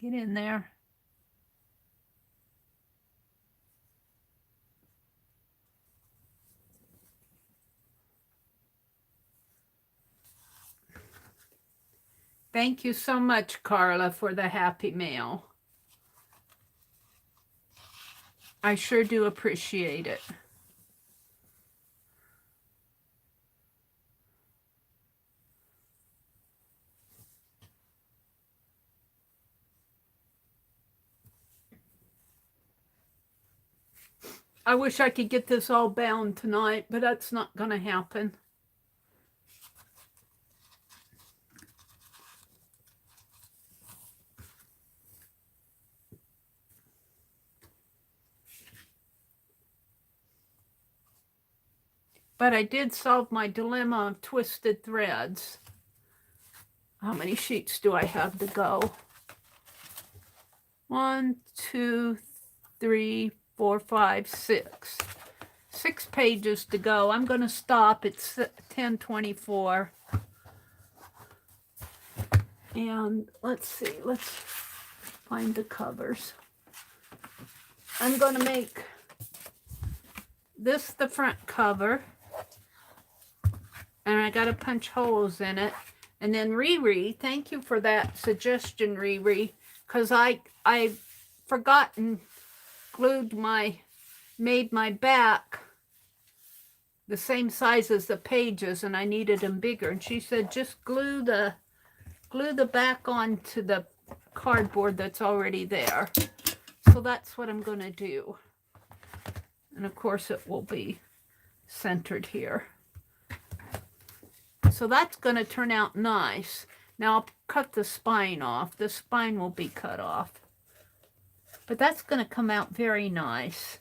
Get in there. Thank you so much, Carla, for the Happy Mail. I sure do appreciate it. I wish I could get this all bound tonight, but that's not going to happen. But I did solve my dilemma of twisted threads. How many sheets do I have to go? 1, 2, 3, 4, 5, 6. 6 pages to go. I'm going to stop at 10:24. And let's see. Let's find the covers. I'm going to make this the front cover. And I got to punch holes in it. And then Riri, thank you for that suggestion, Riri, because I forgotten made my back the same size as the pages, and I needed them bigger. And she said, just glue the back onto the cardboard that's already there. So that's what I'm going to do. And of course it will be centered here. So that's going to turn out nice. Now I'll cut the spine off. The spine will be cut off. But that's going to come out very nice.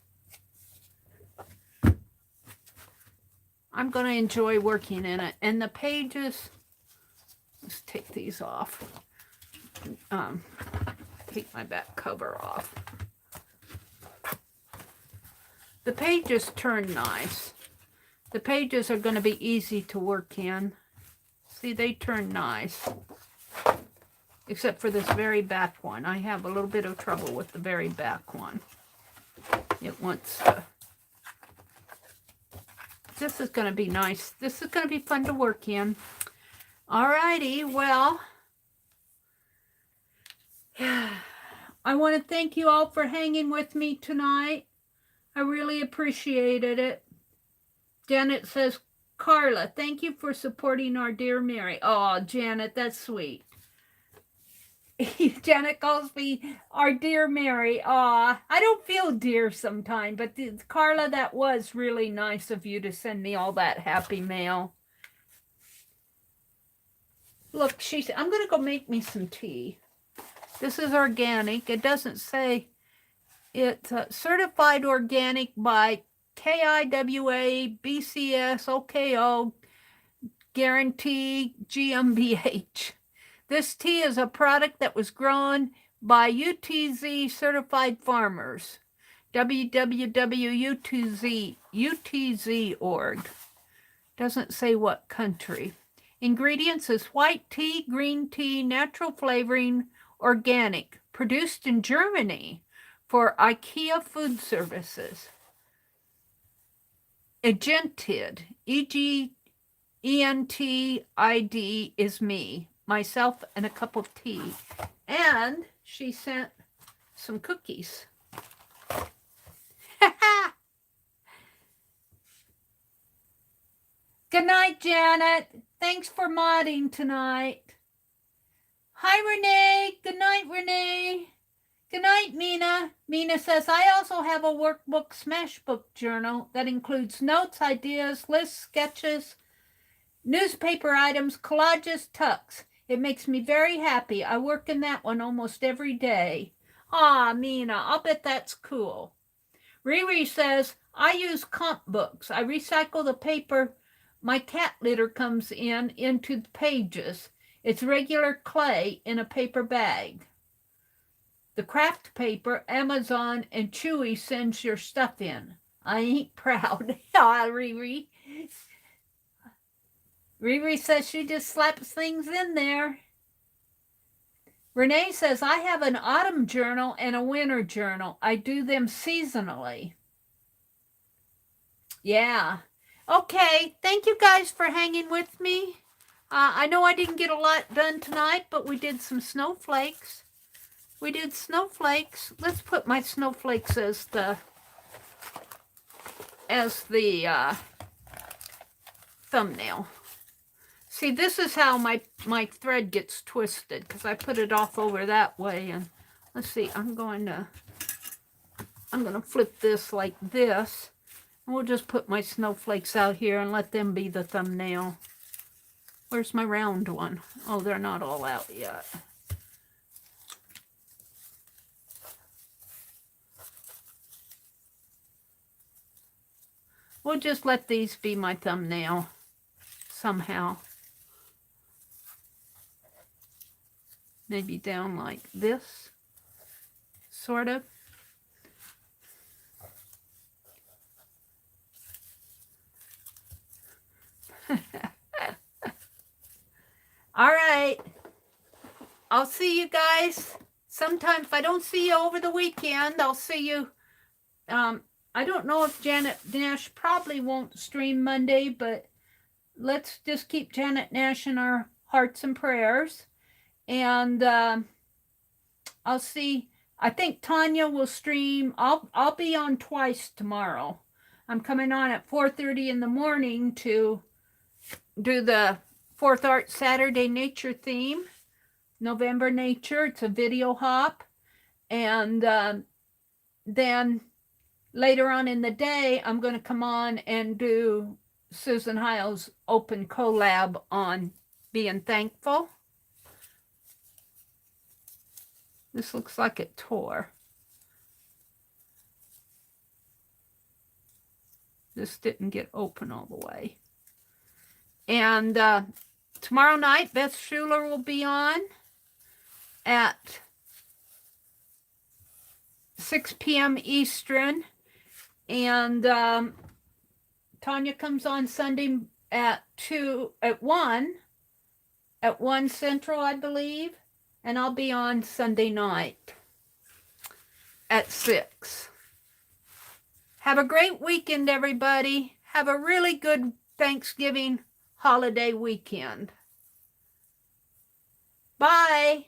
I'm going to enjoy working in it. And the pages, let's take these off. Take my back cover off. The pages turn nice. The pages are going to be easy to work in. See, they turn nice. Except for this very back one. I have a little bit of trouble with the very back one. It wants to... This is going to be nice. This is going to be fun to work in. Alrighty, well... I want to thank you all for hanging with me tonight. I really appreciated it. Janet says, Carla, thank you for supporting our dear Mary. Oh, Janet, that's sweet. Janet calls me our dear Mary. Aw, I don't feel dear sometimes, but Carla, that was really nice of you to send me all that happy mail. Look, she said, I'm going to go make me some tea. This is organic. It doesn't say it's certified organic by KIWA, BCS, OKO, guarantee GmbH. This tea is a product that was grown by UTZ certified farmers. www.utz.org. Doesn't say what country. Ingredients is white tea, green tea, natural flavoring, organic, produced in Germany for IKEA Food Services. Egentid, EGENTID is me, myself, and a cup of tea. And she sent some cookies. Good night, Janet. Thanks for modding tonight. Hi, Renee. Good night, Renee. Good night, Mina. Mina says, I also have a workbook smashbook journal that includes notes, ideas, lists, sketches, newspaper items, collages, tucks. It makes me very happy. I work in that one almost every day. Ah, Mina, I'll bet that's cool. Riri says, I use comp books. I recycle the paper my cat litter comes into the pages. It's regular clay in a paper bag. The craft paper, Amazon, and Chewy sends your stuff in. I ain't proud. Ah, Riri. Riri says she just slaps things in there. Renee says, I have an autumn journal and a winter journal. I do them seasonally. Yeah. Okay. Thank you guys for hanging with me. I know I didn't get a lot done tonight, but we did some snowflakes. We did snowflakes. Let's put my snowflakes as the as the thumbnail. See, this is how my thread gets twisted, because I put it off over that way. And let's see, I'm going to flip this like this. And we'll just put my snowflakes out here and let them be the thumbnail. Where's my round one? Oh, they're not all out yet. We'll just let these be my thumbnail somehow. Maybe down like this, sort of. All right. I'll see you guys sometime. If I don't see you over the weekend, I'll see you. I don't know if Janet Nash probably won't stream Monday, but let's just keep Janet Nash in our hearts and prayers. And I'll see. I think Tanya will stream. I'll be on twice tomorrow. I'm coming on at 4:30 in the morning to do the 4th Art Saturday Nature theme, November Nature. It's a video hop. And then later on in the day, I'm going to come on and do Susan Hiles' open collab on being thankful. This looks like it tore. This didn't get open all the way. And tomorrow night, Beth Schuler will be on at 6 p.m. Eastern. And Tanya comes on Sunday at 1 Central, I believe. And I'll be on Sunday night at 6. Have a great weekend, everybody. Have a really good Thanksgiving holiday weekend. Bye.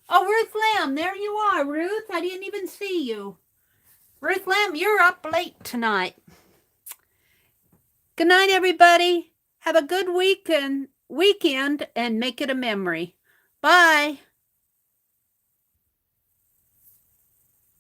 Oh, Ruth Lamb, there you are, Ruth. I didn't even see you. Ruth Lamb, you're up late tonight. Good night, everybody. Have a good weekend and make it a memory. Bye.